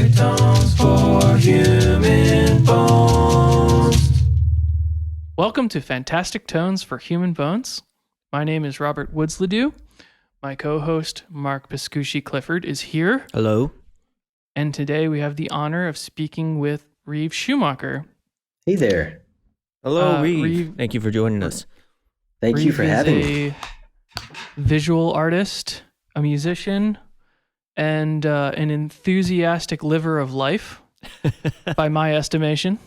Fantastic Tones for Human Bones. Welcome to Fantastic Tones for Human Bones. My name is Robert Woods-Ledoux. My co-host, Mark Piscucci Clifford, is here. Hello. And today we have the honor of speaking with Reeve Schumacher. Hey there. Hello, Reeve. Thank you for joining us. Thank you for having me. A visual artist, a musician, and an enthusiastic liver of life, by my estimation.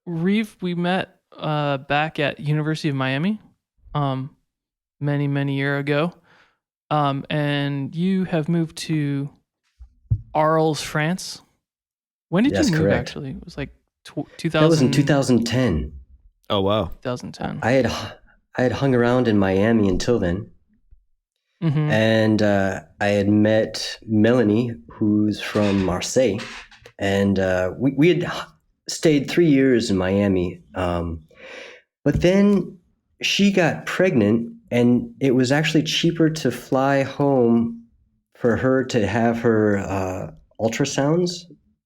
Reeve, we met back at University of Miami many year ago. And you have moved to Arles, France. When did you move, correct. actually? It was like 2000. That was in 2010. Oh, wow. 2010. I had hung around in Miami until then. Mm-hmm. And I had met Melanie, who's from Marseille. And we had stayed 3 years in Miami. But then she got pregnant, and it was actually cheaper to fly home for her to have her ultrasounds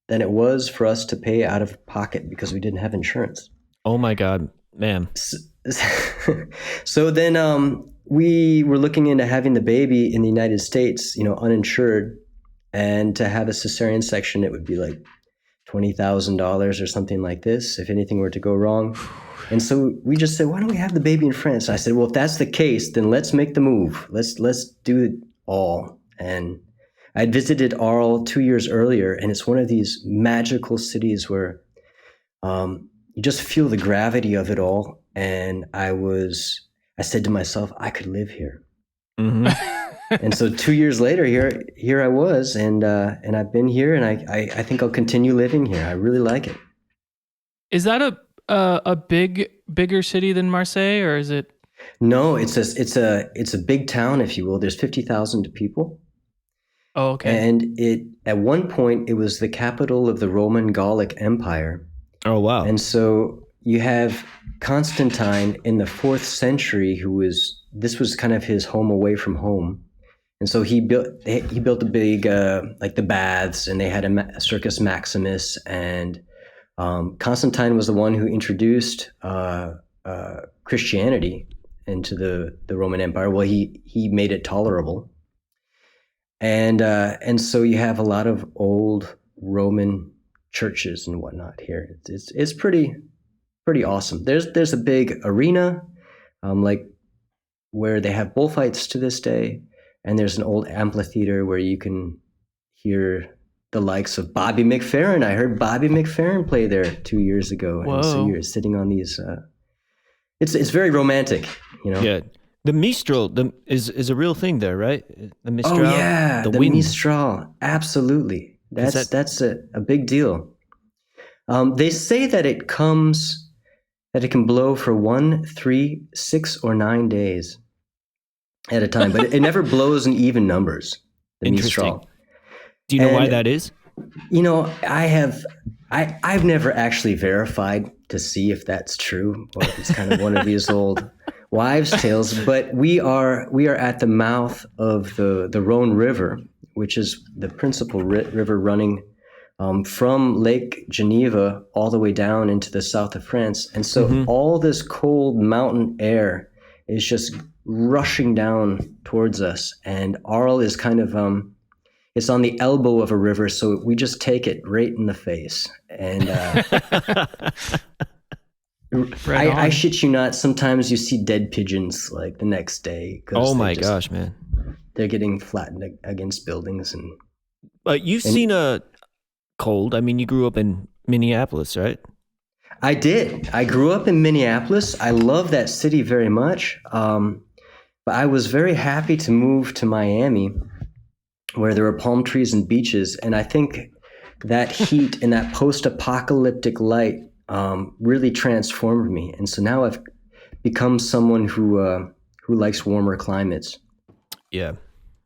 than it was for us to pay out of pocket because we didn't have insurance. Oh my God, ma'am. So then we were looking into having the baby in the United States, uninsured, and to have a cesarean section, it would be like $20,000 or something like this if anything were to go wrong. And so we just said, why don't we have the baby in France? And I said, well, if that's the case, then let's make the move. Let's do it all. And I'd visited Arles 2 years earlier, and it's one of these magical cities where you just feel the gravity of it all. And I said to myself, I could live here. Mm-hmm. And so 2 years later, here I was, and I've been here, and I think I'll continue living here. I really like it. Is that a bigger city than Marseille, or is it? No, it's a big town, if you will. There's 50,000 people. Oh, okay. And at one point it was the capital of the Roman Gallic Empire. Oh, wow. And so you have Constantine in the 4th century, this was kind of his home away from home. And so he built a big like the baths, and they had a Circus Maximus, and Constantine was the one who introduced Christianity into the Roman Empire. Well, he made it tolerable. And so you have a lot of old Roman churches and whatnot here. It's pretty awesome. There's a big arena, like where they have bullfights to this day, and there's an old amphitheater where you can hear the likes of Bobby McFerrin. I heard Bobby McFerrin play there 2 years ago. Whoa. And so you're sitting on these. It's very romantic, Yeah. The Mistral is a real thing there, right? The Mistral. Oh yeah, the wind. Mistral, absolutely. That's a big deal. They say that it can blow for 1, 3, 6, or 9 days at a time, but it never blows in even numbers. The Interesting. Mistral. Do you know why that is? I've never actually verified to see if that's true, or if it's kind of one of these old wives' tales. But we are at the mouth of the Rhone River, which is the principal river running from Lake Geneva all the way down into the south of France. And so all this cold mountain air is just rushing down towards us. And Arles is kind of it's on the elbow of a river, so we just take it right in the face. And I shit you not, sometimes you see dead pigeons like the next day. Oh my gosh, man. They're getting flattened against buildings. But you've seen a cold. I mean, you grew up in Minneapolis, right? I did. I grew up in Minneapolis. I love that city very much. But I was very happy to move to Miami, where there were palm trees and beaches. And I think that heat and that post-apocalyptic light really transformed me. And so now I've become someone who likes warmer climates. Yeah,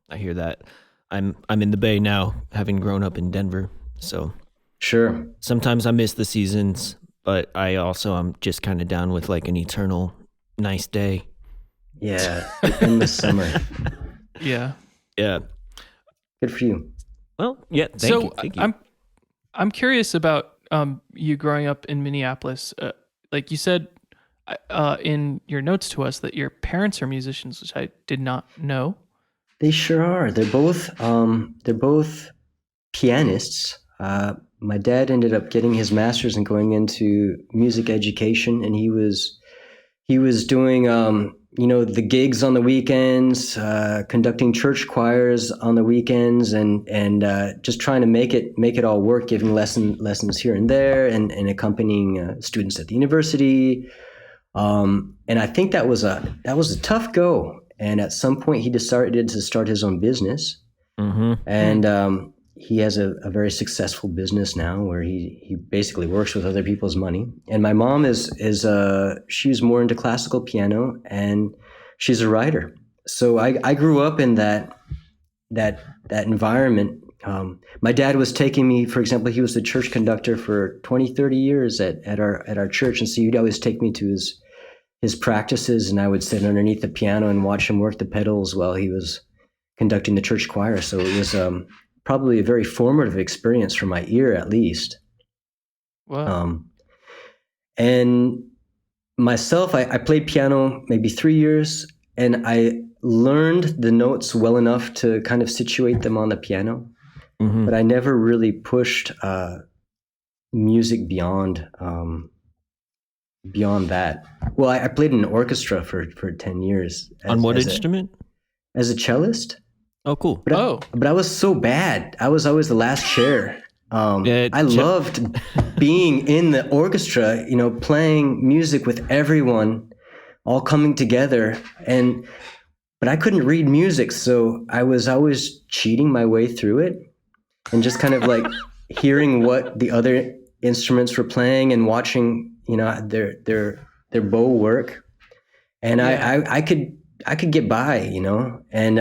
I hear that. I'm in the Bay now, having grown up in Denver. So sure. Sometimes I miss the seasons, but I'm just kind of down with like an eternal nice day. Yeah, in the summer. Yeah. Yeah. Good for you. Well, yeah. Thank you. Thank you. I'm curious about you growing up in Minneapolis. Like you said in your notes to us that your parents are musicians, which I did not know. They sure are. They're both pianists. My dad ended up getting his master's and going into music education, and he was doing the gigs on the weekends, conducting church choirs on the weekends, and just trying to make it all work, giving lessons here and there, and accompanying students at the university. And I think that was a tough go. And at some point, he decided to start his own business, and he has a very successful business now, where he basically works with other people's money. And my mom she's more into classical piano, and she's a writer. So I grew up in that environment. My dad was taking me, for example, he was the church conductor for 20, 30 years at our church, and so he'd always take me to his practices, and I would sit underneath the piano and watch him work the pedals while he was conducting the church choir. So it was probably a very formative experience for my ear, at least. Wow. And myself, I played piano maybe 3 years, and I learned the notes well enough to kind of situate them on the piano, but I never really pushed music beyond that. Well, I played in an orchestra for 10 years. On what instrument? As a cellist. Oh, cool. But I was so bad. I was always the last chair. I loved being in the orchestra, playing music with everyone, all coming together. But I couldn't read music, so I was always cheating my way through it, and just kind of like hearing what the other instruments were playing and watching, their bow work. And I could get by, and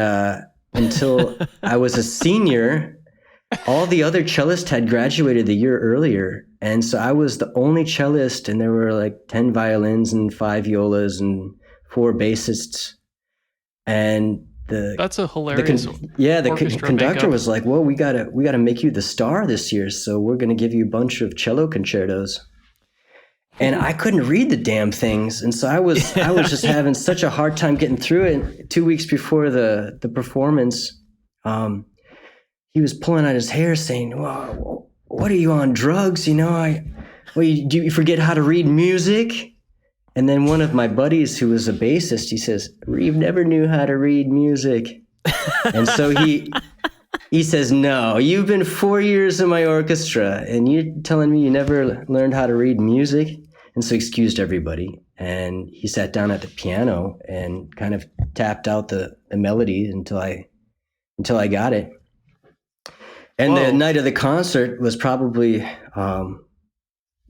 until I was a senior. All the other cellists had graduated the year earlier, and so I was the only cellist, and there were like 10 violins and 5 violas and 4 bassists. And that's a hilarious the conductor was like, "Well, we gotta make you the star this year, so we're gonna give you a bunch of cello concertos." And I couldn't read the damn things, and so I was just having such a hard time getting through it. 2 weeks before the performance, he was pulling out his hair, saying, "Well, what are you on, drugs? Do you forget how to read music?" And then one of my buddies, who was a bassist, he says, "Reeve never knew how to read music." And so he says, "No, you've been 4 years in my orchestra, and you're telling me you never learned how to read music?" And so he excused everybody, and he sat down at the piano and kind of tapped out the melody until I got it. And the night of the concert was probably, I'm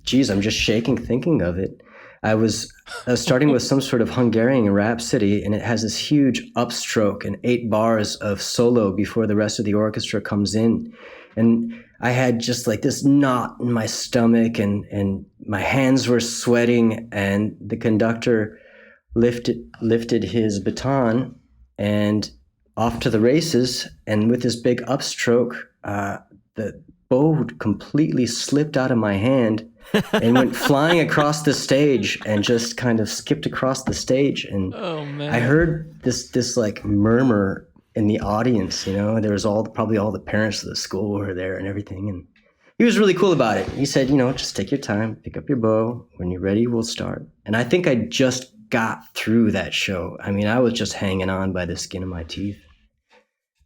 just shaking thinking of it. I was starting with some sort of Hungarian rhapsody, and it has this huge upstroke and 8 bars of solo before the rest of the orchestra comes in. And I had just like this knot in my stomach, and my hands were sweating, and the conductor lifted his baton and off to the races. And with this big upstroke, the bow completely slipped out of my hand and went flying across the stage, and just kind of skipped across the stage. And I heard this like murmur in the audience. There was probably all the parents of the school were there and everything. And he was really cool about it. He said, "Just take your time, pick up your bow. When you're ready, we'll start." And I think I just got through that show. I mean, I was just hanging on by the skin of my teeth.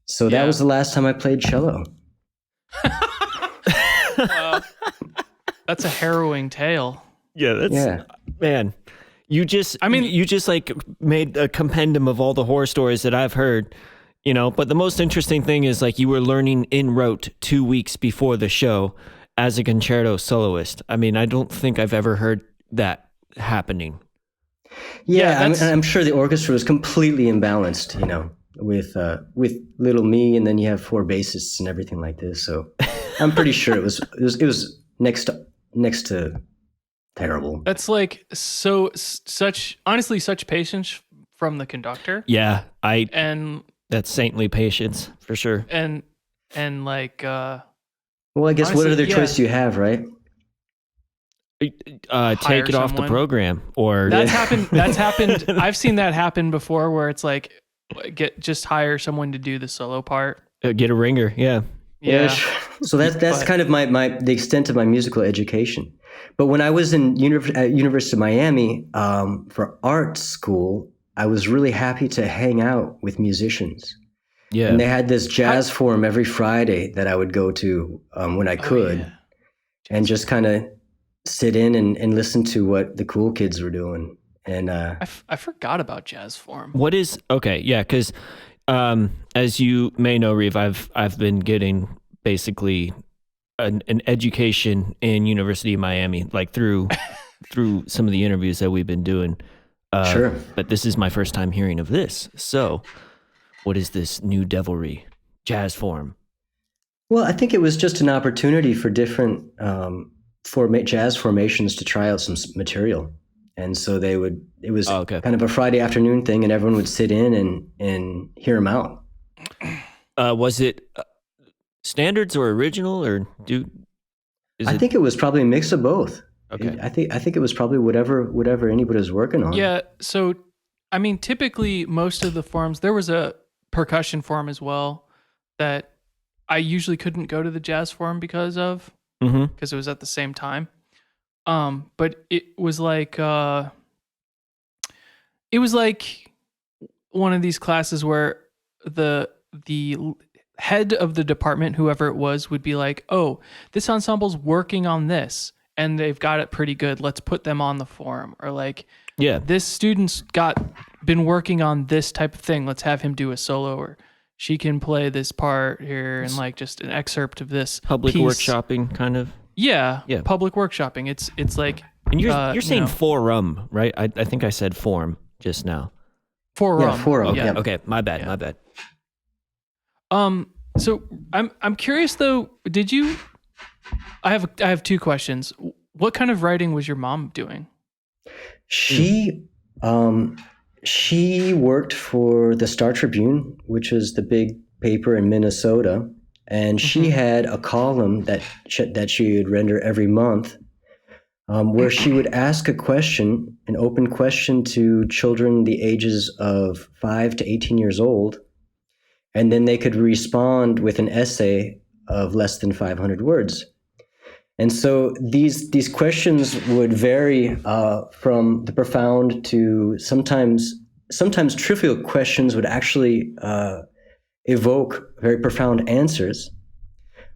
So that was the last time I played cello. Wow. That's a harrowing tale. Yeah, man. You just like made a compendium of all the horror stories that I've heard, but the most interesting thing is like you were learning in rote 2 weeks before the show as a concerto soloist. I mean, I don't think I've ever heard that happening. Yeah, I'm sure the orchestra was completely imbalanced, with little me, and then you have 4 bassists and everything like this. So I'm pretty sure it was next to terrible. That's like such patience from the conductor. Yeah, and That's saintly patience for sure. And like Well, I guess what honestly, other yeah. choice do you have, right? Take Hire it off the someone. program, or That's happened. That's happened. I've seen that happen before, where it's like, just hire someone to do the solo part. get a ringer. Yeah. Yeah. Sure. So that's But- kind of the extent of my musical education. But when I was at University of Miami for art school, I was really happy to hang out with musicians. Yeah. And they had this jazz forum every Friday that I would go to when I could, yeah. and just kind of sit in and listen to what the cool kids were doing. And I forgot about Jazz Forum. What is okay? Yeah, because as you may know, Reeve, I've been getting basically an education in University of Miami, like through some of the interviews that we've been doing. Sure. But this is my first time hearing of this. So, what is this new devilry, Jazz Forum? Well, I think it was just an opportunity for different jazz formations to try out some material. And so it was kind of a Friday afternoon thing, and everyone would sit in and hear them out. Was it standards or original, or I think it was probably a mix of both. Okay. I think it was probably whatever anybody was working on. Yeah. So, I mean, typically most of the forums, there was a percussion forum as well that I usually couldn't go to the jazz forum because of, because it was at the same time. But it was like one of these classes where the head of the department, whoever it was, would be like, "Oh, this ensemble's working on this, and they've got it pretty good. Let's put them on the forum." Or like, Yeah. this student's been working on this type of thing. Let's have him do a solo, or she can play this part here, and like just an excerpt of this Public piece. workshopping, kind of. Yeah, Yeah. public workshopping. It's like, And you're saying know, forum, right? I think I said form just now. forum. Yeah, forum. Okay. Yeah. Okay. My bad. Yeah. My bad. So I'm curious though. Did you? I have two questions. What kind of writing was your mom doing? She worked for the Star Tribune, which is the big paper in Minnesota, and she had a column that she would render every month, where she would ask a question, an open question to children the ages of 5 to 18 years old, and then they could respond with an essay of less than 500 words. And so these questions would vary from the profound to sometimes trivial questions would actually evoke very profound answers.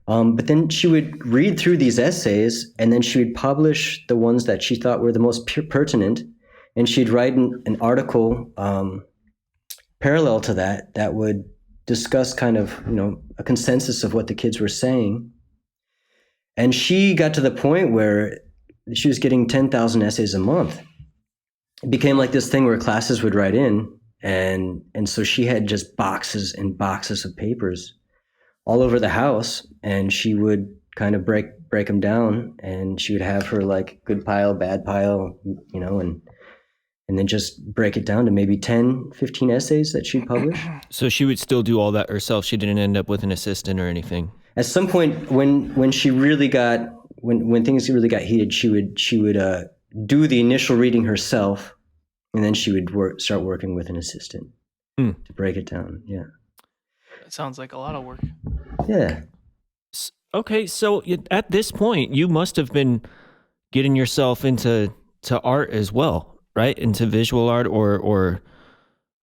But then she would read through these essays, and then she would publish the ones that she thought were the most pertinent, and she'd write an article parallel to that would discuss kind of, a consensus of what the kids were saying. And she got to the point where she was getting 10,000 essays a month. It became like this thing where classes would write in, and so she had just boxes and boxes of papers all over the house, and she would kind of break them down, and she would have her like good pile, bad pile, and then just break it down to maybe 10, 15 essays that she'd publish. So she would still do all that herself. She didn't end up with an assistant or anything. At some point, when she really got when things really got heated, she would do the initial reading herself, and then she would start working with an assistant to break it down. Yeah, That sounds like a lot of work. yeah. Okay, so at this point, you must have been getting yourself into art as well, right? Into visual art or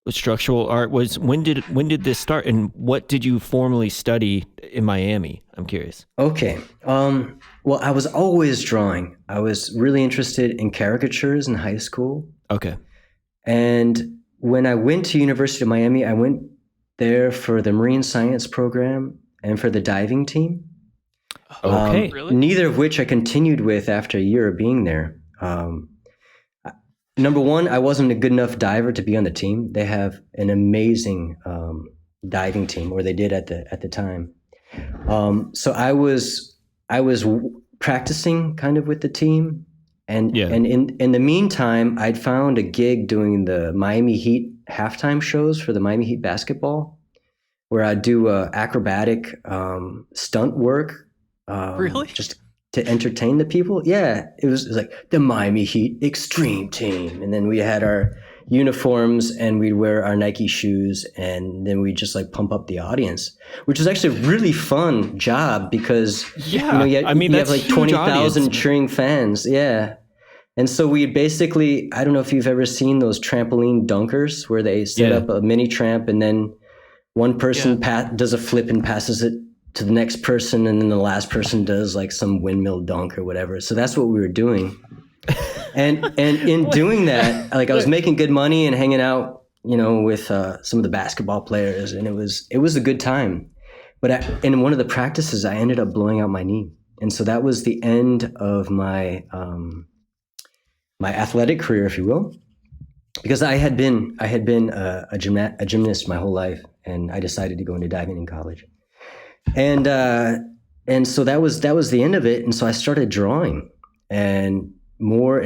structural art. When did this start, and what did you formally study in Miami? I'm curious. Okay. Well, I was always drawing. I was really interested in caricatures in high school. Okay. And when I went to University of Miami, I went there for the marine science program and for the diving team. Okay. Really? Neither of which I continued with after a year of being there. Number one, I wasn't a good enough diver to be on the team. They have an amazing diving team, or they did at the time. So I was practicing kind of with the team, and in the meantime, I'd found a gig doing the Miami Heat halftime shows for the Miami Heat basketball. where I do acrobatic stunt work, Really? just to entertain the people. Yeah, it was like the Miami Heat Extreme Team, and then we had our uniforms and we'd wear our Nike shoes, and then we just like pump up the audience, which was actually a really fun job because you have like 20,000 cheering fans. Yeah. And so we basically, I don't know if you've ever seen those trampoline dunkers where they set up a mini tramp and then one person does a flip and passes it to the next person, and then the last person does like some windmill dunk or whatever. So that's what we were doing. And in doing that, like I was making good money and hanging out, with some of the basketball players, and it was a good time. But in one of the practices, I ended up blowing out my knee, and so that was the end of my my athletic career, if you will, because I had been a gymnast my whole life, and I decided to go into diving in college, and so that was the end of it, and so I started drawing, and more,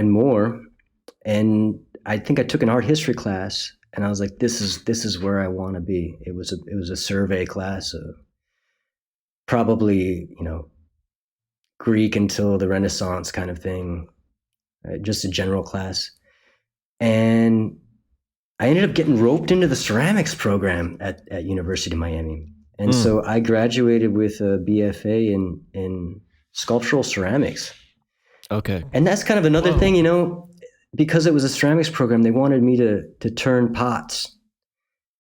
and I think I took an art history class, and I was like, this is where I want to be. It was a survey class of probably Greek until the Renaissance kind of thing. Just a general class. And I ended up getting roped into the ceramics program at University of Miami. And so I graduated with a BFA in sculptural ceramics. Okay. And that's kind of another thing, because it was a ceramics program, they wanted me to turn pots,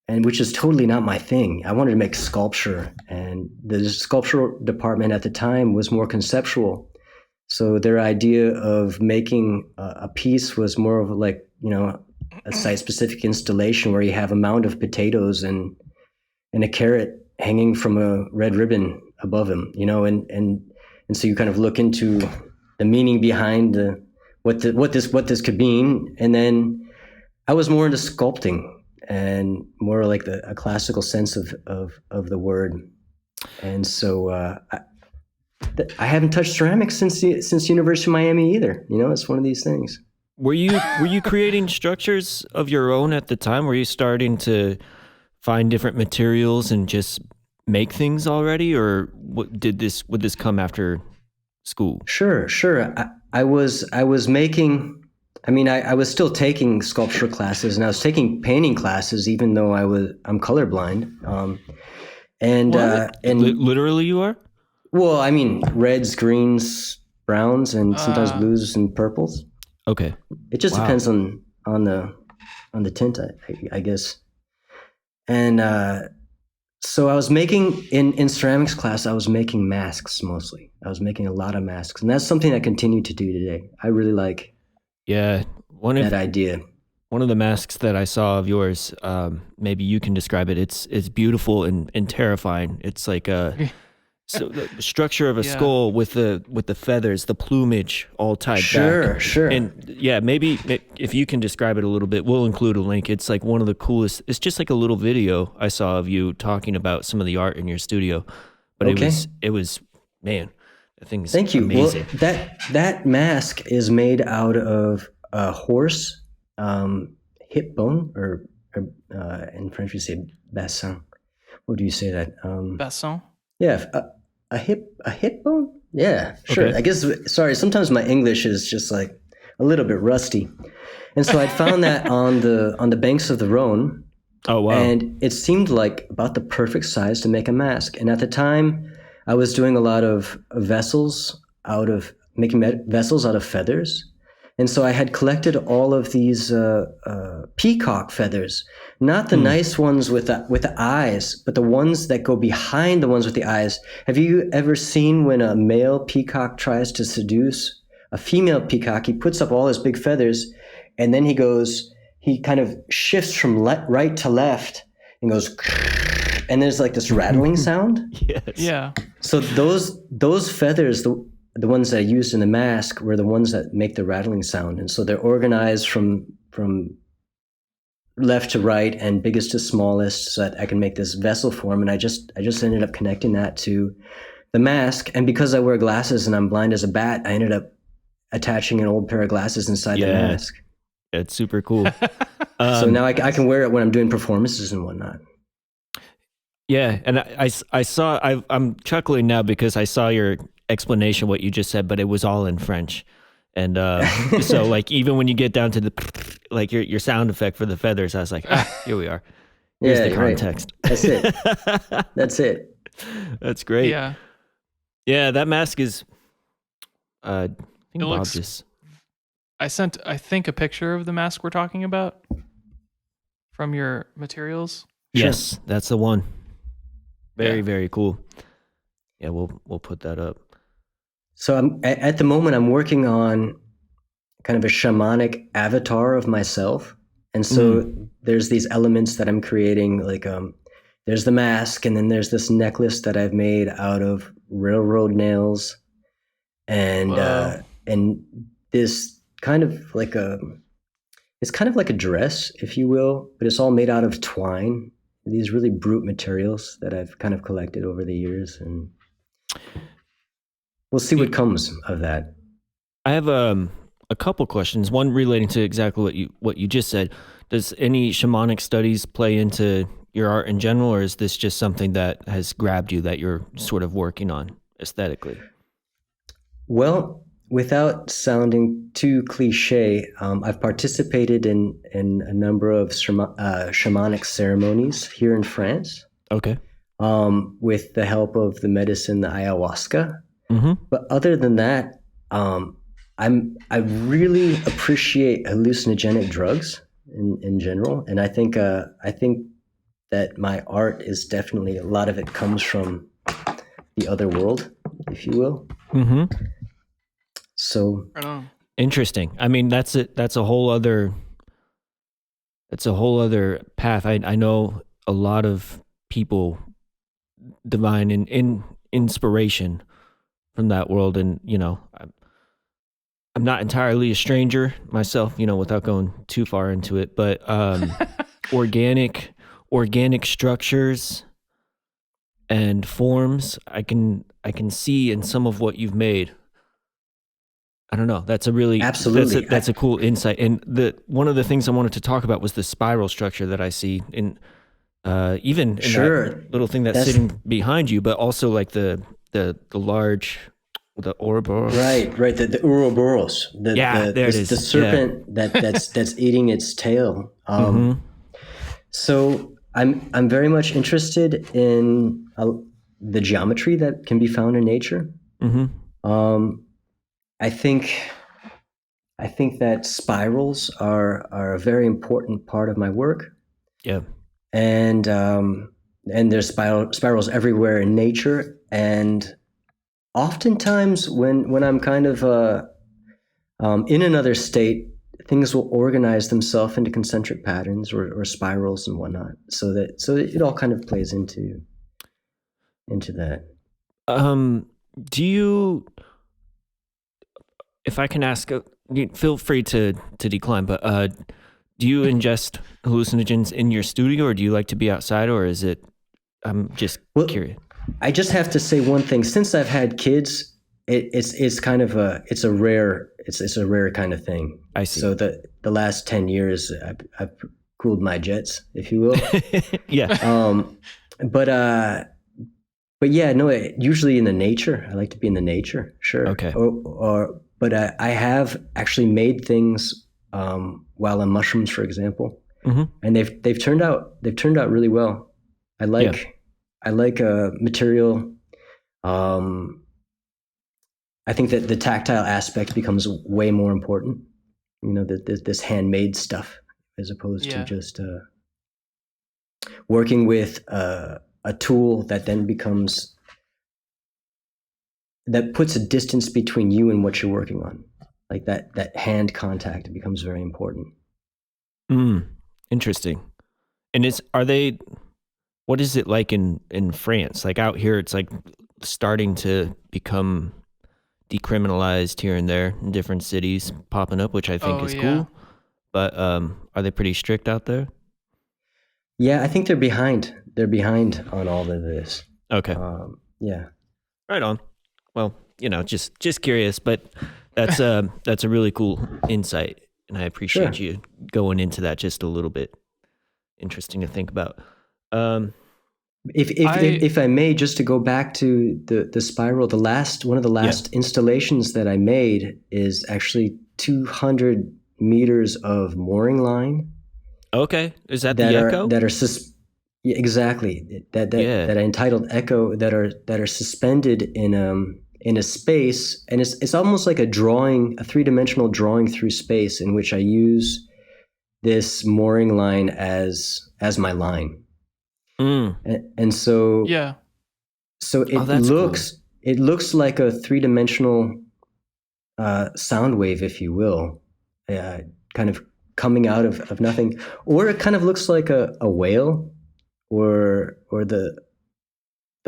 and which is totally not my thing. I wanted to make sculpture, and the sculptural department at the time was more conceptual. So their idea of making a piece was more of like, a site-specific installation where you have a mound of potatoes and a carrot hanging from a red ribbon above him, and so you kind of look into the meaning behind what this could mean. And then I was more into sculpting and more like a classical sense of the word. And so I haven't touched ceramics since University of Miami either. It's one of these things. Were you creating structures of your own at the time? Were you starting to find different materials and just make things already, or would this come after school? Sure. I was making. I mean, I was still taking sculpture classes, and I was taking painting classes, even though I'm colorblind. And literally, you are. Well, I mean, reds, greens, browns, and sometimes blues and purples. Okay. It just depends on the tint, I guess. And so I was making in ceramics class. I was making masks mostly. I was making a lot of masks, and that's something I continue to do today. I really like that idea. One of the masks that I saw of yours, maybe you can describe it. It's beautiful and terrifying. It's like so the structure of a skull with the feathers, the plumage all tied back. Sure. And maybe if you can describe it a little bit, we'll include a link. It's like one of the coolest. It's just like a little video I saw of you talking about some of the art in your studio. But it was man, the thing's Thank you. amazing. Well, that mask is made out of a horse hip bone, or in French we say bassin. What do you say that? Bassin? Yeah. A hip bone? Yeah, sure. Okay. I guess, sorry, sometimes my English is just like a little bit rusty. And so I found that on the banks of the Rhone. Oh, wow. And it seemed like about the perfect size to make a mask. And at the time, I was doing a lot of making vessels out of feathers. And so I had collected all of these peacock feathers, not the nice ones with the eyes, but the ones that go behind the ones with the eyes. Have you ever seen when a male peacock tries to seduce a female peacock? He puts up all his big feathers, and then he kind of shifts from right to left and goes, and there's like this rattling sound. Yes. Yeah. So those feathers, the ones that I used in the mask, were the ones that make the rattling sound. And so they're organized from left to right and biggest to smallest, so that I can make this vessel form. And I just ended up connecting that to the mask. And because I wear glasses and I'm blind as a bat, I ended up attaching an old pair of glasses inside the mask. It's super cool. So now I can wear it when I'm doing performances and whatnot. Yeah, and I saw. I'm chuckling now because I saw your explanation what you just said, but it was all in French, and so like even when you get down to the like your sound effect for the feathers, I was like, here we are. Here's the you're right. context. That's it. That's it. That's great. Yeah. Yeah, that mask is. I think It Bob looks- just. I sent, I think, a picture of the mask we're talking about from your materials. Yes, that's the one. Very, Yeah. very cool. Yeah, we'll put that up. So at the moment I'm working on kind of a shamanic avatar of myself, and so there's these elements that I'm creating. Like there's the mask, and then there's this necklace that I've made out of railroad nails, and this kind of like it's kind of like a dress, if you will, but it's all made out of twine. These really brute materials that I've kind of collected over the years, and we'll see what comes of that. I have a couple questions. One relating to exactly what you just said. Does any shamanic studies play into your art in general, or is this just something that has grabbed you that you're sort of working on aesthetically? Well, without sounding too cliche, I've participated in a number of shamanic ceremonies here in France. Okay. With the help of the medicine, the ayahuasca. Mm-hmm. But other than that, I really appreciate hallucinogenic drugs in general, and I think that my art is definitely, a lot of it comes from the other world, if you will. Mm-hmm. So Right on. Interesting. I mean, that's a whole other path. I know a lot of people divine in inspiration from that world, and I'm not entirely a stranger myself, without going too far into it, but organic structures and forms I can see in some of what you've made. I don't know. That's a really absolutely that's a cool insight. And one of the things I wanted to talk about was the spiral structure that I see in even in that little thing that's sitting behind you, but also like the large, the Ouroboros. Right. The Ouroboros. There it is. The serpent that's eating its tail. So I'm very much interested in the geometry that can be found in nature. Mm-hmm. I think that spirals are a very important part of my work. Yeah. And there's spirals everywhere in nature, and oftentimes when I'm kind of in another state, things will organize themselves into concentric patterns or spirals and whatnot. So it all kind of plays into that. Do you, if I can ask, feel free to decline, but do you ingest hallucinogens in your studio, or do you like to be outside, or is it? I'm just curious. I just have to say one thing. Since I've had kids, it's kind of a rare kind of thing. I see. So the last 10 years, I've cooled my jets, if you will. Yeah. But yeah, no. Usually in the nature, I like to be in the nature. Sure. Okay. But I have actually made things while on mushrooms, for example, and they've turned out really well. I like material. I think that the tactile aspect becomes way more important. This handmade stuff, as opposed to just working with a tool that then that puts a distance between you and what you're working on. Like that hand contact becomes very important. Interesting. And what is it like in France? Like out here, it's like starting to become decriminalized here and there in different cities popping up, which I think is cool. But are they pretty strict out there? Yeah, I think they're behind. They're behind on all of this. Okay. Yeah. Right on. Well, just curious, but that's a really cool insight, and I appreciate you going into that just a little bit. Interesting to think about. If I may, just to go back to the spiral, one of the last installations that I made is actually 200 meters of mooring line. Okay, is that the Echo? Yeah, exactly that I entitled Echo, that are suspended in a space, and it's almost like a 3-dimensional drawing through space, in which I use this mooring line as my line. And so so it looks like a 3-dimensional sound wave, if you will, kind of coming out of nothing, or it kind of looks like a whale, or the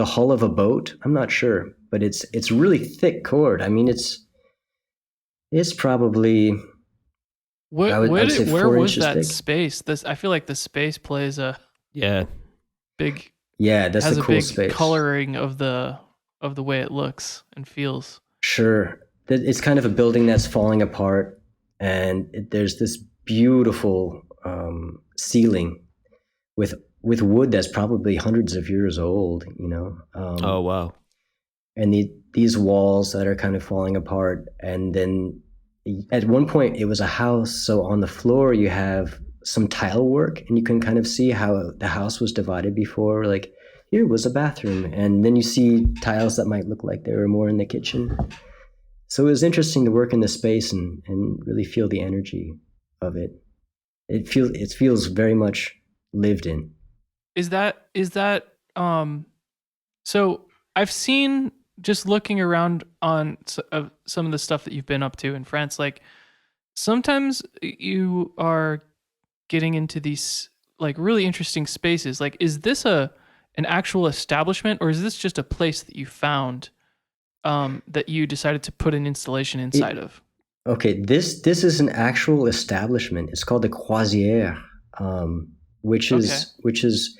hull of a boat. I'm not sure, but it's really thick cord. I mean, it's probably where was that thick. space? I feel like the space plays a big that's has a cool big space. Coloring of the way it looks and feels. Sure, it's kind of a building that's falling apart, and there's this beautiful ceiling with wood that's probably hundreds of years old, oh wow. And these walls that are kind of falling apart. And then at one point it was a house, so on the floor you have some tile work, and you can kind of see how the house was divided before. Like, here was a bathroom, and then you see tiles that might look like they were more in the kitchen. So it was interesting to work in the space and really feel the energy of it. It feels very much lived in. Is that so I've seen, just looking around on some of the stuff that you've been up to in France, like sometimes you are getting into these like really interesting spaces. Like, is this an actual establishment, or is this just a place that you found that you decided to put an installation inside of? Okay, this is an actual establishment. It's called the Croisière, which is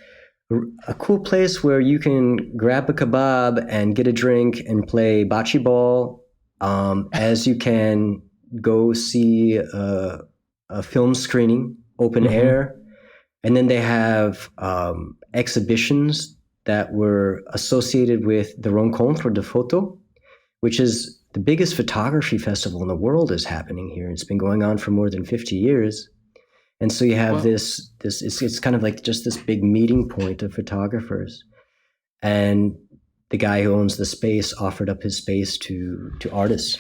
a cool place where you can grab a kebab and get a drink and play bocce ball, as you can go see a film screening, open air. And then they have exhibitions that were associated with the Rencontre de Photo, which is the biggest photography festival in the world is happening here. It's been going on for more than 50 years. And so you have this it's kind of like just this big meeting point of photographers. And the guy who owns the space offered up his space to artists.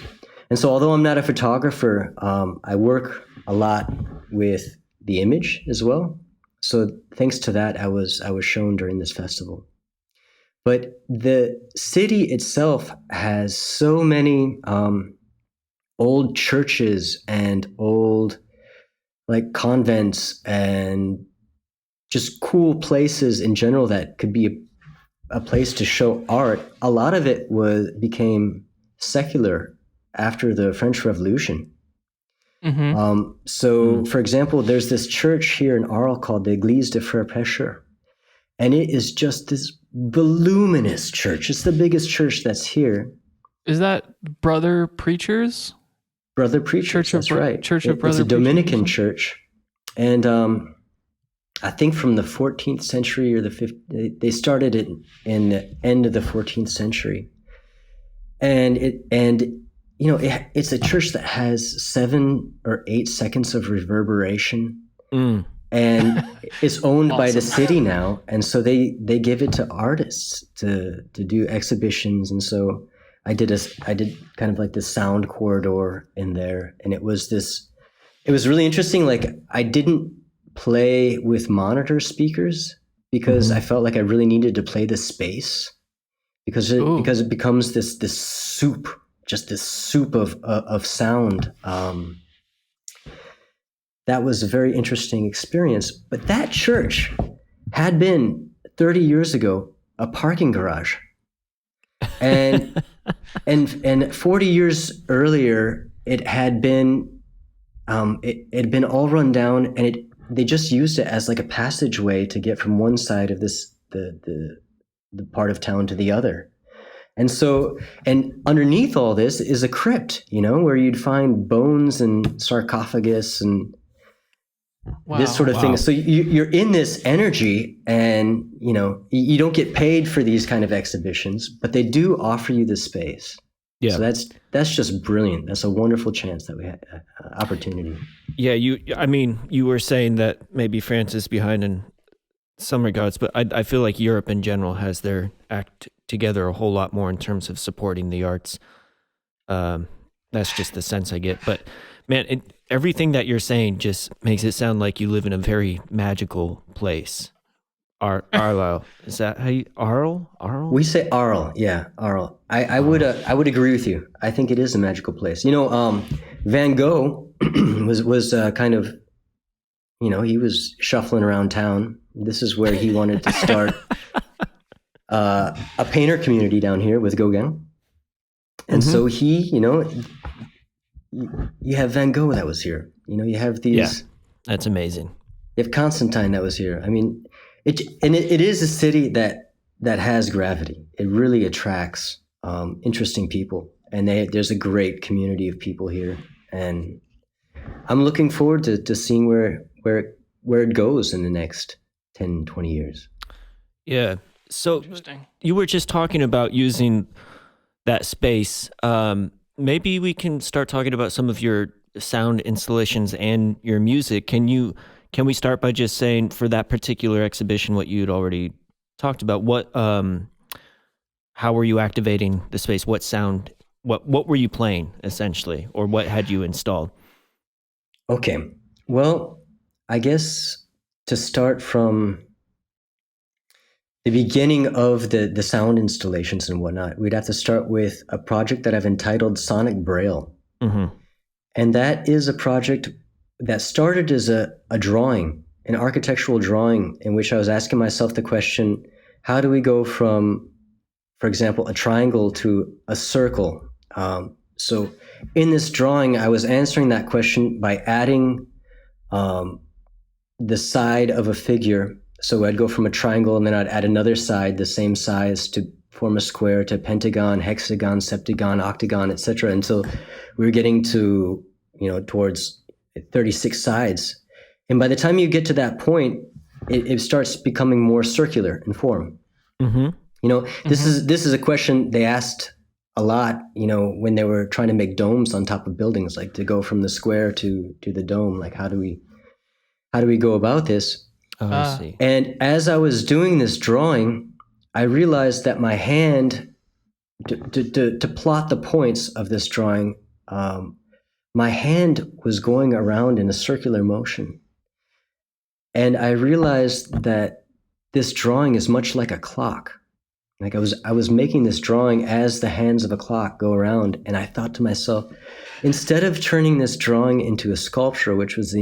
And so although I'm not a photographer, I work a lot with the image as well. So thanks to that, I was shown during this festival. But the city itself has so many old churches and old like convents and just cool places in general that could be a place to show art. A lot of it became secular after the French Revolution. For example, there's this church here in Arles called the Église de Phare Pêcheur, and it is just this voluminous church. It's the biggest church that's here. Is that Brother Preachers? Brother Preachers, that's right. Church of Brother Preachers. It's a Dominican church. And I think from the 14th century or the 15th, they started it in the end of the 14th century. And it's a church that has 7 or 8 seconds of reverberation. And it's owned by the city now. And so they give it to artists to do exhibitions. And so I did kind of like the sound corridor in there. And it was really interesting. Like, I didn't play with monitor speakers because I felt like I really needed to play the space because it becomes this soup, just this soup of sound. That was a very interesting experience. But that church had been 30 years ago a parking garage. And 40 years earlier, it had been all run down, and they just used it as like a passageway to get from one side of the part of town to the other. And so, and underneath all this is a crypt, where you'd find bones and sarcophagus, and Wow. This sort of thing. So you're in this energy, and you don't get paid for these kind of exhibitions, but they do offer you the space. Yeah. So that's just brilliant. That's a wonderful chance that we had, opportunity. Yeah, you were saying that maybe France is behind in some regards, but I feel like Europe in general has their act together a whole lot more in terms of supporting the arts. That's just the sense I get. But man, everything that you're saying just makes it sound like you live in a very magical place. Arlo, is that how you Arl? We say Arl, yeah, Arl. I would agree with you. I think it is a magical place. Van Gogh was kind of, he was shuffling around town. This is where he wanted to start a painter community down here with Gauguin, and so he, you have Van Gogh that was here. You have these. Yeah, that's amazing. You have Constantine that was here. I mean. It is a city that has gravity. It really attracts interesting people, and there's a great community of people here. And I'm looking forward to seeing where it goes in the next 10, 20 years. Yeah. So you were just talking about using that space. Maybe we can start talking about some of your sound installations and your music. Can we start by just saying, for that particular exhibition, what you'd already talked about? How were you activating the space? What sound? What were you playing essentially, or what had you installed? Okay, well, I guess to start from the beginning of the sound installations and whatnot, we'd have to start with a project that I've entitled Sonic Braille, and that is a project that started as a drawing, an architectural drawing, in which I was asking myself the question, how do we go from, for example, a triangle to a circle? So in this drawing, I was answering that question by adding the side of a figure. So I'd go from a triangle, and then I'd add another side the same size to form a square, to pentagon, hexagon, septagon, octagon, etc., until we were getting to, towards 36 sides. And by the time you get to that point, it starts becoming more circular in form. This is a question they asked a lot, when they were trying to make domes on top of buildings, like to go from the square to the dome. Like, how do we go about this? Oh, I see. And as I was doing this drawing, I realized that my hand, to plot the points of this drawing, my hand was going around in a circular motion. And I realized that this drawing is much like a clock. Like I was making this drawing as the hands of a clock go around. And I thought to myself, instead of turning this drawing into a sculpture, which was the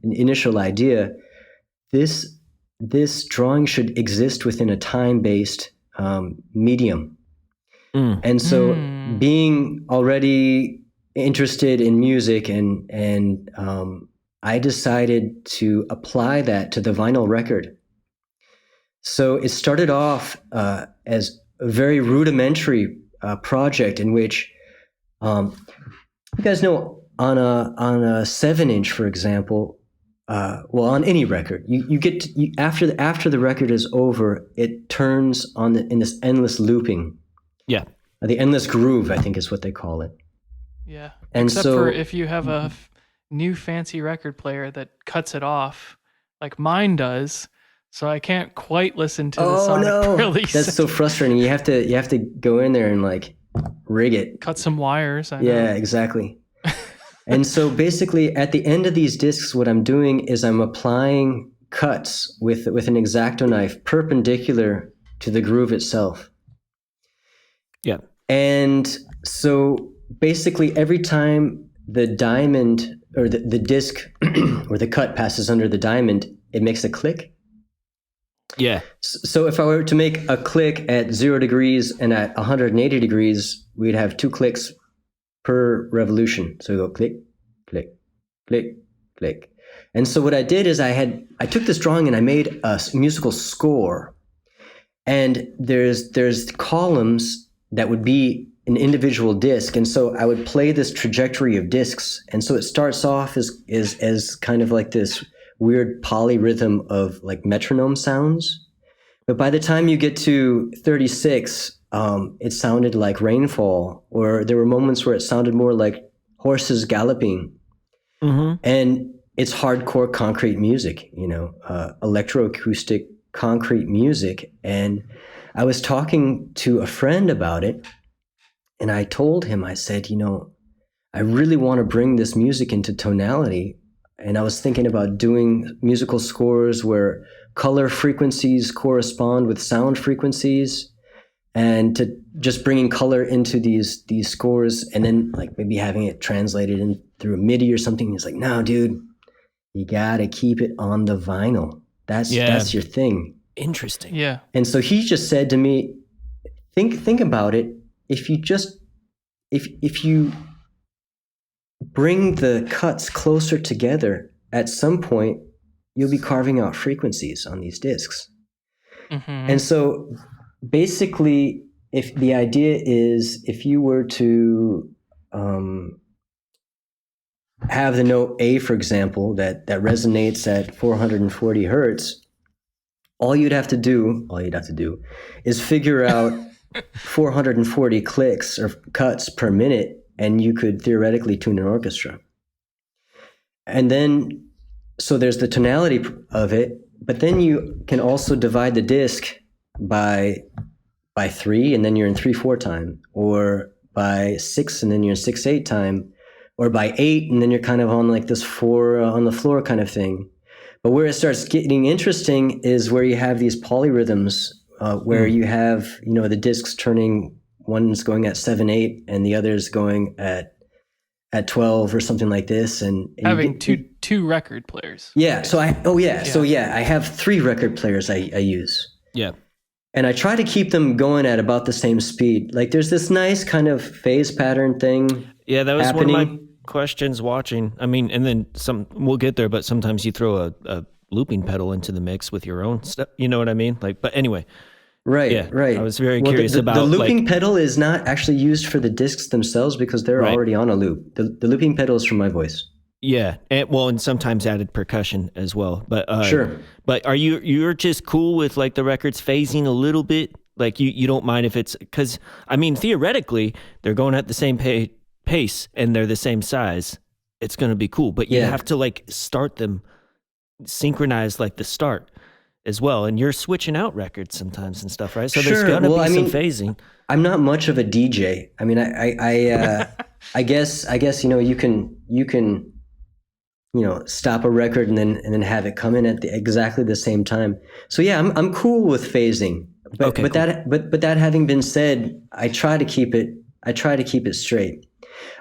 initial idea, this drawing should exist within a time-based medium. And so being already interested in music, and I decided to apply that to the vinyl record. So it started off as a very rudimentary project in which, you guys know, on a 7-inch, for example, on any record, you get after the record is over, it turns on in this endless looping. Yeah, the endless groove, I think, is what they call it. Yeah. And Except so, for if you have a new fancy record player that cuts it off, like mine does, so I can't quite listen to the Sonic release. That's so frustrating. You have to go in there and like rig it. Cut some wires. I know. Yeah, exactly. And so basically at the end of these discs, what I'm doing is I'm applying cuts with an X-Acto knife perpendicular to the groove itself. Yeah. And so basically every time the diamond or the disc or the cut passes under the diamond, it makes a click. Yeah. So if I were to make a click at 0 degrees and at 180 degrees, we'd have 2 clicks per revolution. So we go click, click, click, click. And so what I did is I took this drawing and I made a musical score. And there's columns that would be an individual disc. And so I would play this trajectory of discs. And so it starts off as kind of like this weird polyrhythm of like metronome sounds. But by the time you get to 36, it sounded like rainfall, or there were moments where it sounded more like horses galloping. Mm-hmm. And it's hardcore concrete music, electroacoustic concrete music. And I was talking to a friend about it, and I told him, I said, I really want to bring this music into tonality. And I was thinking about doing musical scores where color frequencies correspond with sound frequencies, and to just bringing color into these scores, and then like maybe having it translated in through a MIDI or something. He's like, no, dude, you gotta keep it on the vinyl. That's your thing. Interesting. Yeah. And so he just said to me, think about it. If you bring the cuts closer together, at some point you'll be carving out frequencies on these discs. Mm-hmm. And so basically, if the idea is, if you were to have the note A, for example, that resonates at 440 hertz, all you'd have to do is figure out 440 clicks or cuts per minute, and you could theoretically tune an orchestra. And then, so there's the tonality of it, but then you can also divide the disc by 3, and then you're in 3/4 time, or by 6, and then you're in 6/8 time, or by 8, and then you're kind of on like this 4 on the floor kind of thing. But where it starts getting interesting is where you have these polyrhythms, where you have, the discs turning, one's going at 7/8 and the other's going at 12 or something like this, and having two record players. Yeah. So I have 3 record players I use. Yeah. And I try to keep them going at about the same speed. Like there's this nice kind of phase pattern thing. Yeah, that was happening. one of my questions watching. I mean, and then we'll get there, but sometimes you throw a looping pedal into the mix with your own stuff. You know what I mean? Like, but anyway. Right, yeah, right. I was very curious about the looping pedal is not actually used for the discs themselves because they're already on a loop. The looping pedal is for my voice. Yeah, and sometimes added percussion as well. But sure. But you're just cool with like the records phasing a little bit? Like you don't mind if it's, because I mean theoretically they're going at the same pace and they're the same size. It's going to be cool, but you have to like start them, synchronize like the start as well. And you're switching out records sometimes and stuff, right? So there's going to be some phasing. I'm not much of a DJ. I mean, I guess you can stop a record and then have it come in at exactly the same time. So yeah, I'm cool with phasing. But cool. that having been said, I try to keep it straight.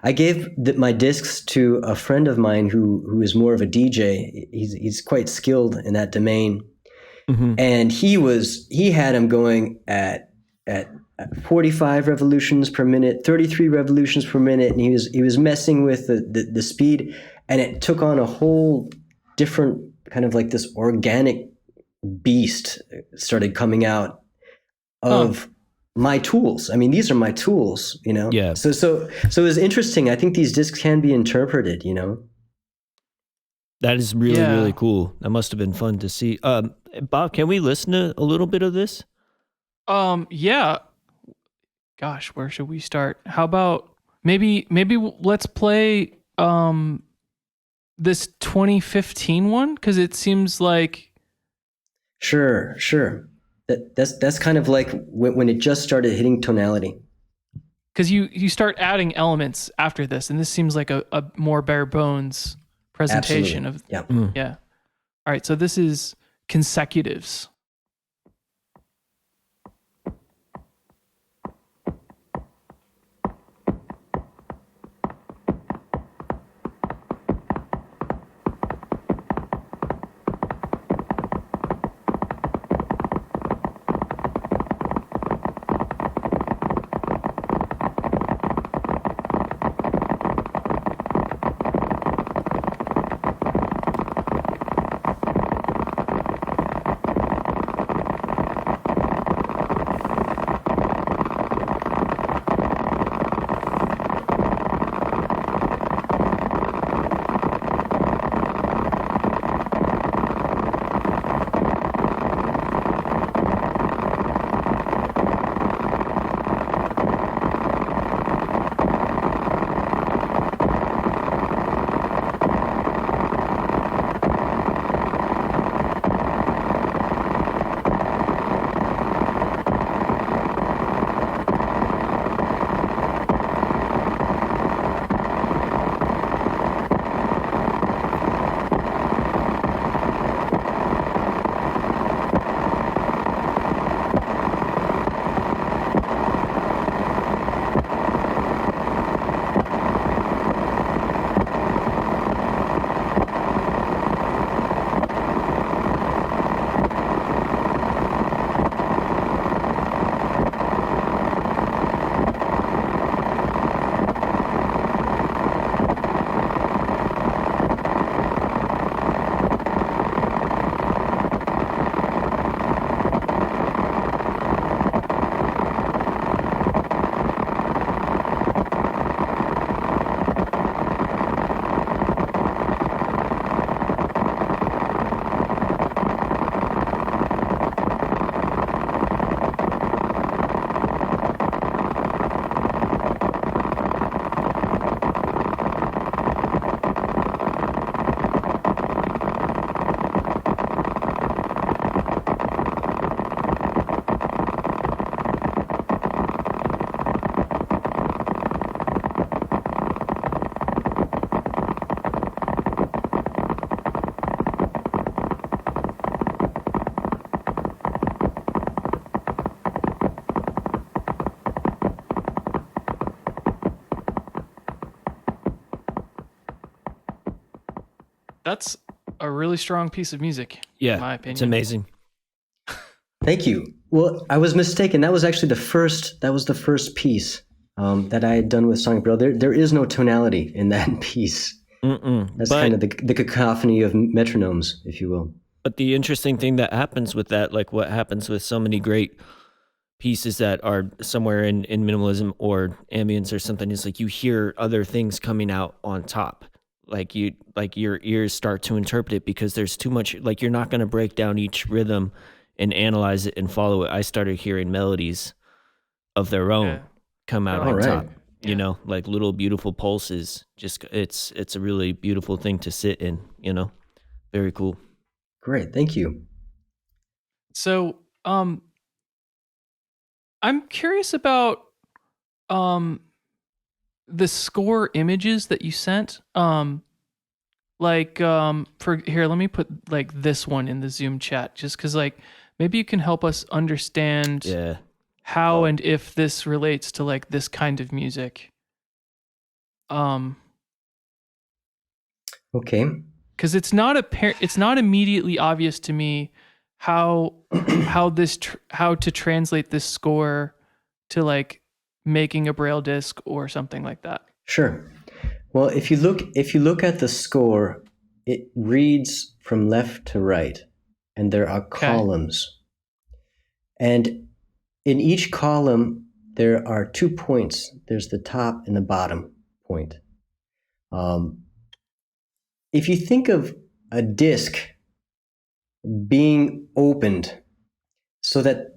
I gave my discs to a friend of mine who is more of a DJ. He's quite skilled in that domain. Mm-hmm. And he had him going at 45 revolutions per minute, 33 revolutions per minute, and he was messing with the speed, and it took on a whole different kind of like this organic beast started coming out of my tools. I mean, these are my tools, Yeah. So it was interesting. I think these discs can be interpreted, That is really, really cool. That must have been fun to see. Bob, can we listen to a little bit of this? Yeah. Gosh, where should we start? How about maybe let's play this 2015 one, because it seems like Sure. That's kind of like when it just started hitting tonality. Because you start adding elements after this, and this seems like a more bare bones presentation. Absolutely. of yeah. All right, so this is consecutives. That's a really strong piece of music. Yeah, in my opinion. it's amazing. Thank you. Well, I was mistaken. That was actually the first piece that I had done with Sonic Braille. There is no tonality in that piece. That's kind of the cacophony of metronomes, if you will. But the interesting thing that happens with that, like what happens with so many great pieces that are somewhere in minimalism or ambience or something, is like you hear other things coming out on top. Like your ears start to interpret it because there's too much, like you're not going to break down each rhythm and analyze it and follow it. I started hearing melodies of their own come out on top. You know, like little beautiful pulses. Just it's a really beautiful thing to sit in, you know. Very cool. Great, thank you. So, I'm curious about the score images that you sent. For here, let me put like this one in the Zoom chat, just because like maybe you can help us understand how and if this relates to like this kind of music. Okay. Because it's not immediately obvious to me how to translate this score to like making a Braille disc or something like that. Sure. Well, if you look at the score, it reads from left to right, and there are columns. And in each column, there are 2 points. There's the top and the bottom point. If you think of a disc being opened so that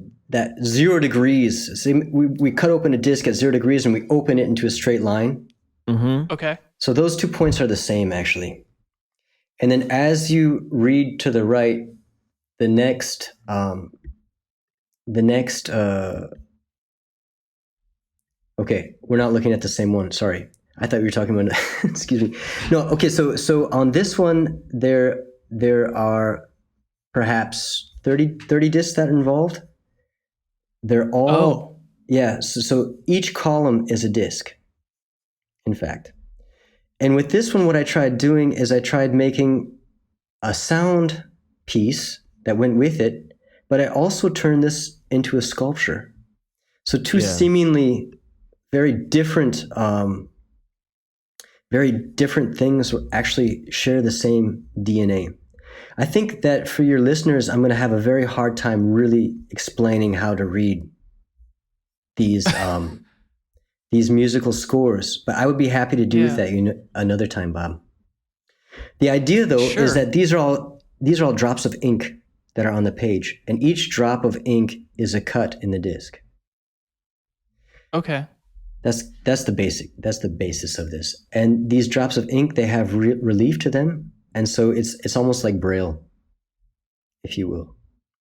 0 degrees, say we cut open a disc at 0 degrees and we open it into a straight line. Mm-hmm. Okay. So those 2 points are the same, actually. And then as you read to the right, the next okay, we're not looking at the same one. Sorry. I thought we were talking about, excuse me. No, okay, so on this one, there are perhaps 30 discs that are involved. They're all, so each column is a disc, in fact. And with this one, what I tried doing is I tried making a sound piece that went with it, but I also turned this into a sculpture. So two seemingly very different things actually share the same DNA. I think that for your listeners, I'm going to have a very hard time really explaining how to read these these musical scores, but I would be happy to do that another time, Bob. The idea, though, is that these are all drops of ink that are on the page, and each drop of ink is a cut in the disc. Okay. That's the basis of this. And these drops of ink, they have relief to them, and so it's almost like Braille, if you will.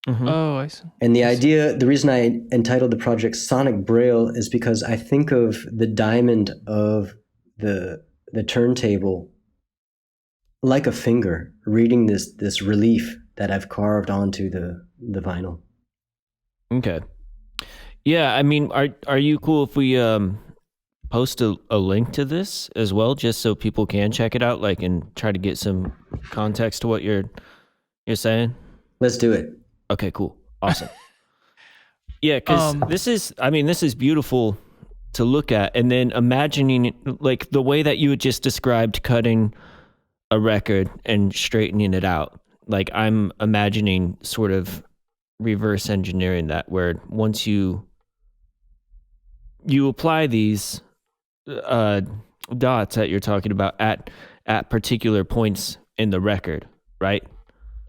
Mm-hmm. Oh, I see. And the reason I entitled the project Sonic Braille is because I think of the diamond of the turntable like a finger reading this relief that I've carved onto the vinyl. Okay. Yeah, I mean, are you cool if we post a link to this as well, just so people can check it out, like, and try to get some context to what you're saying? Let's do it. Okay, cool. Awesome. Yeah, because this is beautiful to look at, and then imagining like the way that you had just described cutting a record and straightening it out. Like I'm imagining sort of reverse engineering that, where once you apply these dots that you're talking about at particular points in the record, right?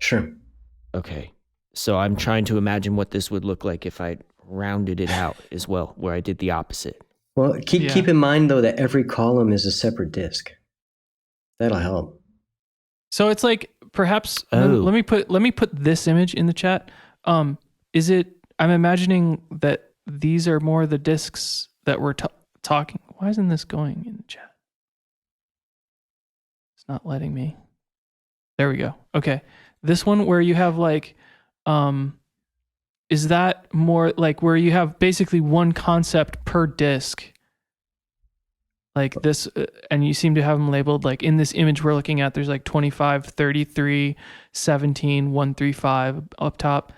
Sure. Okay. So I'm trying to imagine what this would look like if I rounded it out as well, where I did the opposite. Well, keep in mind though that every column is a separate disc. That'll help. So it's like perhaps let me put this image in the chat. Is it? I'm imagining that these are more the discs that we're talking. Why isn't this going in the chat? It's not letting me. There we go. Okay, this one where you have like, is that more like where you have basically one concept per disc? like this, and you seem to have them labeled like in this image we're looking at. There's like 25, 33, 17, 135 up top,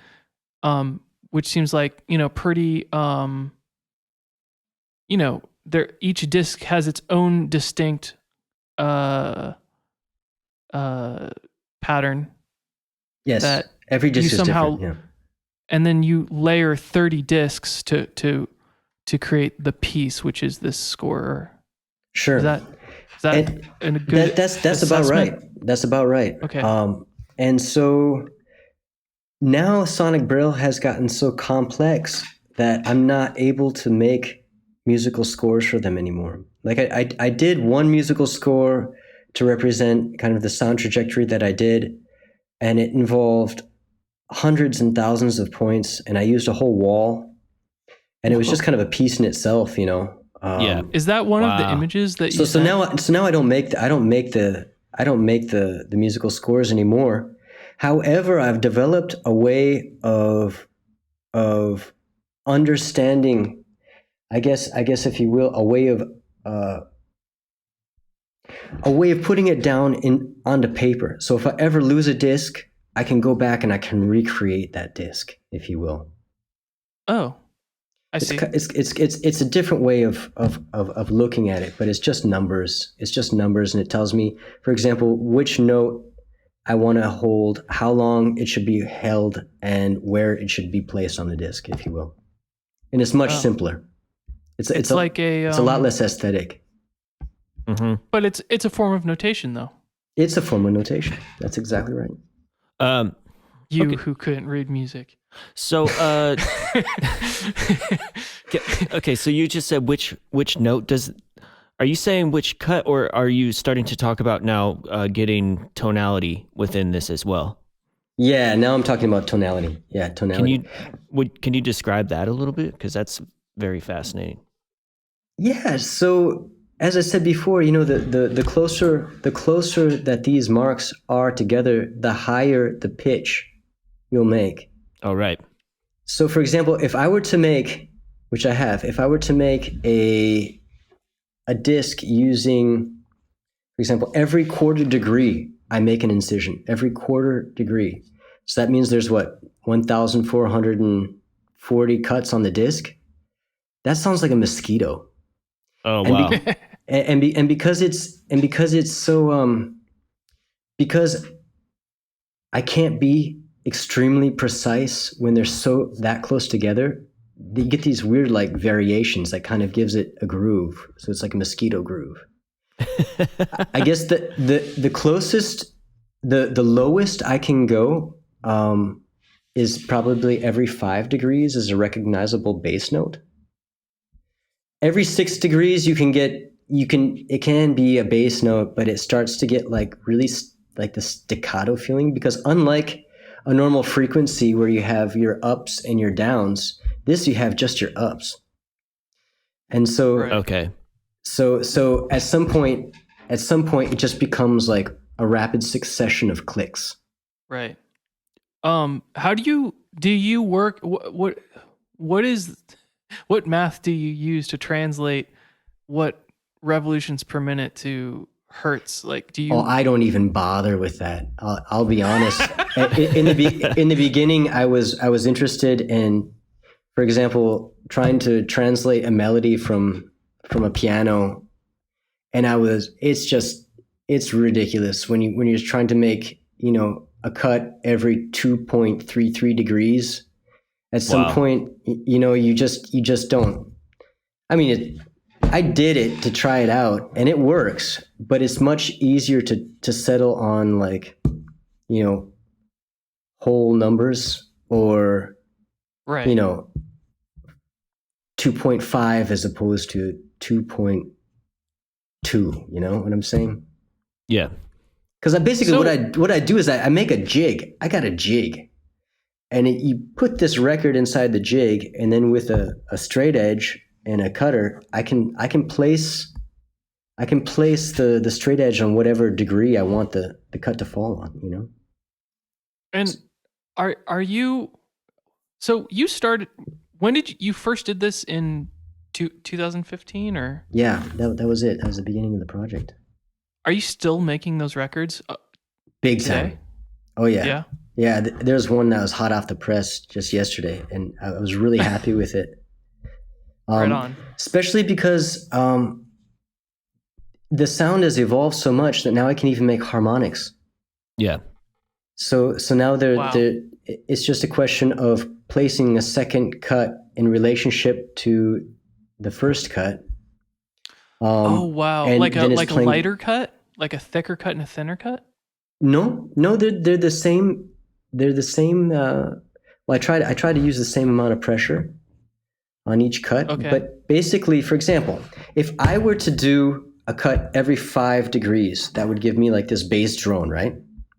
which seems like pretty. There each disc has its own distinct pattern. Yes, that every disc is different. Yeah. And then you layer 30 discs to create the piece, which is this score. Sure. Is that a good that's assessment? about right. That's about right. Okay. And so now Sonic Braille has gotten so complex that I'm not able to make musical scores for them anymore. Like I did one musical score to represent kind of the sound trajectory that I did, and it involved hundreds and thousands of points, and I used a whole wall, and it was just kind of a piece in itself, Yeah. Is that one of the images that you? So now I don't make the musical scores anymore. However, I've developed a way of understanding, I guess if you will, a way of putting it down onto paper. So if I ever lose a disc, I can go back and I can recreate that disc, if you will. Oh, I see. It's a different way of looking at it, but it's just numbers. It's just numbers, and it tells me, for example, which note I want to hold, how long it should be held, and where it should be placed on the disc, if you will. And it's much simpler. It's a lot less aesthetic. Mm-hmm. But it's a form of notation, though. It's a form of notation. That's exactly right. Who couldn't read music. So, okay. So you just said which note are you saying which cut, or are you starting to talk about now getting tonality within this as well? Yeah, now I'm talking about tonality. Yeah, tonality. Can you describe that a little bit? Because that's very fascinating. Yeah. So as I said before, the closer that these marks are together, the higher the pitch you'll make. Oh, right. So for example, if I were to make, which I have, if I were to make a disc using, for example, every quarter degree, I make an incision. Every quarter degree. So that means there's 1,440 cuts on the disc. That sounds like a mosquito. Oh, wow. And because it's so because I can't be extremely precise when they're so that close together, you get these weird like variations that kind of gives it a groove. So it's like a mosquito groove. I guess the closest, the lowest I can go is probably every 5 degrees is a recognizable bass note. Every 6 degrees it can be a bass note, but it starts to get like really like the staccato feeling, because unlike a normal frequency where you have your ups and your downs, this you have just your ups. And so okay. So at some point it just becomes like a rapid succession of clicks. Right. How do you work? What math do you use to translate what revolutions per minute to hertz? Like, do you? Oh, I don't even bother with that. I'll be honest. in the beginning, I was interested in, for example, trying to translate a melody from a piano, and it's ridiculous when you're trying to make a cut every 2.33 degrees. At some point, you just don't. I mean, I did it to try it out, and it works, but it's much easier to settle on like, whole numbers, or, right. 2.5 as opposed to 2.2. You know what I'm saying? Yeah. Because basically what I do is I make a jig. I got a jig. And you put this record inside the jig, and then with a straight edge and a cutter, I can place the straight edge on whatever degree I want the cut to fall on, And are you? So you started. When did you first did this in 2015 or? Yeah, that was it. That was the beginning of the project. Are you still making those records Big today? time. Oh yeah. Yeah. Yeah, there's one that was hot off the press just yesterday, and I was really happy with it. Right on. Especially because the sound has evolved so much that now I can even make harmonics. Yeah. So now Wow. it's just a question of placing a second cut in relationship to the first cut. Oh wow! and Like then it's a playing- lighter cut, like a thicker cut and a thinner cut. No, they're the same. They're the same. Well, I try to use the same amount of pressure on each cut. Okay. But basically, for example, if I were to do a cut every 5 degrees, that would give me like this bass drone, right?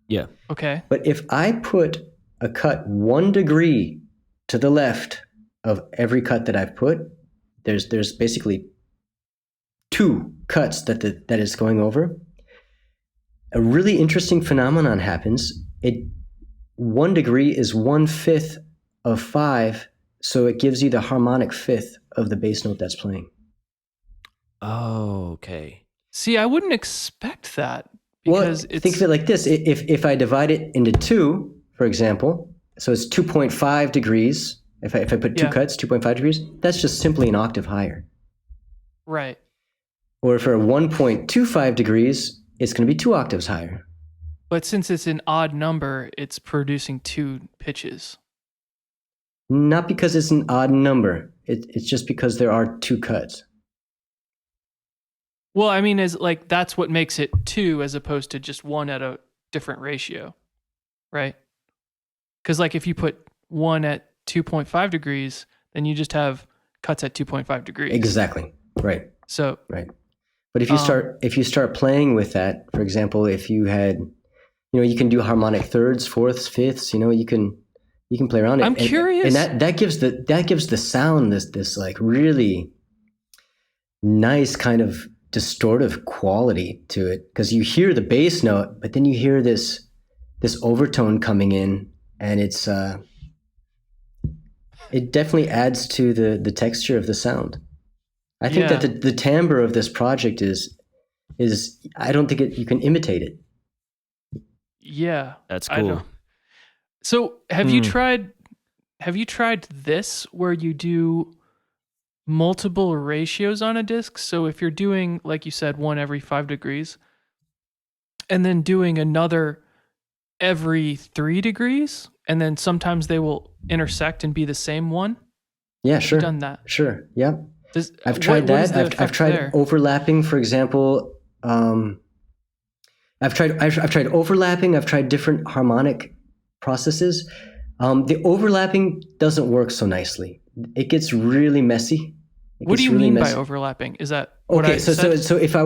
Yeah. Okay. But if I put a cut 1 degree to the left of every cut that I've put, there's basically 2 cuts that is going over. A really interesting phenomenon happens. 1 degree is 1/5 of 5, so it gives you the harmonic fifth of the bass note that's playing. Oh, okay. See, I wouldn't expect that because Well, think of it like this: if I divide it into 2, for example, so it's 2.5 degrees. If I put 2 Yeah. cuts, 2.5 degrees, that's just simply an octave higher. right. Or for 1.25 degrees, it's going to be 2 octaves higher. But since it's an odd number, it's producing 2 pitches. Not because it's an odd number. It's just because there are 2 cuts. Well, I mean, that's what makes it 2 as opposed to just 1 at a different ratio, right? Because like if you put 1 at 2.5 degrees, then you just have cuts at 2.5 degrees. Exactly. Right. So Right. But if you start playing with that, for example, if you had, you can do harmonic thirds, fourths, fifths. You can play around it. I'm curious. And that gives the sound this like really nice kind of distortive quality to it, because you hear the bass note, but then you hear this overtone coming in, and it definitely adds to the texture of the sound. I think that the timbre of this project is I don't think you can imitate it. Yeah. That's I cool. don't- So have you tried this where you do multiple ratios on a disc? So if you're doing, like you said, 1 every 5 degrees, and then doing another every 3 degrees, and then sometimes they will intersect and be the same one. Yeah, sure. You've done that. Sure. Yeah. I've What tried is that. the I've effect tried there? overlapping, for example. I've tried overlapping. I've tried different harmonic processes. The overlapping doesn't work so nicely. It gets really messy. What do you mean by overlapping? Is that what Okay, I so said? if I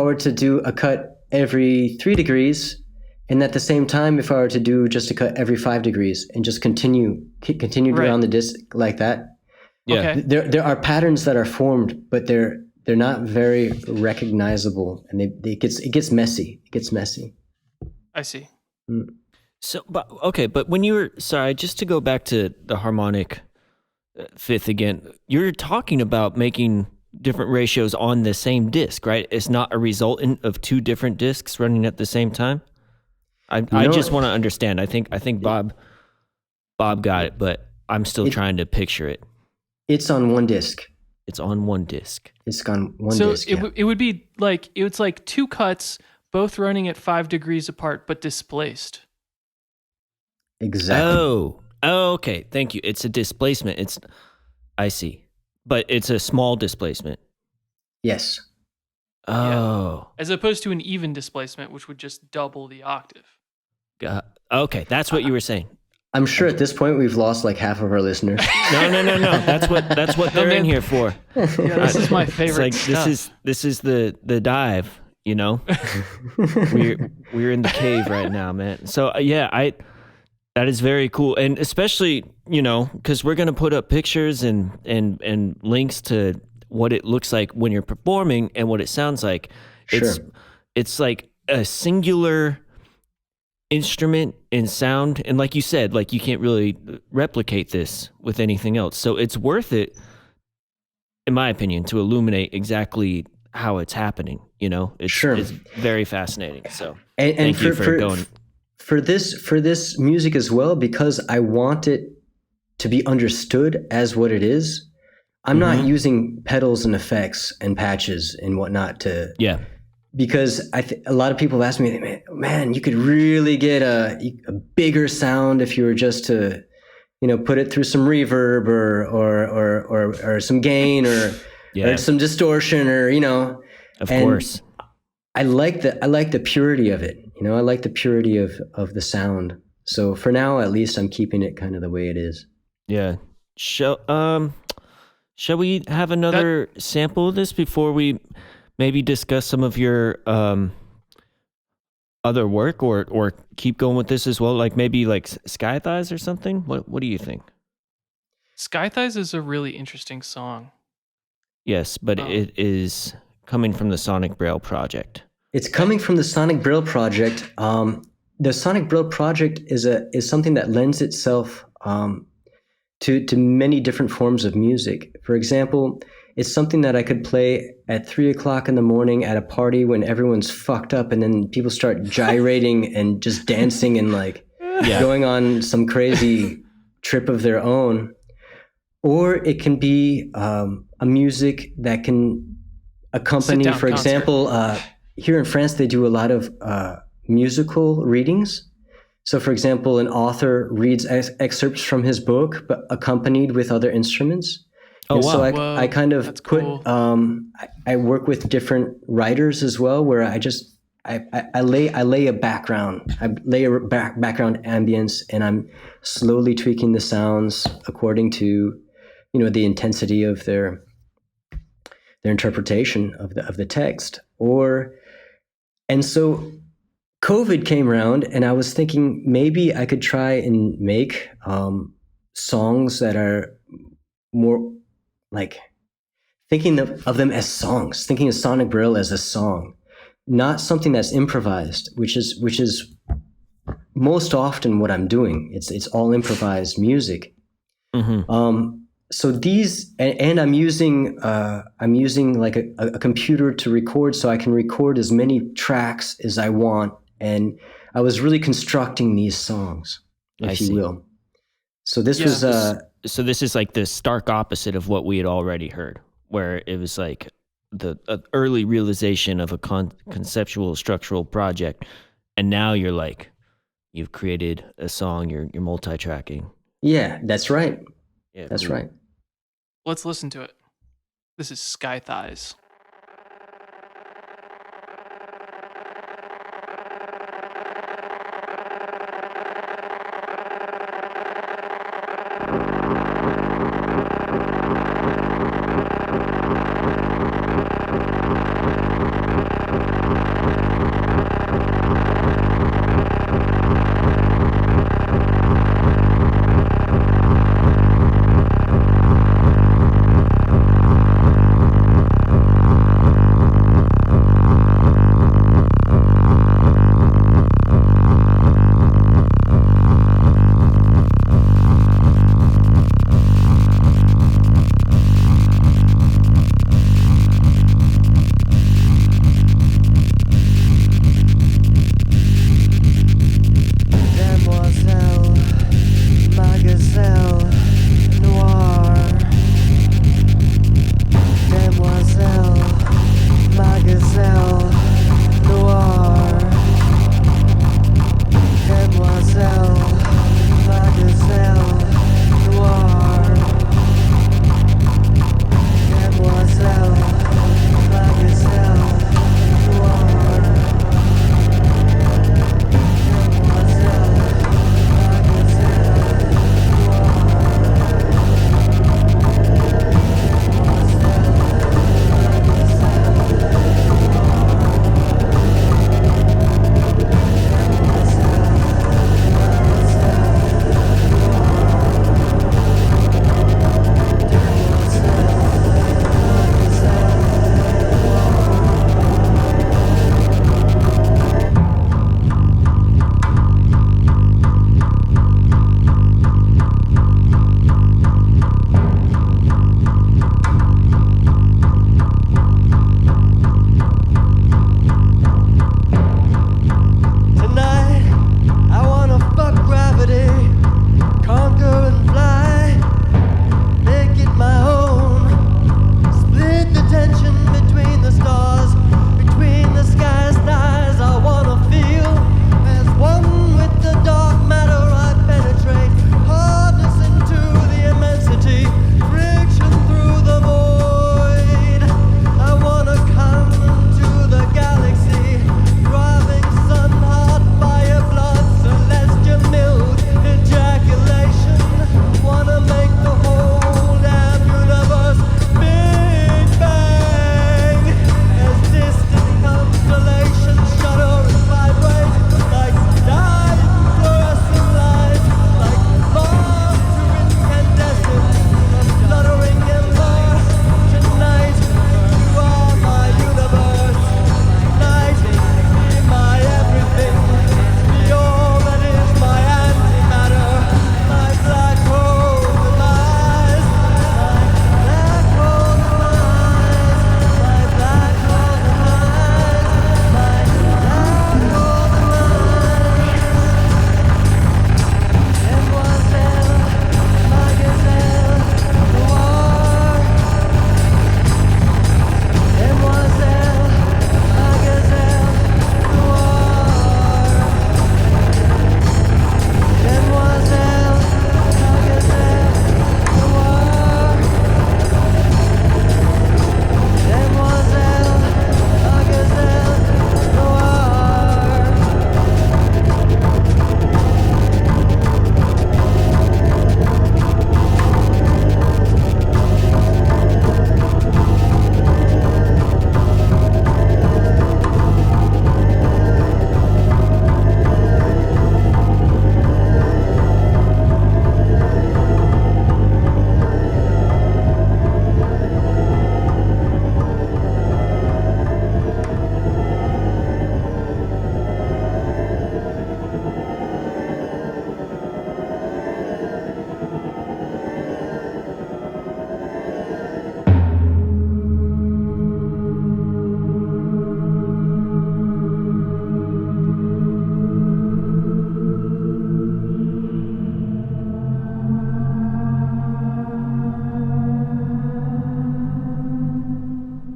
were to do a cut every 3 degrees, and at the same time, if I were to do just a cut every 5 degrees and just continue Right. around the disc like that, Yeah. Okay. there are patterns that are formed, but they're not very recognizable, and it gets messy. It gets messy. I see. So, but when you were, sorry, just to go back to the harmonic fifth again, you're talking about making different ratios on the same disc, right? It's not a resultant of 2 different discs running at the same time. I just want to understand. I think Bob got it, but I'm still trying to picture it. It's on one disc. It's on one disc. It's on one So disc. it would be like, it's like 2 cuts, both running at 5 degrees apart, but displaced. Exactly. Oh, okay. Thank you. It's a displacement. I see, but it's a small displacement. Yes. Oh, As opposed to an even displacement, which would just double the octave. okay. That's what you were saying. I'm sure at this point we've lost like half of our listeners. No. That's what they're in here for. Yeah, this is my favorite It's like stuff. this is the dive. We're in the cave right now, man. So that is very cool, and especially because we're gonna put up pictures and links to what it looks like when you're performing and what it sounds like. Sure. It's like a singular instrument and sound, and like you said, like you can't really replicate this with anything else. So it's worth it in my opinion, to illuminate exactly how it's happening. It's very fascinating. So thank you for going. For this music as well, because I want it to be understood as what it is. I'm not using pedals and effects and patches and whatnot because a lot of people have asked me, man, you could really get a bigger sound if you were just to, put it through some reverb or some gain or some distortion or, Of course. I like the purity of it. I like the purity of the sound. So for now, at least, I'm keeping it kind of the way it is. Yeah. Shall we have another sample of this before we maybe discuss some of your other work, or keep going with this as well? Like maybe like Sky Thighs or something? What do you think? Sky Thighs is a really interesting song. Yes, but it is coming from the Sonic Braille project. It's coming from the Sonic Braille project. The Sonic Braille project is something that lends itself to many different forms of music. For example, it's something that I could play at 3:00 in the morning at a party when everyone's fucked up, and then people start gyrating and just dancing and going on some crazy trip of their own. Or it can be a music that can accompany, for example, here in France, they do a lot of musical readings. So, for example, an author reads excerpts from his book, but accompanied with other instruments. Oh, wow. So I kind of put, cool. I work with different writers as well, where I lay a background. I lay a background ambience, and I'm slowly tweaking the sounds according to, the intensity of their interpretation of the text. And so COVID came around, and I was thinking maybe I could try and make songs that are more like thinking of them as songs, thinking of Sonic Braille as a song, not something that's improvised, which is most often what I'm doing. It's all improvised music. So these, and I'm using like a computer to record, so I can record as many tracks as I want. And I was really constructing these songs, if you will. So this was so this is like the stark opposite of what we had already heard, where it was like the early realization of a conceptual structural project, and now you've created a song. You're multi-tracking. Yeah, that's right. Yeah, that's right. Let's listen to it. This is Sky Thighs.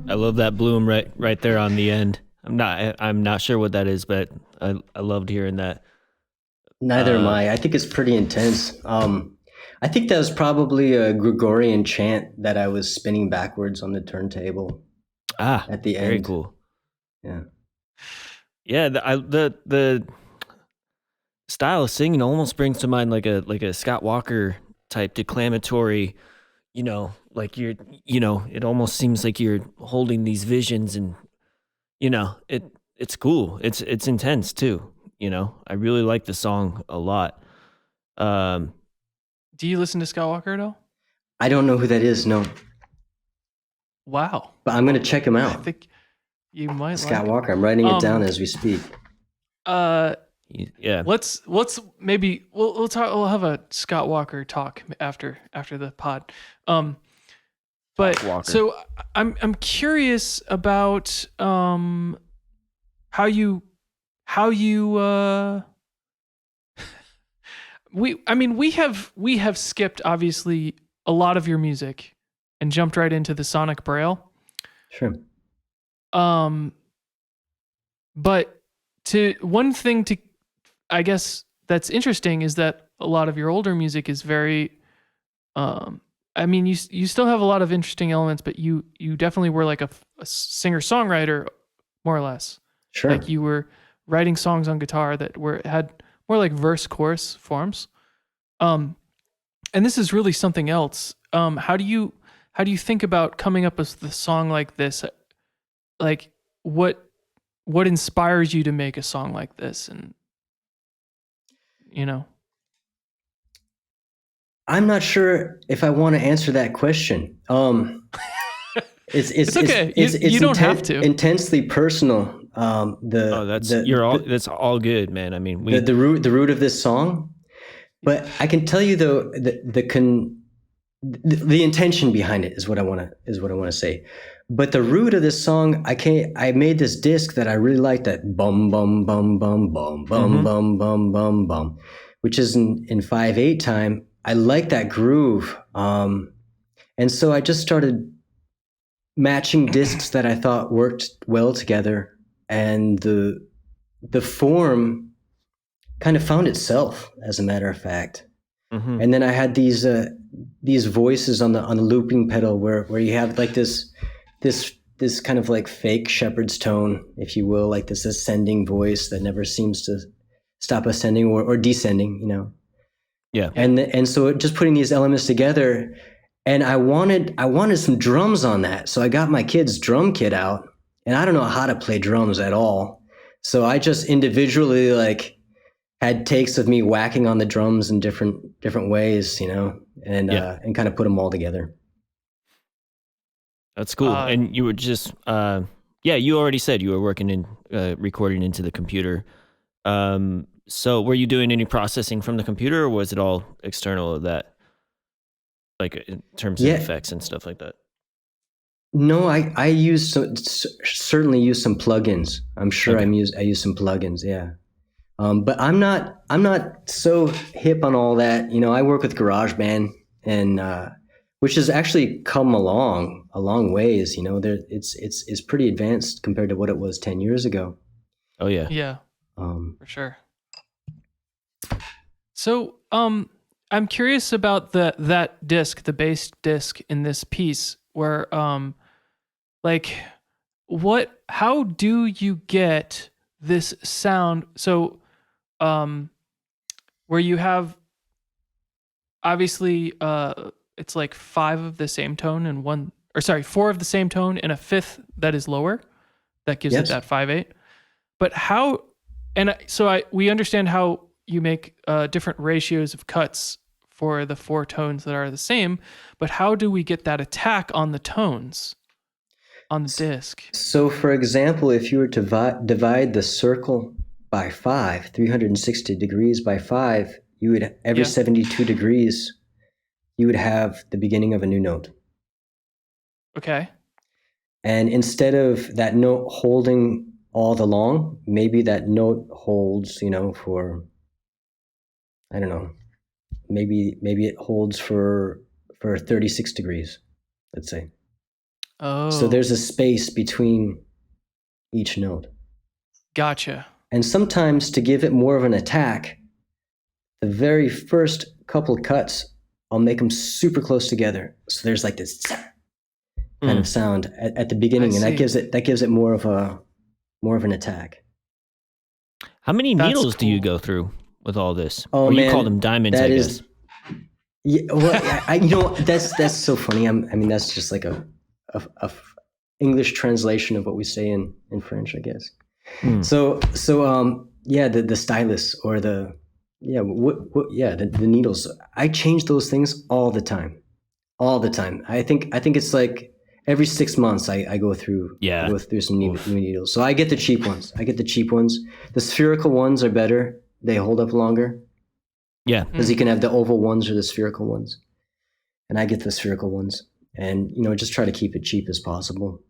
I love that bloom right there on the end. I'm not sure what that is, but I loved hearing that. Neither am I. I think it's pretty intense. I think that was probably a Gregorian chant that I was spinning backwards on the turntable at the end. Very cool. Yeah. Yeah, the style of singing almost brings to mind like a Scott Walker type declamatory, like it almost seems like you're holding these visions, and it's cool. It's intense too. I really like the song a lot. Do you listen to Scott Walker at all? I don't know who that is, no. Wow. But I'm going to check him I out. think you might Scott like Walker. I'm writing it down as we speak. Yeah. Let's maybe we'll talk. We'll have a Scott Walker talk after the pod. But Walker. so I'm curious about how you we have skipped obviously a lot of your music and jumped right into the sonic Braille. Sure. But one thing I guess that's interesting is that a lot of your older music is very you still have a lot of interesting elements, but you definitely were like a singer-songwriter more or less. Sure. Like you were writing songs on guitar that had more like verse chorus forms. And this is really something else. How do you think about coming up with a song like this? Like what inspires you to make a song like this? And I'm not sure if I want to answer that question. It's okay. You don't have to. Intensely personal. That's all good, man. I mean, the root of this song, but I can tell you though the intention behind it is what I want to say. But the root of this song, I made this disc that I really like, that bum bum bum bum bum bum bum bum bum bum, which is in 5/8 time. I like that groove. And so I just started matching discs that I thought worked well together, and the form kind of found itself, as a matter of fact. Mm-hmm. And then I had these voices on the looping pedal where you have like this kind of like fake shepherd's tone, if you will, like this ascending voice that never seems to stop ascending or descending, Yeah. And so just putting these elements together, and I wanted some drums on that. So I got my kid's drum kit out, and I don't know how to play drums at all. So I just individually like had takes of me whacking on the drums in different ways, and kind of put them all together. That's cool. And you were just you already said you were working in recording into the computer. So were you doing any processing from the computer, or was it all external of that? Like in terms of effects and stuff like that? No, I certainly use some plugins. I'm sure I use some plugins, yeah. But I'm not so hip on all that. I work with GarageBand, and which has actually come a long ways. It's pretty advanced compared to what it was 10 years ago. Oh yeah. Yeah. For sure. So, I'm curious about that disc, the bass disc in this piece, where, how do you get this sound? So, where you have, obviously, it's like 5 of the same tone and 4 of the same tone and a 5th that is lower, that gives it that 5/8. But how? And so we understand how you make different ratios of cuts for the 4 tones that are the same, but how do we get that attack on the tones on the disc? So, for example, if you were to divide the circle by 5, 360 degrees by 5, you would every 72 degrees, you would have the beginning of a new note. Okay. And instead of that note holding all the long, maybe that note holds, for, I don't know, maybe it holds for 36 degrees, let's say. Oh. So there's a space between each note. Gotcha. And sometimes to give it more of an attack, the very first couple cuts, I'll make them super close together. So there's like this kind of sound at the beginning, and that gives it more of an attack. How many needles do you go through with all this? Oh, or man, you call them diamonds, I guess. Yeah, well, that's so funny. I mean, that's just like a English translation of what we say in French, I guess. So the stylus or the needles. I change those things all the time. I think it's like every 6 months I go through some new needles. So I get the cheap ones. The spherical ones are better. They hold up longer. Yeah. Because you can have the oval ones or the spherical ones. And I get the spherical ones. And, just try to keep it cheap as possible.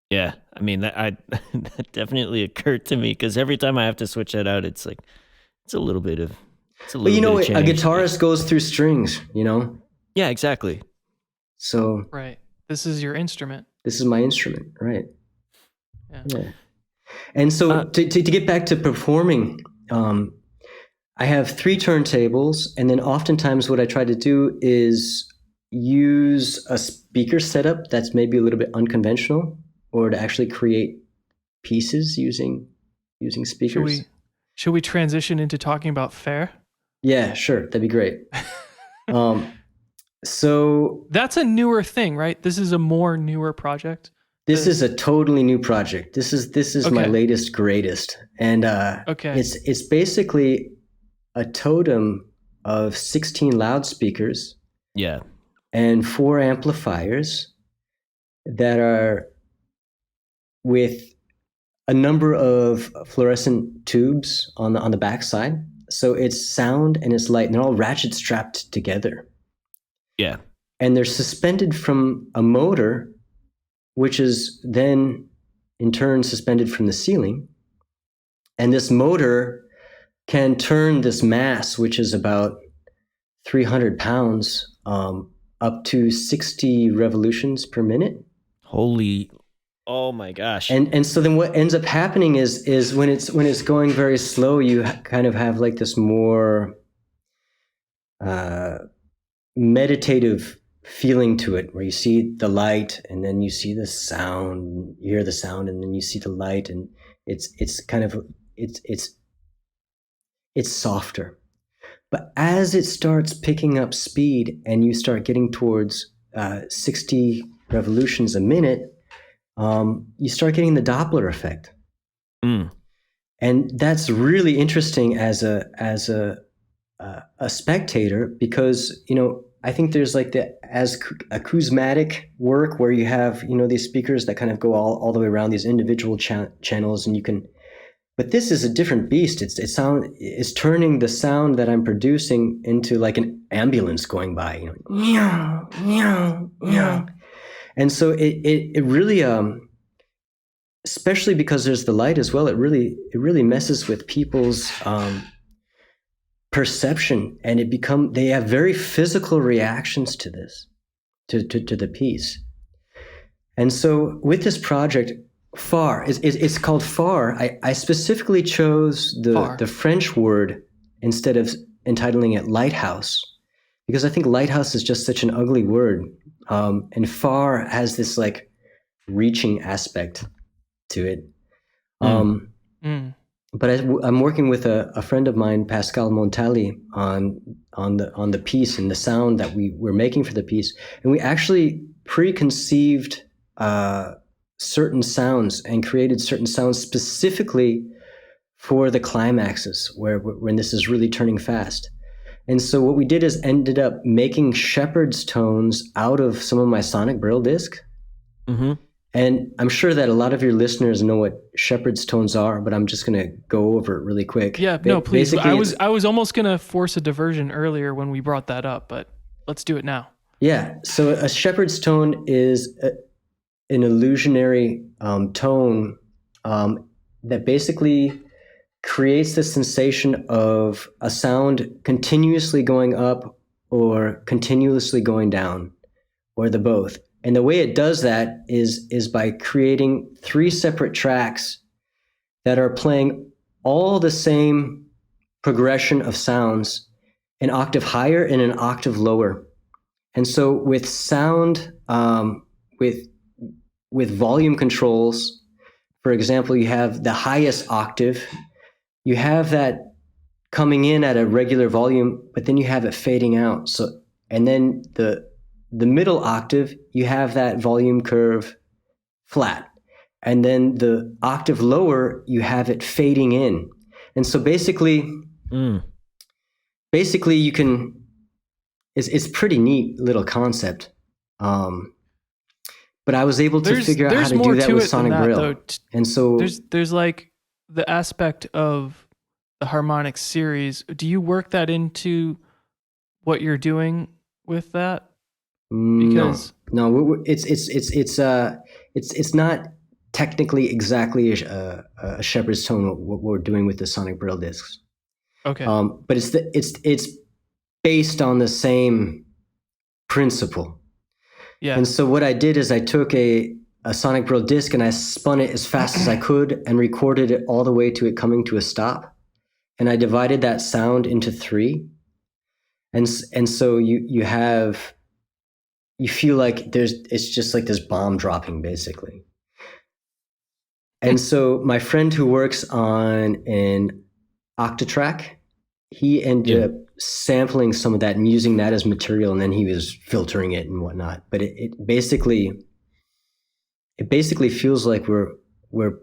Yeah. I mean, that definitely occurred to me because every time I have to switch that out, it's like, it's a little bit of But a guitarist goes through strings, Yeah, exactly. So. Right. This is your instrument. This is my instrument, right? Yeah. And so to get back to performing, I have 3 turntables, and then oftentimes what I try to do is use a speaker setup that's maybe a little bit unconventional, or to actually create pieces using speakers. Should we transition into talking about Phare? Yeah, sure. That'd be great. So that's a newer thing, right? This is a more newer project. This is a totally new project. This is my latest, greatest. And it's basically a totem of 16 loudspeakers. Yeah. And 4 amplifiers that are with a number of fluorescent tubes on the back side. So it's sound and it's light, and they're all ratchet strapped together. Yeah. And they're suspended from a motor, which is then in turn suspended from the ceiling. And this motor can turn this mass, which is about 300 pounds, up to 60 revolutions per minute. Oh my gosh. And so then what ends up happening is when it's going very slow, you kind of have like this more meditative feeling to it, where you see the light and then you see the sound, you hear the sound, and then you see the light, and it's kind of it's softer. But as it starts picking up speed and you start getting towards 60 revolutions a minute, you start getting the Doppler effect. And that's really interesting as a spectator, because I think there's like the acousmatic work where you have these speakers that kind of go all the way around these individual channels, and you can. But this is a different beast. It's turning the sound that I'm producing into like an ambulance going by. Meow, meow, meow. And so it really, especially because there's the light as well, it really messes with people's perception, and they have very physical reactions to this, to the piece. And so with this project, Phare, it's called Phare. I specifically chose the French word instead of entitling it lighthouse, because I think lighthouse is just such an ugly word. And Phare has this like reaching aspect to it. But I'm working with a friend of mine, Pascal Montali, on the piece and the sound that we're making for the piece, and we actually preconceived certain sounds and created certain sounds specifically for the climaxes when this is really turning fast. And so what we did is ended up making shepherd's tones out of some of my sonic Braille disc. Mm-hmm. And I'm sure that a lot of your listeners know what shepherd's tones are, but I'm just going to go over it really quick. Yeah, no, please. I was almost going to force a diversion earlier when we brought that up, but let's do it now. Yeah. So a shepherd's tone is an illusionary tone that basically creates the sensation of a sound continuously going up or continuously going down, or the both. And the way it does that is by creating 3 separate tracks that are playing all the same progression of sounds, an octave higher and an octave lower. And so with sound, with volume controls, for example, you have the highest octave, you have that coming in at a regular volume, but then you have it fading out. So, and then the middle octave, you have that volume curve flat. And then the octave lower, you have it fading in. And so basically you can, it's pretty neat little concept. But I was able to figure out how to do that with Sonic Braille. And so there's like the aspect of the harmonic series. Do you work that into what you're doing with that? Because no, it's not technically exactly a shepherd's tone what we're doing with the Sonic Braille discs. Okay. But it's based on the same principle. Yeah. And so what I did is I took a Sonic Braille disc and I spun it as fast as I could and recorded it all the way to it coming to a stop. And I divided that sound into 3. And so you feel like it's just like this bomb dropping basically. And so my friend who works on an Octatrack, he ended up sampling some of that and using that as material, and then he was filtering it and whatnot. But it basically feels like we're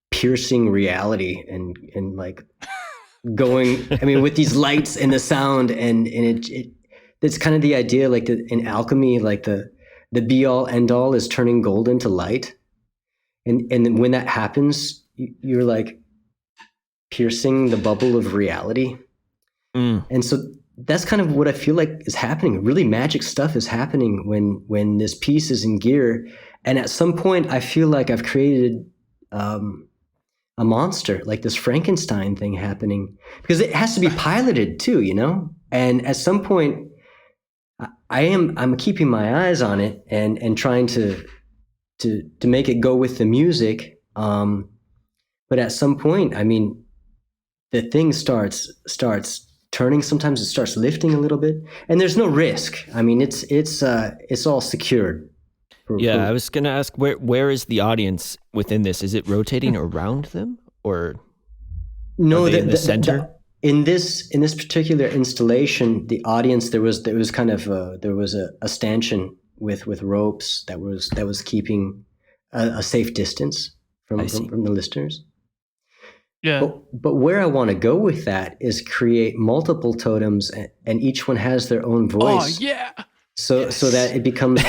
piercing reality and like going. I mean, with these lights and the sound, and it's kind of the idea, like in alchemy, like the be all end all is turning gold into light, and then when that happens, you're like piercing the bubble of reality. And so that's kind of what I feel like is happening. Really magic stuff is happening when this piece is in gear. And at some point, I feel like I've created a monster, like this Frankenstein thing happening, because it has to be piloted too, you know? And at some point, I'm keeping my eyes on it and trying to make it go with the music. But at some point, I mean, the thing starts turning. Sometimes it starts lifting a little bit, and there's no risk. I mean, it's all secured. I was gonna ask where is the audience within this? Is it rotating around them, or no? Are they in the center. In this particular installation, the audience there was kind of there was a stanchion with ropes that was keeping a safe distance from the listeners. Yeah. But where I want to go with that is create multiple totems, and each one has their own voice. Oh yeah. So that it becomes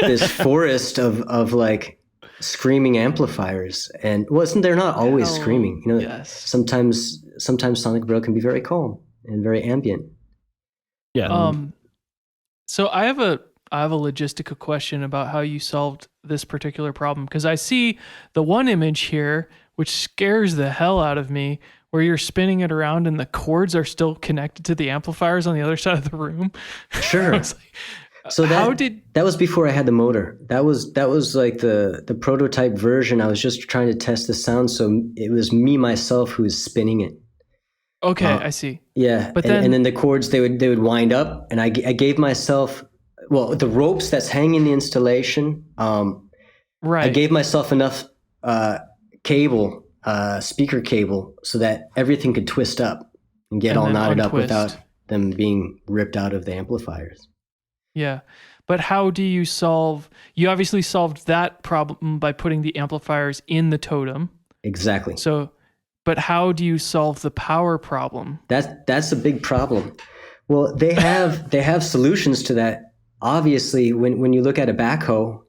this forest of like screaming amplifiers. And they're not always screaming. You know, sometimes Sonic Braille can be very calm and very ambient. Yeah. So I have a logistical question about how you solved this particular problem, because I see the one image here which scares the hell out of me, where you're spinning it around and the cords are still connected to the amplifiers on the other side of the room. Sure. So that was before I had the motor. That was like the prototype version. I was just trying to test the sound, so it was me myself who was spinning it. Okay, I see. Yeah, but then the cords they would wind up, and I gave myself the ropes that's hanging the installation. Right. I gave myself enough cable, speaker cable, so that everything could twist up and get all knotted up without them being ripped out of the amplifiers. Yeah. But how do you you obviously solved that problem by putting the amplifiers in the totem. Exactly. So, but how do you solve the power problem? That's a big problem. Well, they have solutions to that. Obviously, when you look at a backhoe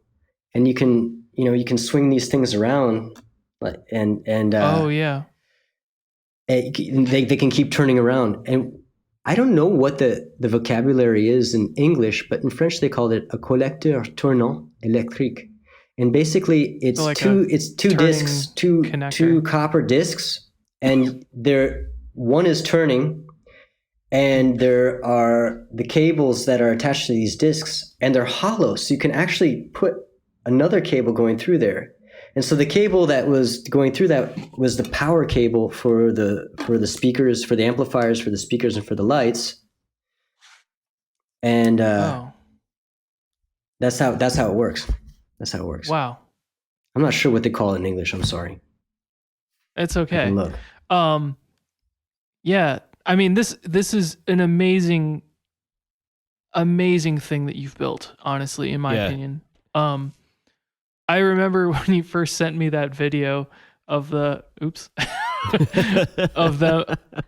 and you can swing these things around, and they can keep turning around. And I don't know what the vocabulary is in English, but in French they called it a collecteur tournant électrique. And basically it's two discs, two copper discs, and one is turning, And there are the cables that are attached to these discs, and they're hollow, so you can actually put another cable going through there. And so the cable that was going through that was the power cable for the speakers, for the amplifiers, for the speakers, and for the lights. And that's how it works. That's how it works. Wow. I'm not sure what they call it in English. I'm sorry. It's okay. I can look. Yeah. I mean, this is an amazing thing that you've built, honestly, in my opinion. I remember when you first sent me that video of the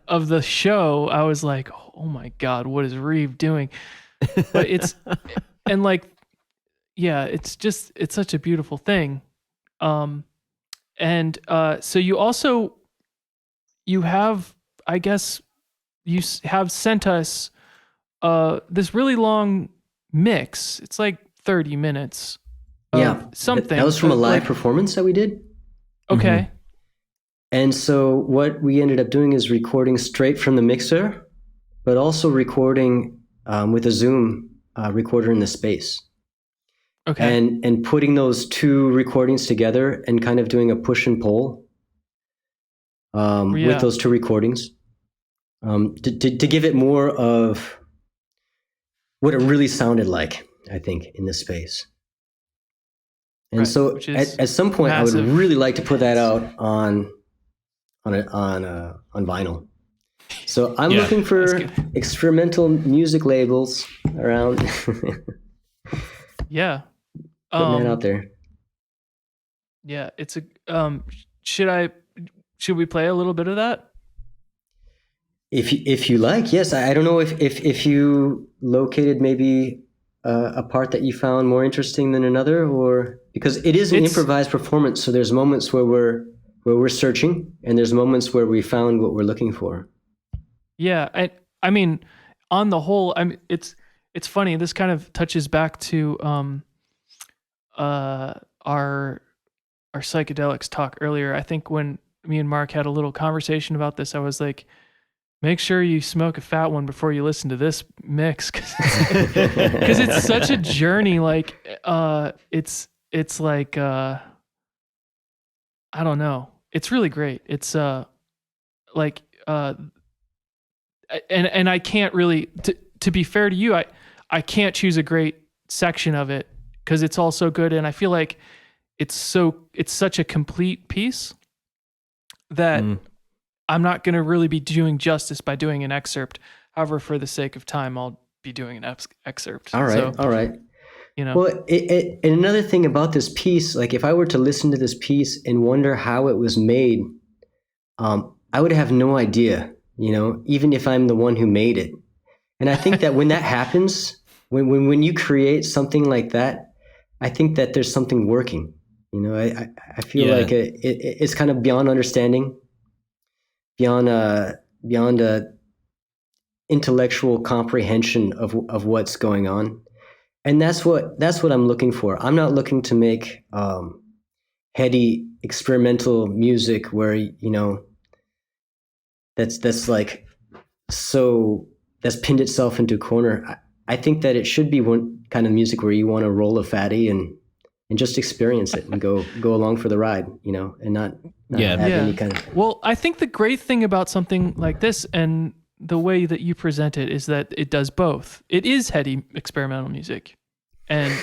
of the show, I was like, oh my God, what is Reeve doing? But it's and like, yeah, it's such a beautiful thing. So you have, I guess, you have sent us this really long mix. It's like 30 minutes. Something. That was from a live performance that we did. Okay. Mm-hmm. And so what we ended up doing is recording straight from the mixer, but also recording with a Zoom recorder in the space. Okay. And putting those two recordings together and kind of doing a push and pull with those two recordings to give it more of what it really sounded like, I think, in this space. And so at some point, massive. I would really like to put that out on vinyl. So I'm looking for experimental music labels around. Yeah. Putting that out there. Yeah, it's a should we play a little bit of that? If you like, yes. I don't know if you located maybe a part that you found more interesting than another, or because it is an improvised performance, so there's moments where we're searching, and there's moments where we found what we're looking for. Yeah, I mean, on the whole, it's funny. This kind of touches back to our psychedelics talk earlier. I think when me and Mark had a little conversation about this, I was like, make sure you smoke a fat one before you listen to this mix, because it's such a journey. Like, it's like, I don't know. It's really great. It's like, and I can't really, to be fair to you, I can't choose a great section of it because it's all so good, and I feel like it's such a complete piece that I'm not going to really be doing justice by doing an excerpt. However, for the sake of time, I'll be doing an excerpt. All right. You know. Well, and another thing about this piece, like if I were to listen to this piece and wonder how it was made, I would have no idea, even if I'm the one who made it. And I think that when that happens, when you create something like that, I think that there's something working. I feel like it's kind of beyond understanding, beyond intellectual comprehension of what's going on. And that's what I'm looking for. I'm not looking to make heady experimental music where that's like that's pinned itself into a corner. I think that it should be one kind of music where you want to roll a fatty and just experience it and go along for the ride, and not have any kind of. Well, I think the great thing about something like this and the way that you present it is that it does both. It is heady experimental music, and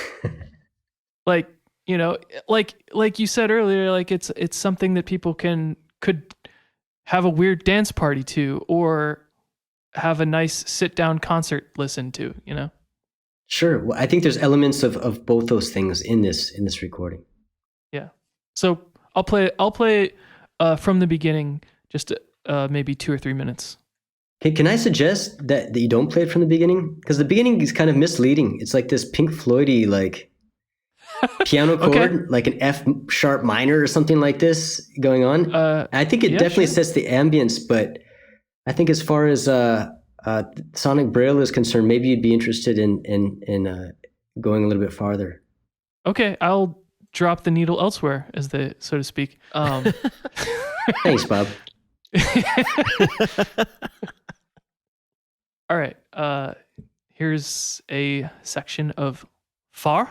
like you said earlier, like it's something that people could have a weird dance party to, or have a nice sit down concert listen to. Sure. Well, I think there's elements of both those things in this recording. Yeah. So I'll play from the beginning, just maybe 2 or 3 minutes. Can I suggest that you don't play it from the beginning? Because the beginning is kind of misleading. It's like this Pink Floyd-y like piano chord, like an F sharp minor or something like this going on. I think it definitely sets the ambience, but I think as far as Sonic Braille is concerned, maybe you'd be interested in going a little bit farther. Okay, I'll drop the needle elsewhere, so to speak. Thanks, Bob. All right. Here's a section of Phare.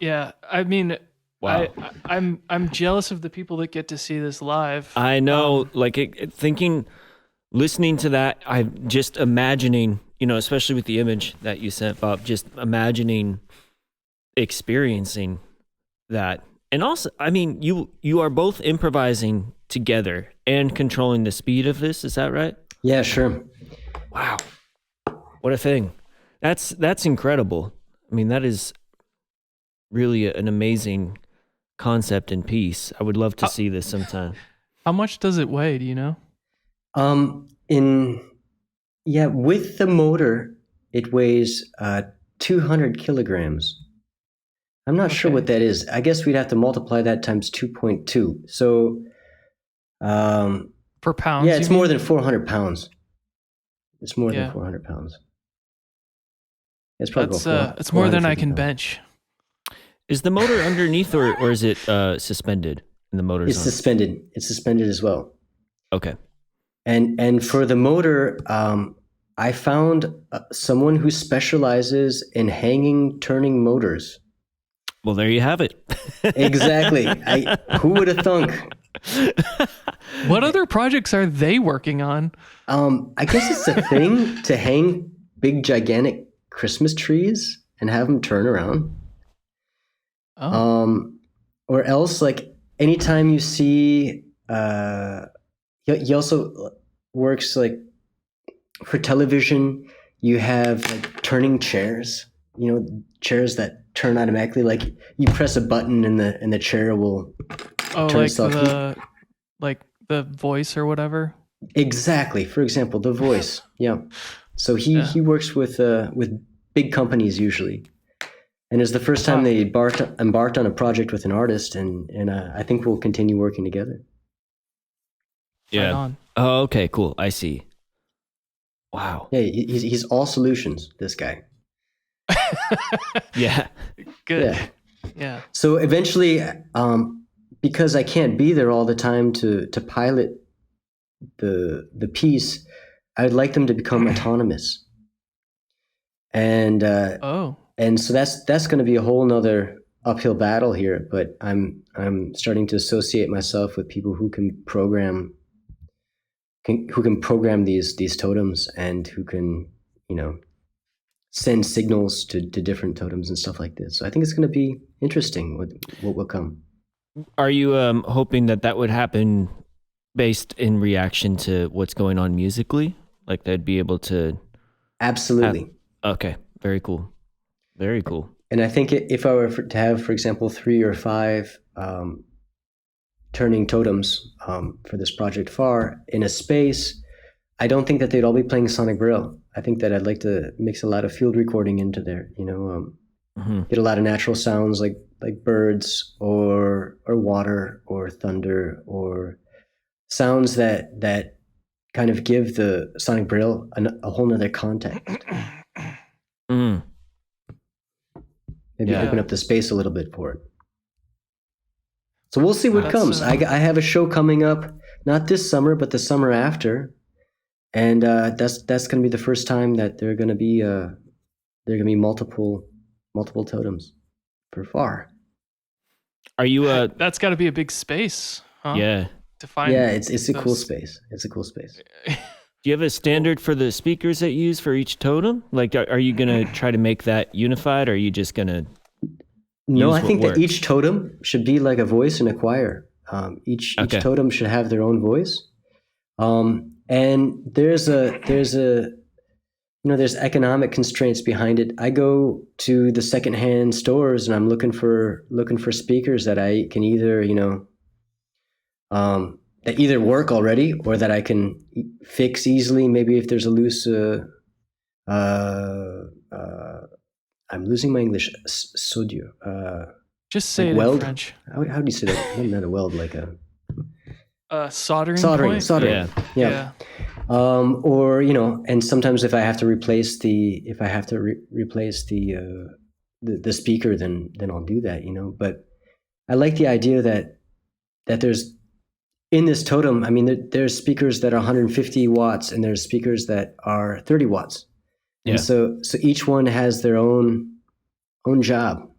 Yeah, I mean, Wow. I'm jealous of the people that get to see this live. I know, listening to that, I'm just imagining, especially with the image that you sent, Bob, just imagining experiencing that. And also, I mean, you are both improvising together and controlling the speed of this. Is that right? Yeah, sure. Wow. What a thing. That's incredible. I mean, that is really an amazing concept and piece. I would love to see this sometime. How much does it weigh? Do you know? With the motor, it weighs 200 kilograms. I'm not sure what that is. I guess we'd have to multiply that times 2.2. So, per pound? Yeah, it's more than 400 pounds. It's more than 400 pounds. It's probably it's more than I can bench. Is the motor underneath or is it suspended? And the motor's It's suspended. It's suspended as well. Okay. And for the motor, I found someone who specializes in hanging turning motors. Well, there you have it. Exactly. Who would have thunk? What other projects are they working on? I guess it's a thing to hang big, gigantic Christmas trees and have them turn around. Oh. Or else, like, anytime you see, he also works, like, for television, you have, like, turning chairs, chairs that turn automatically. Like, you press a button and the chair will turn itself. Like the voice or whatever? Exactly. For example, the voice. Yeah. So he works with big companies usually. And it's the first time they embarked on a project with an artist, and I think we'll continue working together. Yeah. Right on. Oh, okay, cool. I see. Wow. Yeah, he's all solutions, this guy. Yeah. Good. Yeah. So eventually, because I can't be there all the time to pilot the piece, I'd like them to become autonomous. And and so that's going to be a whole nother uphill battle here. But I'm starting to associate myself with people who can program these totems and who can send signals to different totems and stuff like this. So I think it's going to be interesting what will come. Are you hoping that would happen based in reaction to what's going on musically? Like they'd be able to... Absolutely. Okay. Very cool. Very cool. And I think if I were to have, for example, 3 or 5 turning totems for this project Phare in a space, I don't think that they'd all be playing sonic Braille. I think that I'd like to mix a lot of field recording into there, get a lot of natural sounds like birds or water or thunder or sounds that kind of give the sonic Braille a whole nother context. Maybe open up the space a little bit for it. So we'll see what comes. I have a show coming up, not this summer, but the summer after, and that's going to be the first time that there are going to be multiple totems for Phare. Are you That's got to be a big space, huh? Yeah. To find. Yeah, it's a cool space. It's a cool space. Do you have a standard for the speakers that you use for each totem? Like, are you going to try to make that unified, or are you just going to... No, I think that each totem should be like a voice in a choir. Each totem should have their own voice. And there's economic constraints behind it. I go to the secondhand stores and I'm looking for speakers that I can either, that either work already or that I can fix easily. Maybe if there's a loose, I'm losing my English. Sodio. Just say like it weld? in French. How do you say that? Not a weld, like a soldering. Yeah. Or and sometimes if I have to replace the speaker, then I'll do that. But I like the idea that there's in this totem. I mean, there's speakers that are 150 watts and there's speakers that are 30 watts. Yeah. And so each one has their own job.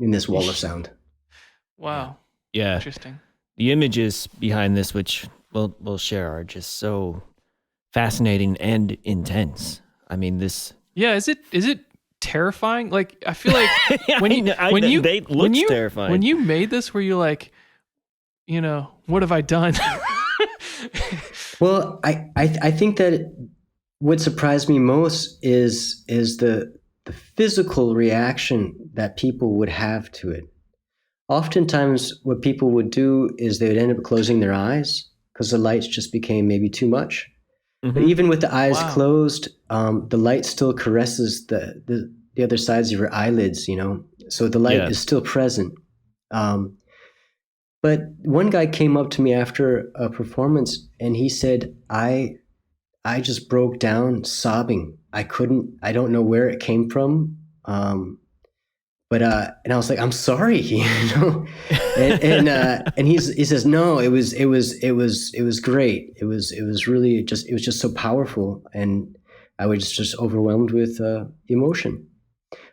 in this wall of sound. Wow. Yeah. Interesting. The images behind this, which we'll share, are just so fascinating and intense. I mean, this. Yeah. Is it terrifying? Like, I feel like they look terrifying. When you made this, were you like, what have I done? Well, I think that what surprised me most is the physical reaction that people would have to it. Oftentimes, what people would do is they would end up closing their eyes because the lights just became maybe too much. Mm-hmm. But even with the eyes Wow. closed, the light still caresses the other sides of your eyelids, so the light is still present. But one guy came up to me after a performance and he said, I just broke down sobbing. I don't know where it came from. And I was like, I'm sorry, and he says, no, it was great. It was really just so powerful. And I was just overwhelmed with emotion.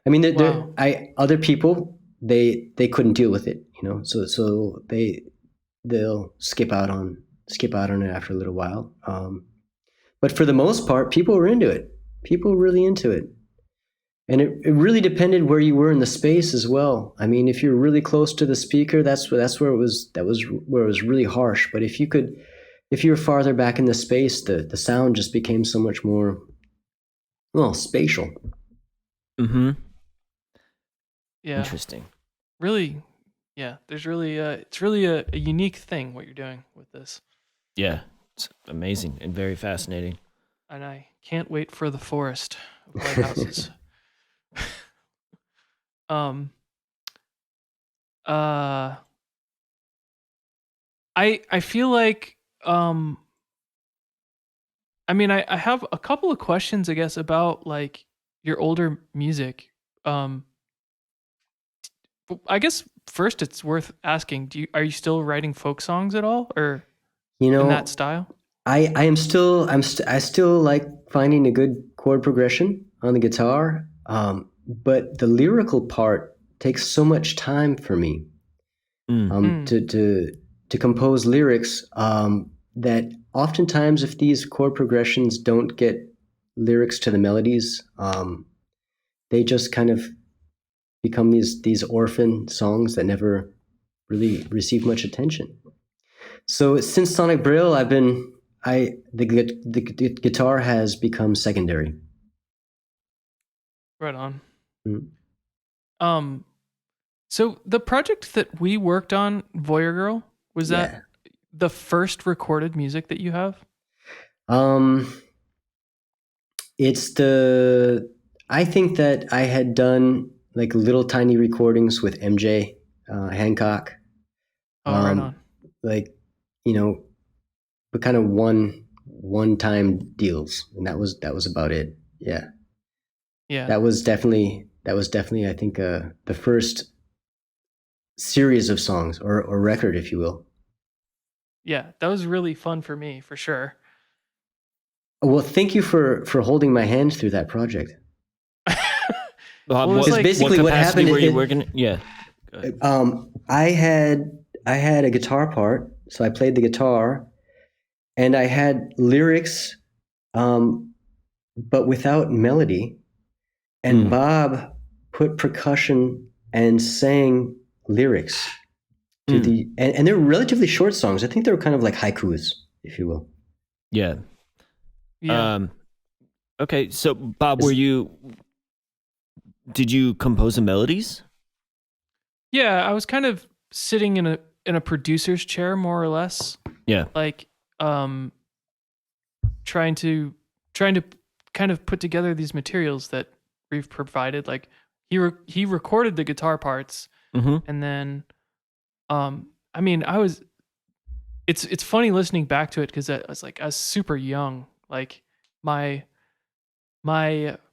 I mean, Wow. other people, they couldn't deal with it, so they'll skip out on it after a little while. But for the most part, people were into it. People were really into it. And it really depended where you were in the space as well. I mean, if you're really close to the speaker, that's where it was really harsh. But if you were farther back in the space, the sound just became so much more, spatial. Mm-hmm. Yeah. Interesting. Really. Yeah. There's really it's really a unique thing what you're doing with this. Yeah, it's amazing and very fascinating. And I can't wait for the forest of lighthouses. I feel like I mean I have a couple of questions I guess about like your older music. I guess first it's worth asking, are you still writing folk songs at all or in that style? I still like finding a good chord progression on the guitar. But the lyrical part takes so much time for me. To compose lyrics, that oftentimes if these chord progressions don't get lyrics to the melodies, they just kind of become these orphan songs that never really receive much attention. So since Sonic Braille, the guitar has become secondary. Right on. Mm. So the project that we worked on, Voyeur Girl, was that the first recorded music that you have? I think that I had done like little tiny recordings with MJ Hancock. Right on. Like, but kind of one-time deals, and that was about it. Yeah. Yeah. That was definitely I think the first series of songs or record, if you will. Yeah, that was really fun for me, for sure. Well, thank you for holding my hand through that project. Basically what happened were you working? Yeah. I had a guitar part, so I played the guitar, and I had lyrics, but without melody. And Bob put percussion and sang lyrics to and they're relatively short songs. I think they were kind of like haikus, if you will. Yeah. Yeah. Okay, so Bob, did you compose the melodies? Yeah, I was kind of sitting in a producer's chair, more or less. Yeah. Like, trying to kind of put together these materials that Reeve provided. Like, he recorded the guitar parts, and then, I mean, it's funny listening back to it because I was super young. Like, my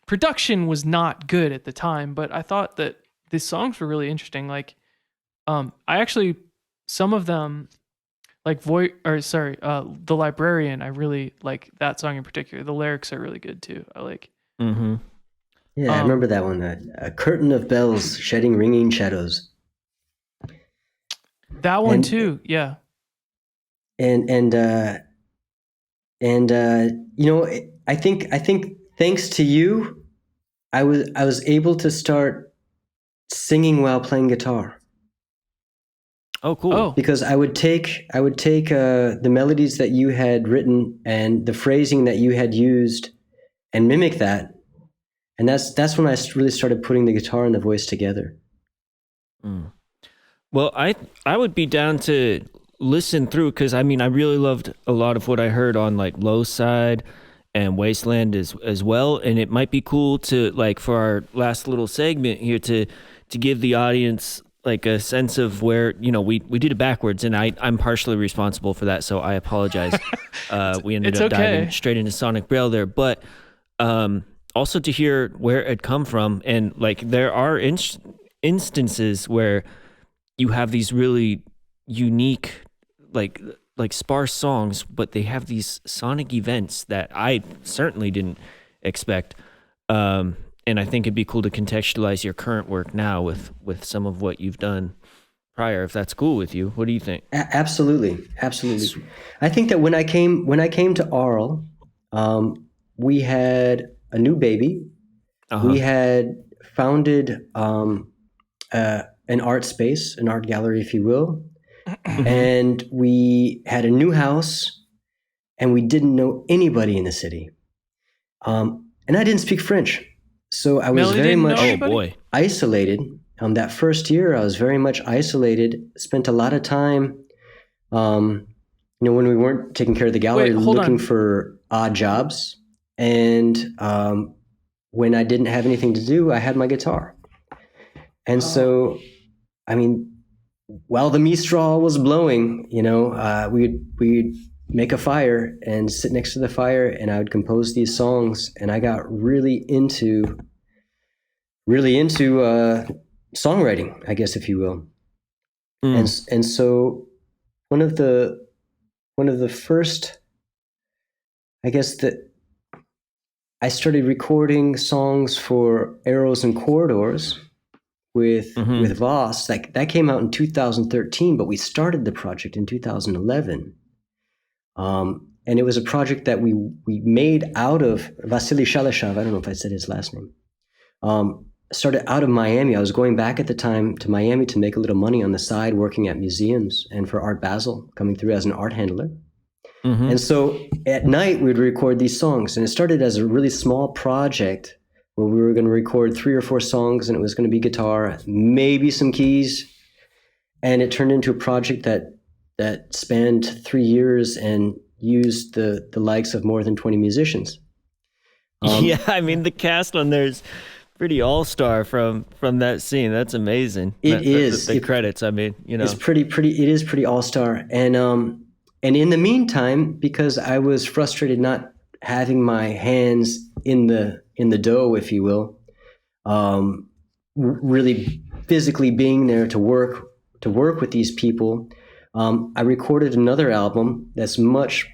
production was not good at the time, but I thought that the songs were really interesting. Like, I actually, some of them, like The Librarian, I really like that song in particular. The lyrics are really good too. I like. Yeah, I remember that one. A curtain of bells shedding ringing shadows. That one too. Yeah. And you know, I think thanks to you, I was able to start singing while playing guitar. Oh, cool. Oh. Because I would take the melodies that you had written and the phrasing that you had used and mimic that. And that's when I really started putting the guitar and the voice together. Well, I would be down to listen through, because I mean, I really loved a lot of what I heard on like Lowside and Wasteland as well. And it might be cool to, like, for our last little segment here, to give the audience like a sense of where, you know, we did it backwards, and I'm partially responsible for that, so I apologize. We ended up diving straight into Sonic Braille there, but also to hear where it come from. And like, there are instances where you have these really unique, like sparse songs, but they have these sonic events that I certainly didn't expect. And I think it'd be cool to contextualize your current work now with some of what you've done prior, if that's cool with you. What do you think? Absolutely. I think that when I came to Arl, we had a new baby. We had founded an art space, an art gallery, if you will, and we had a new house, and we didn't know anybody in the city, and I didn't speak French. So I was very much isolated. That first year, I was very much isolated. Spent a lot of time, when we weren't taking care of the gallery, looking for odd jobs. And when I didn't have anything to do, I had my guitar. And so, I mean, while the Mistral was blowing, we'd make a fire and sit next to the fire, and I would compose these songs, and I got really into songwriting, I guess, if you will. And so one of the first, I guess, that I started recording songs for Arrows and Corridors with Voss. That came out in 2013, but we started the project in 2011. And it was a project that we made out of Vasily Shalashov. I don't know if I said his last name. Started out of Miami. I was going back at the time to Miami to make a little money on the side, working at museums and for Art Basel, coming through as an art handler. And so at night we'd record these songs, and it started as a really small project where we were going to record 3 or 4 songs, and it was going to be guitar, maybe some keys. And it turned into a project that spanned 3 years and used the likes of more than 20 musicians. Yeah, I mean, the cast on there's pretty all-star from that scene. That's amazing. The credits, I mean, it's it is pretty all-star. And in the meantime, because I was frustrated not having my hands in the dough, if you will, really physically being there to work with these people, I recorded another album that's much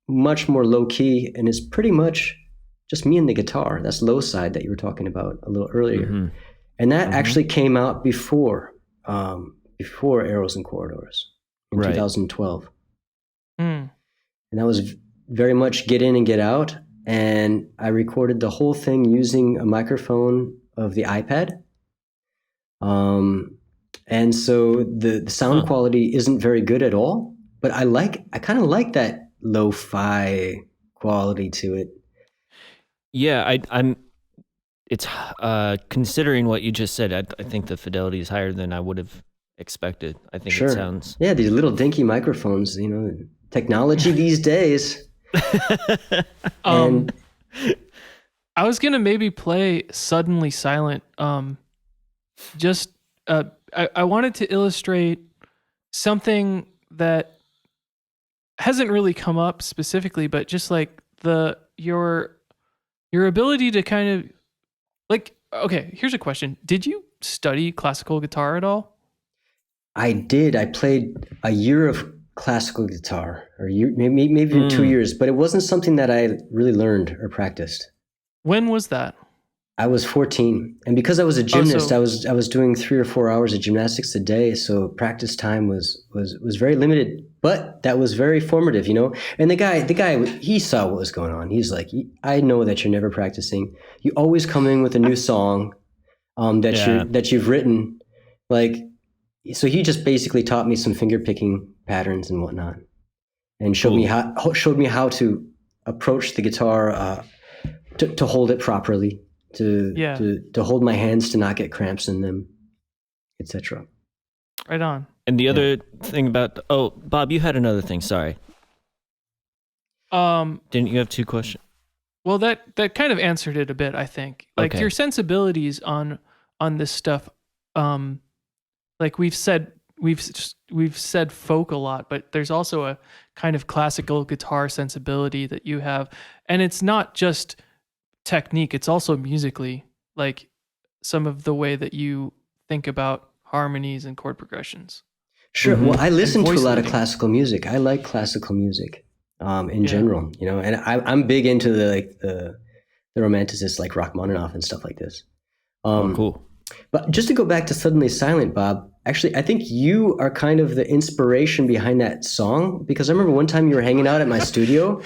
more low key, and it's pretty much just me and the guitar. That's Lowside that you were talking about a little earlier, and that actually came out before Arrows and Corridors in 2012. And that was very much get in and get out. And I recorded the whole thing using a microphone of the iPad. And so the sound quality isn't very good at all, but I kind of like that lo-fi quality to it. Yeah, I'm it's considering what you just said, I think the fidelity is higher than I would have expected. I think it sounds... Yeah, these little dinky microphones, technology these days. I was gonna maybe play Suddenly Silent. I wanted to illustrate something that hasn't really come up specifically, but just like your ability to kind of like, okay, here's a question. Did you study classical guitar at all? I did. I played a year of classical guitar, or maybe even 2 years, but it wasn't something that I really learned or practiced. When was that? I was 14, and because I was a gymnast, I was doing 3 or 4 hours of gymnastics a day, so practice time was very limited. But that was very formative, you know. And the guy, he saw what was going on. He's like, I know that you're never practicing. You always come in with a new song, that you've written, like. So he just basically taught me some finger picking patterns and whatnot, and showed me how to approach the guitar, to hold it properly. To hold my hands to not get cramps in them, etc. Right on. And the other thing about Bob, you had another thing. Sorry. Didn't you have 2 questions? Well, that kind of answered it a bit, I think. Like your sensibilities on this stuff. Like we've said folk a lot, but there's also a kind of classical guitar sensibility that you have, and it's not just technique, it's also musically, like some of the way that you think about harmonies and chord progressions. Sure. Well, I listen to a lot of classical music. I like classical music in general, you know, and I'm big into the romanticists like Rachmaninoff and stuff like this. Cool. But just to go back to Suddenly Silent, Bob, actually, I think you are kind of the inspiration behind that song, because I remember one time you were hanging out at my studio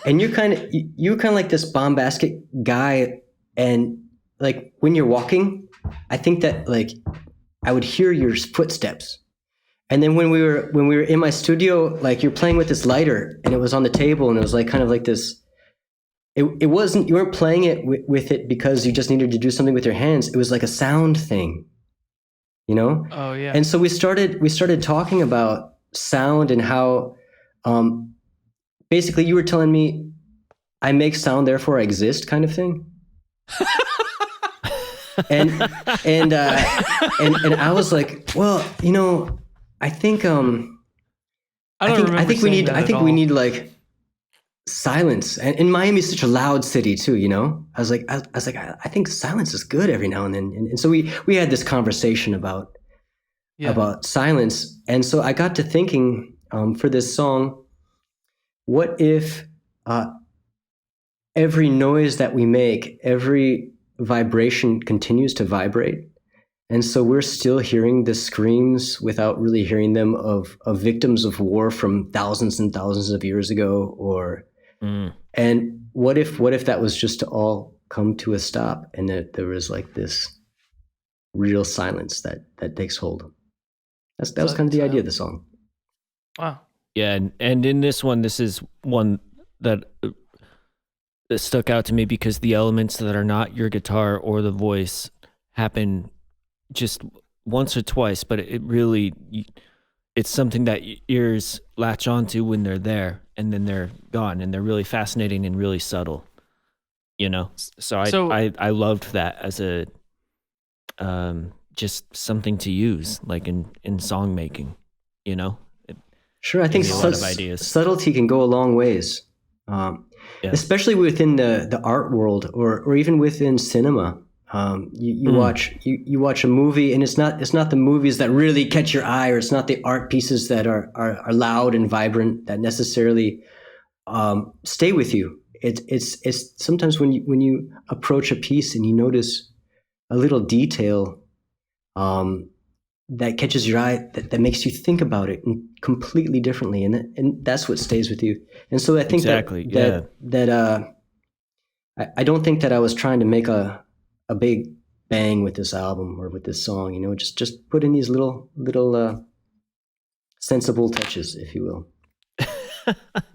and you're kind of like this bombastic guy. And like when you're walking, I think that like I would hear your footsteps. And then when we were in my studio, like you're playing with this lighter and it was on the table and it was like kind of like this. It wasn't, you weren't playing it with it because you just needed to do something with your hands. It was like a sound thing, you know? Oh yeah. And so we started talking about sound and how, basically you were telling me I make sound, therefore I exist kind of thing. and I was like, well, you know, I think, I think we need like silence, and Miami is such a loud city too, you know. I was like I think silence is good every now and then, and so we had this conversation about silence, and so I got to thinking, for this song, what if every noise that we make, every vibration continues to vibrate, and so we're still hearing the screams without really hearing them of victims of war from thousands and thousands of years ago, or and what if that was just to all come to a stop, and that there was like this real silence that takes hold. That was kind of the idea of the song. Wow. Yeah, and in this one, this is one that stuck out to me because the elements that are not your guitar or the voice happen just once or twice, but it really, it's something that ears latch onto when they're there, and then they're gone, and they're really fascinating and really subtle, you know? So I loved that as a, just something to use, like in song making, you know? Sure, I think a lot of ideas. Subtlety can go a long ways, especially within the art world, or even within cinema. You watch a movie, and it's not the movies that really catch your eye, or it's not the art pieces that are loud and vibrant that necessarily stay with you. It's sometimes when you approach a piece and you notice a little detail that catches your eye, that makes you think about it completely differently, and that's what stays with you. And so I think that I don't think that I was trying to make a big bang with this album or with this song, you know, just put in these little sensible touches, if you will.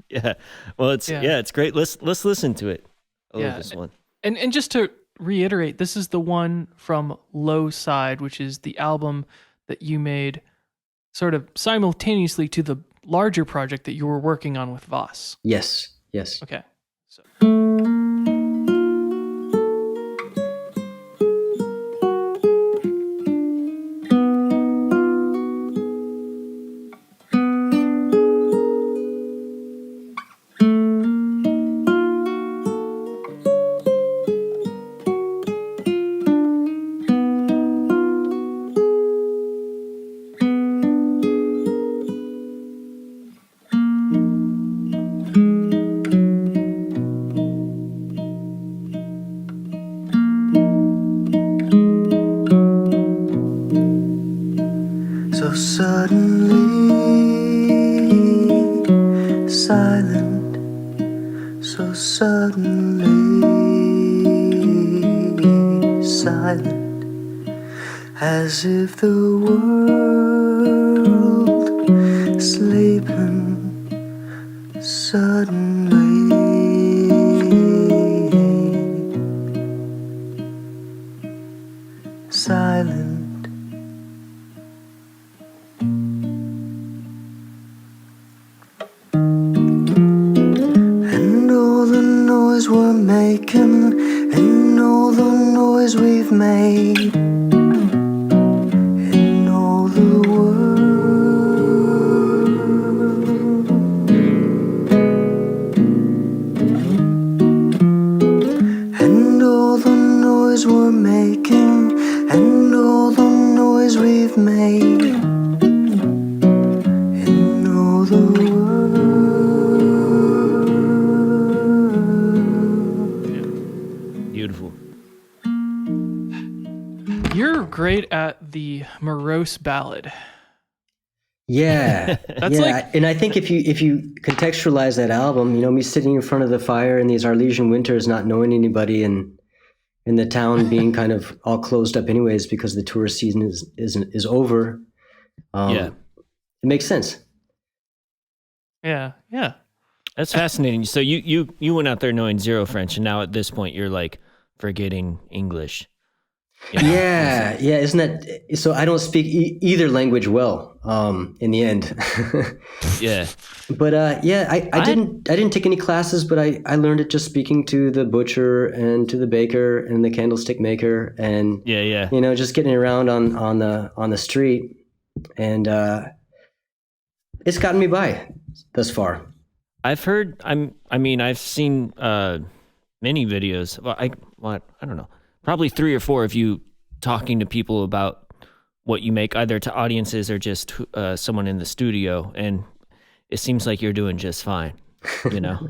Yeah. Well, it's great. Let's listen to it. I love this one. And just to reiterate, this is the one from Lowside, which is the album that you made sort of simultaneously to the larger project that you were working on with Voss. Yes. Okay. So. So suddenly silent, so suddenly silent, as if the world sleeping suddenly silent. And all the noise we're making, and all the noise we've made, and all the world, and all the noise we're making, and all the noise we've made, and all the world. Beautiful. You're great at the morose ballad. Yeah, That's yeah, like- and I think if you contextualize that album, you know, me sitting in front of the fire in these Arlesian winters, not knowing anybody, and in the town being kind of all closed up anyways because the tourist season is over. Yeah. It makes sense. Yeah. That's fascinating. So you went out there knowing zero French, and now at this point you're like forgetting English. You know? Yeah, isn't that so? I don't speak either language well. In the end, Yeah. but I didn't take any classes, but I learned it just speaking to the butcher and to the baker and the candlestick maker, and Yeah. you know, just getting around on the street, and it's gotten me by thus far. I've heard. I've seen many videos. Well, I don't know. Probably 3 or 4 of you talking to people about what you make, either to audiences or just someone in the studio, and it seems like you're doing just fine. You know,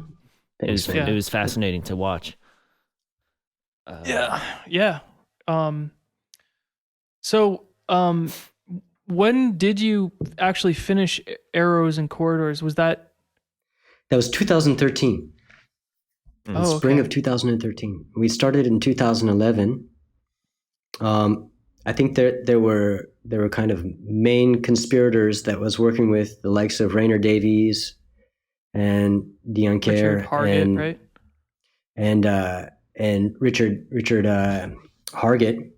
Thanks, man. it was fascinating to watch. Yeah. So, when did you actually finish Arrows and Corridors? Was that? That was 2013. Oh, Spring okay. of 2013. We started in 2011. I think there were kind of main conspirators that was working with the likes of Rainer Davies and Dion Kerr Richard Hargett, right? and Richard Hargett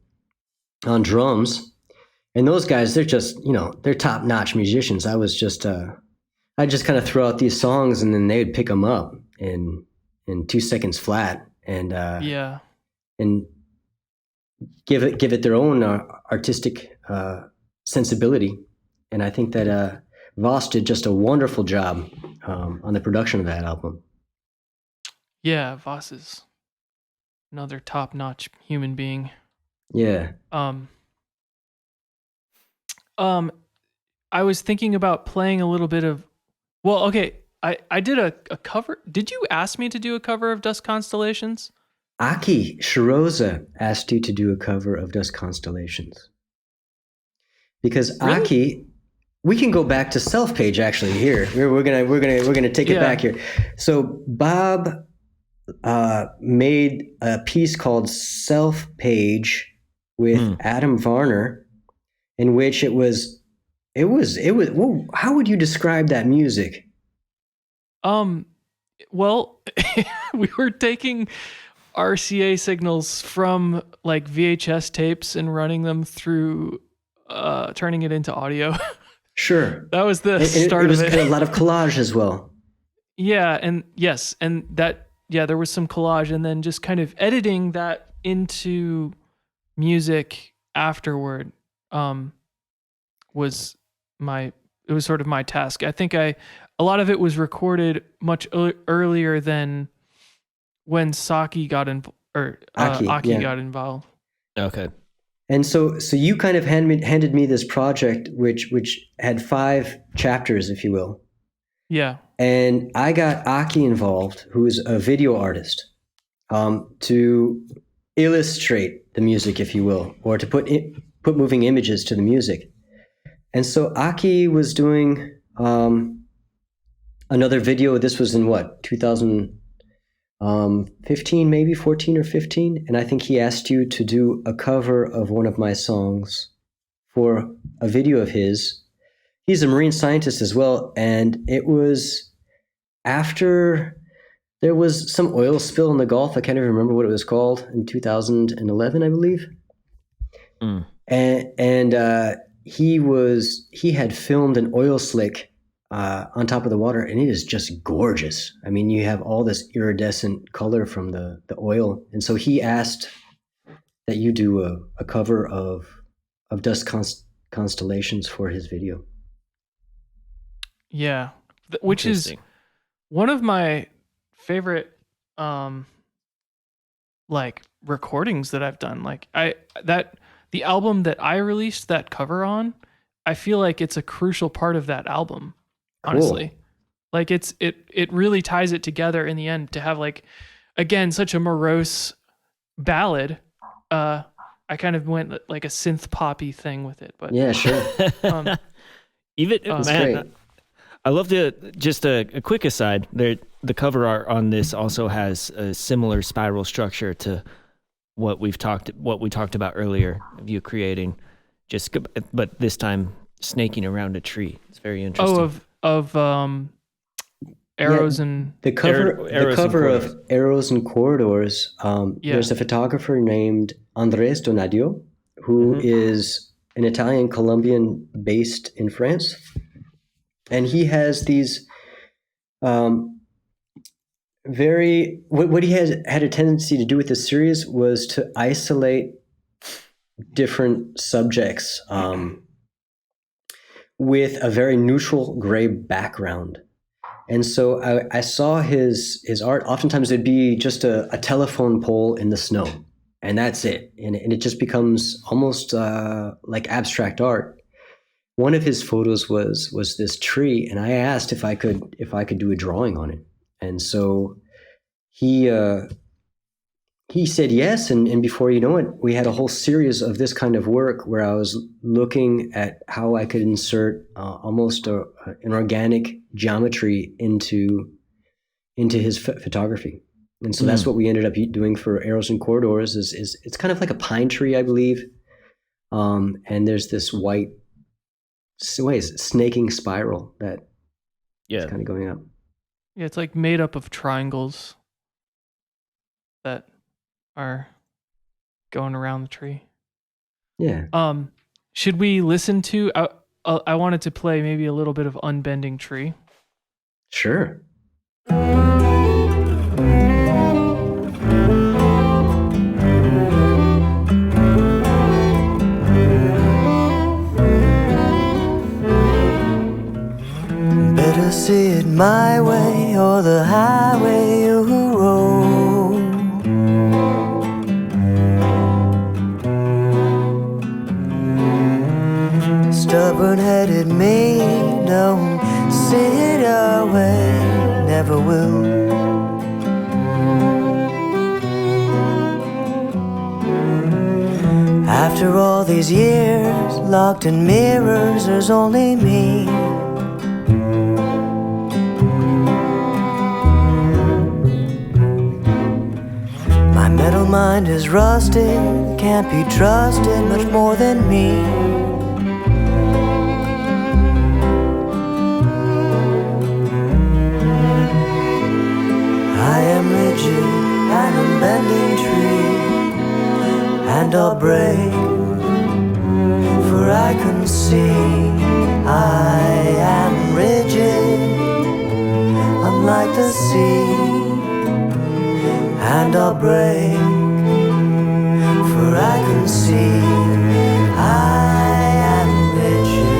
on drums. And those guys, they're just, you know, they're top notch musicians. I just kind of throw out these songs and then they would pick them up in 2 seconds flat, and and give it their own artistic sensibility. And I think that Voss did just a wonderful job on the production of that album. Yeah, Voss is another top-notch human being. Yeah. I was thinking about playing a little bit of. Well, okay, I did a cover. Did you ask me to do a cover of Dust Constellations? Aki Shiroza asked you to do a cover of Dust Constellations. Because Really? Aki, we can go back to Self Page actually here. We're gonna take it back here. So Bob made a piece called Self Page with Adam Varner, in which it was. Well, how would you describe that music? Well, we were taking RCA signals from like VHS tapes and running them through, turning it into audio. Sure. That was the And start it was of it. kind of a lot of collage as well. Yeah, and yes, and that there was some collage, and then just kind of editing that into music afterward was sort of my task. I think a lot of it was recorded much earlier than when Aki got involved. Okay. And so you kind of handed me this project, which had 5 chapters, if you will. Yeah. And I got Aki involved, who is a video artist, to illustrate the music, if you will, or to put moving images to the music. And so Aki was doing another video. This was in what, 2015, maybe 14 or 15. And I think he asked you to do a cover of one of my songs for a video of his. He's a marine scientist as well. And it was after there was some oil spill in the Gulf. I can't even remember what it was called, in 2011, I believe. Mm. And he had filmed an oil slick on top of the water, and it is just gorgeous. I mean, you have all this iridescent color from the oil. And so he asked that you do a cover of Dust Constellations for his video. Yeah, which is one of my favorite like recordings that I've done. Like the album that I released that cover on, I feel like it's a crucial part of that album, honestly. Cool. Like it really ties it together in the end to have, like, again, such a morose ballad. I kind of went like a synth poppy thing with it, but yeah, sure. Man, I love just a quick aside there. The cover art on this also has a similar spiral structure to what we talked about earlier of you creating, but this time snaking around a tree. It's very interesting. Of arrows and the cover of Arrows and Corridors. There's a photographer named Andres Donadio who is an Italian Colombian based in France, and he has these what he had a tendency to do with this series was to isolate different subjects with a very neutral gray background. And so I saw his art. Oftentimes it'd be just a telephone pole in the snow, and that's it. And it just becomes almost like abstract art. One of his photos was this tree, and I asked if I could do a drawing on it. And so he said yes, and before you know it, we had a whole series of this kind of work where I was looking at how I could insert almost an organic geometry into his photography. And so that's what we ended up doing for Arrows and Corridors. Is it's kind of like a pine tree, I believe, and there's this white snaking spiral that is kind of going up. Yeah, it's like made up of triangles that are going around the tree. Yeah. Should we listen to? I wanted to play maybe a little bit of Unbending Tree. Sure. Better see it my way or the highway you roll. Stubborn-headed me don't sit away, never will. After all these years, locked in mirrors, there's only me. My metal mind is rusted, can't be trusted much more than me. I am rigid, an unbending tree, and I'll break, for I can see. I am rigid, unlike the sea, and I'll break, for I can see. I am rigid,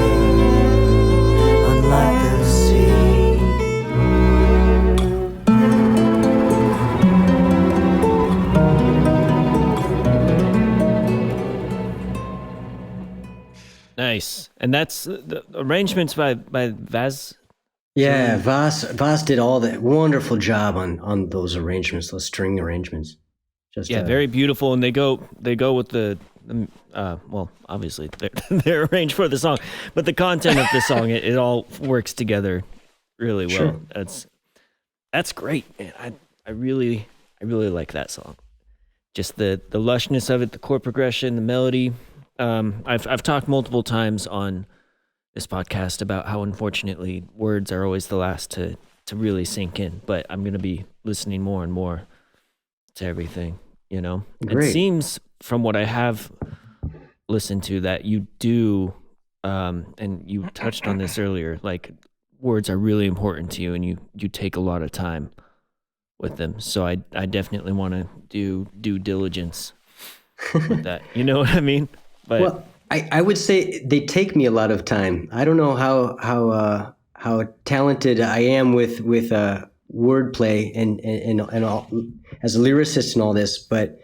unlike the sea. Nice. And that's the arrangements by Vaz. Yeah, Vas did all that wonderful job on those arrangements, those string arrangements. Just very beautiful, and they go with the well, obviously they're arranged for the song, but the content of the song, it all works together really well. Sure. That's great, man. I really like that song. Just the lushness of it, the chord progression, the melody. I've talked multiple times on this podcast about how unfortunately words are always the last to really sink in, but I'm going to be listening more and more to everything, you know? Great. It seems from what I have listened to that you do, and you touched on this earlier, like words are really important to you and you take a lot of time with them. So I definitely want to do due diligence with that. You know what I mean? But Well, I would say they take me a lot of time. I don't know how talented I am with wordplay and all, as a lyricist and all this, but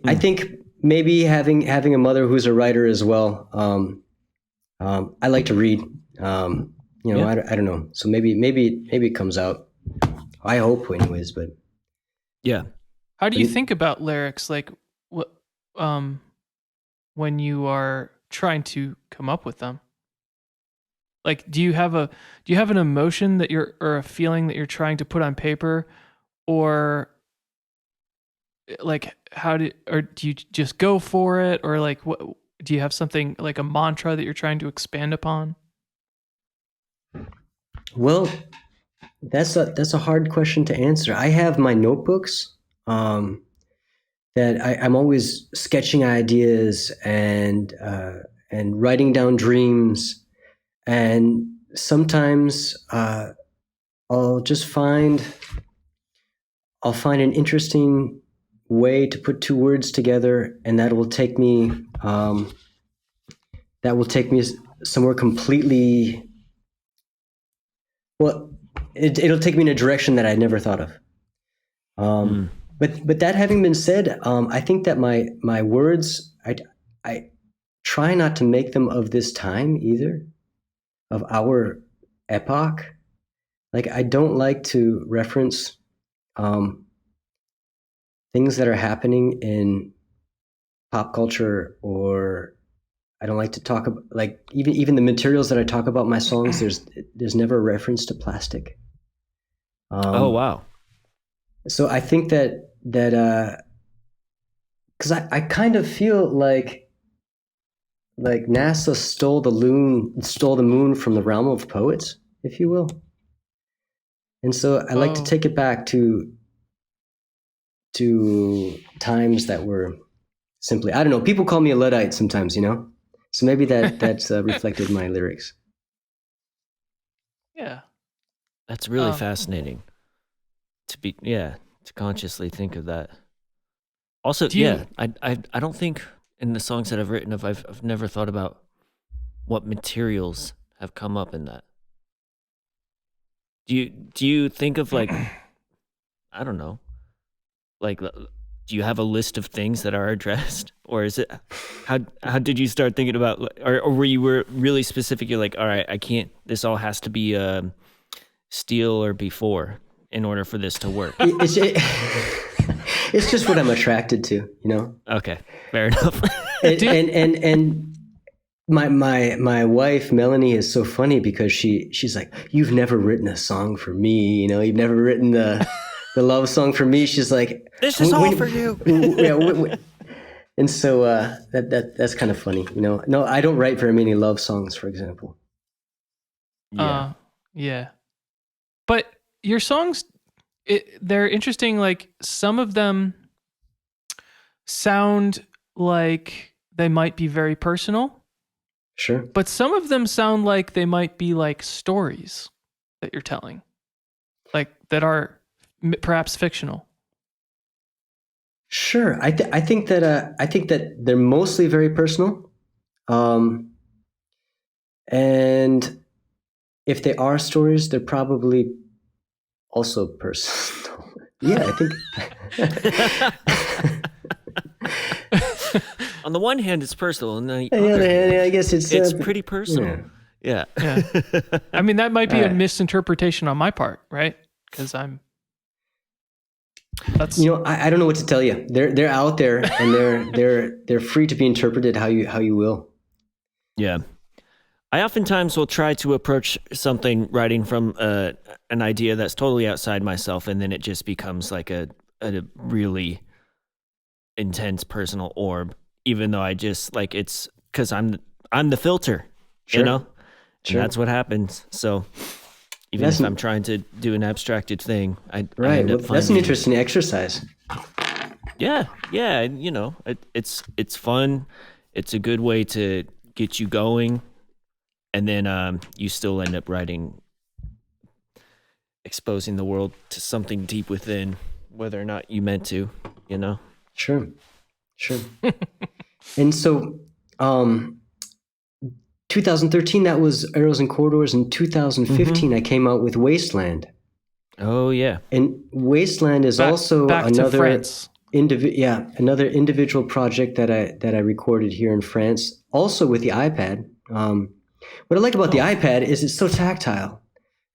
I think maybe having a mother who's a writer as well. I like to read. I don't know. So maybe it comes out. I hope, anyways. But yeah. How do you think about lyrics? Like, what, when you are trying to come up with them? Like, do you have an emotion that or a feeling that you're trying to put on paper, or like or do you just go for it, or like what? Do you have something like a mantra that you're trying to expand upon? Well, that's a hard question to answer. I have my notebooks that I'm always sketching ideas and writing down dreams, and sometimes I'll find an interesting way to put two words together, and that will take me somewhere completely. Well, it'll take me in a direction that I never thought of. But that having been said, I think that my words, I try not to make them of this time either, of our epoch. Like, I don't like to reference things that are happening in pop culture, or I don't like to talk about, like, even the materials that I talk about in my songs. There's never a reference to plastic. Oh wow! So I think that because I kind of feel like NASA stole the moon from the realm of poets, if you will. And so I like to take it back to times that were simply, I don't know, people call me a Luddite sometimes, you know? So maybe that's reflected in my lyrics. Yeah. That's really fascinating to consciously think of that. Also, I don't think in the songs that I've written I've never thought about what materials have come up in that. Do you think of, like, I don't know, like, do you have a list of things that are addressed, or is it how did you start thinking about, or were you really specific? You're like, all right, I can't. This all has to be steel or before in order for this to work. It's just what I'm attracted to, you know. Okay, fair enough. and my wife Melanie is so funny because she's like, you've never written a song for me, you know, you've never written the love song for me. She's like, this is all for you. And so that's kind of funny, you know. No, I don't write very many love songs, for example. Yeah. But your songs, they're interesting. Like, some of them sound like they might be very personal. Sure. But some of them sound like they might be like stories that you're telling, like that are perhaps fictional. Sure. I think that they're mostly very personal. And if they are stories, they're probably also personal. Yeah, I think. On the one hand, it's personal, and on the other hand, I guess it's pretty personal. Yeah. I mean, that might be a misinterpretation on my part, right? Because I'm. That's I don't know what to tell you. They're out there, and they're free to be interpreted how you will. Yeah. I oftentimes will try to approach something writing from an idea that's totally outside myself, and then it just becomes like a really intense personal orb, even though I just like it's because I'm the filter, Sure. you know? Sure. And that's what happens. So even if I'm trying to do an abstracted thing, I end up That's an finding- interesting exercise. Yeah, you know, it's fun. It's a good way to get you going, and then you still end up exposing the world to something deep within, whether or not you meant to, you know. Sure. And so, 2013 that was Arrows and Corridors. In 2015, I came out with Wasteland. Oh yeah, And Wasteland is also back to another France. another individual project that I recorded here in France, also with the iPad. What I like about the iPad is it's so tactile,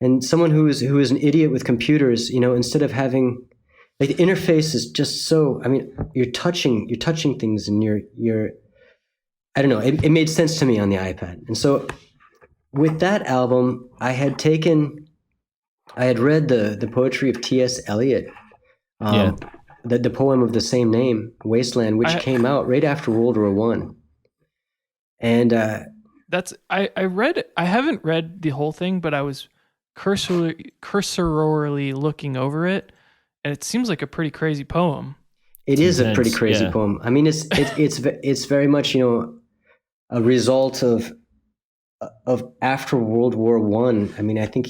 and someone who is an idiot with computers, instead of having like the interface is just so. I mean, you're touching things, and you're I don't know. It made sense to me on the iPad, and so with that album, I had read the poetry of T.S. Eliot. The poem of the same name, Wasteland, which came out right after World War One. And That's I haven't read the whole thing, but I was cursorily looking over it, and it seems like a pretty crazy poem. it is a pretty crazy poem. I mean, it's very much a result of after World War One. I mean, I think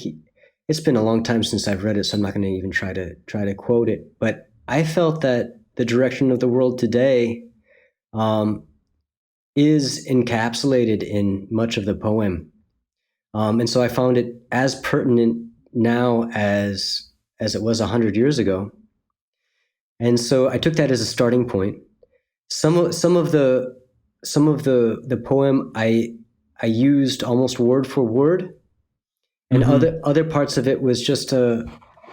it's been a long time since I've read it, so I'm not going to even try to quote it. But I felt that the direction of the world today is encapsulated in much of the poem, and so I found it as pertinent now as it was 100 years ago. And so I took that as a starting point. Some of the poem I used almost word for word, and other parts of it was just a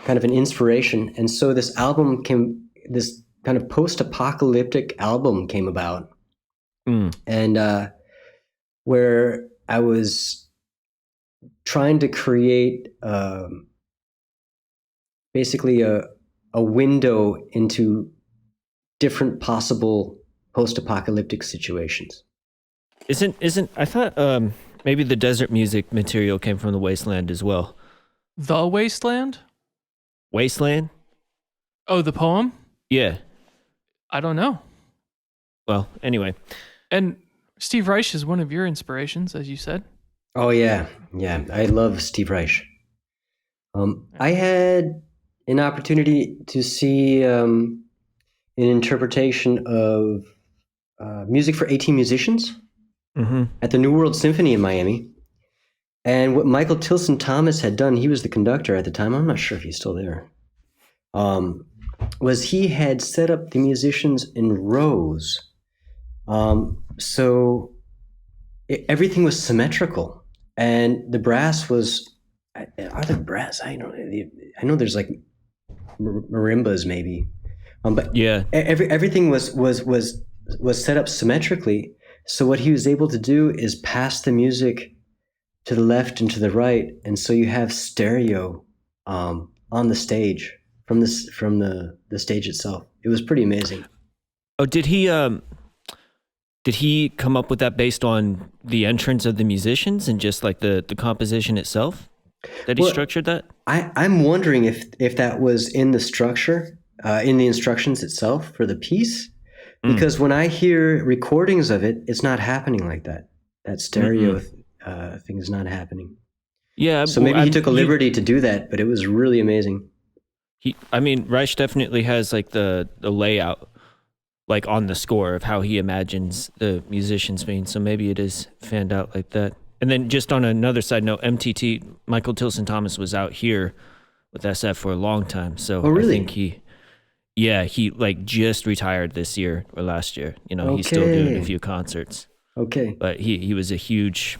kind of an inspiration. And so this kind of post-apocalyptic album came about, and where I was trying to create basically a window into different possible post-apocalyptic situations. Isn't I thought maybe the desert music material came from the Wasteland as well. The Wasteland? Wasteland? Oh, the poem? Yeah. I don't know. Well, anyway. And Steve Reich is one of your inspirations, as you said. Oh yeah. I love Steve Reich. I had an opportunity to see an interpretation of music for 18 musicians at the New World Symphony in Miami. And what Michael Tilson Thomas had done, he was the conductor at the time, I'm not sure if he's still there, was he had set up the musicians in rows. So everything was symmetrical. And the brass was, I know there's like marimbas maybe. But yeah, everything was set up symmetrically. So what he was able to do is pass the music to the left and to the right, and so you have stereo on the stage from the stage itself. It was pretty amazing. Oh, did he come up with that based on the entrance of the musicians and just like the composition itself? That he structured that? I'm wondering if that was in the structure, in the instructions itself for the piece. Because when I hear recordings of it, it's not happening like that. That stereo thing is not happening. Yeah. So maybe he took a liberty to do that, but it was really amazing. Reich definitely has like the layout, like on the score of how he imagines the musicians being. So maybe it is fanned out like that. And then just on another side note, MTT, Michael Tilson Thomas was out here with SF for a long time. So really? I think he like just retired this year or last year. He's still doing a few concerts. Okay. But he was a huge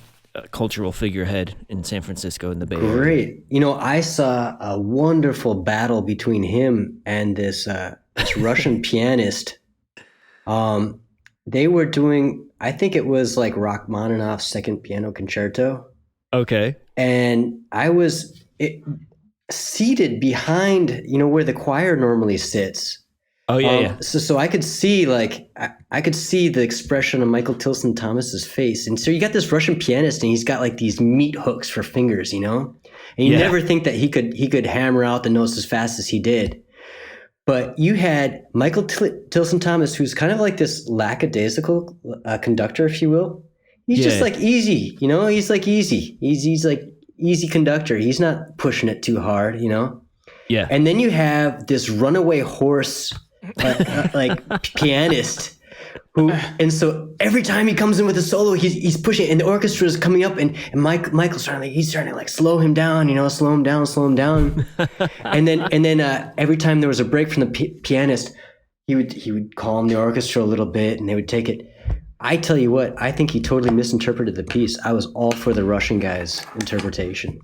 cultural figurehead in San Francisco in the Bay Area. Great. You know, I saw a wonderful battle between him and this Russian pianist. They were doing, I think it was like Rachmaninoff's Second Piano Concerto. Okay. And I was seated behind, you know, where the choir normally sits. Oh yeah, So I could see I could see the expression on Michael Tilson Thomas's face, and so you got this Russian pianist, and he's got like these meat hooks for fingers, you know, and you never think that he could hammer out the notes as fast as he did. But you had Michael Tilson Thomas, who's kind of like this lackadaisical conductor, if you will. He's just like easy, you know. He's like easy. He's like easy conductor. He's not pushing it too hard, you know. Yeah. And then you have this runaway horse, like pianist, who, and so every time he comes in with a solo, he's pushing, and the orchestra is coming up, and Michael's starting to like slow him down, you know, slow him down, and then every time there was a break from the pianist, he would calm the orchestra a little bit, and they would take it. I tell you what, I think he totally misinterpreted the piece. I was all for the Russian guy's interpretation.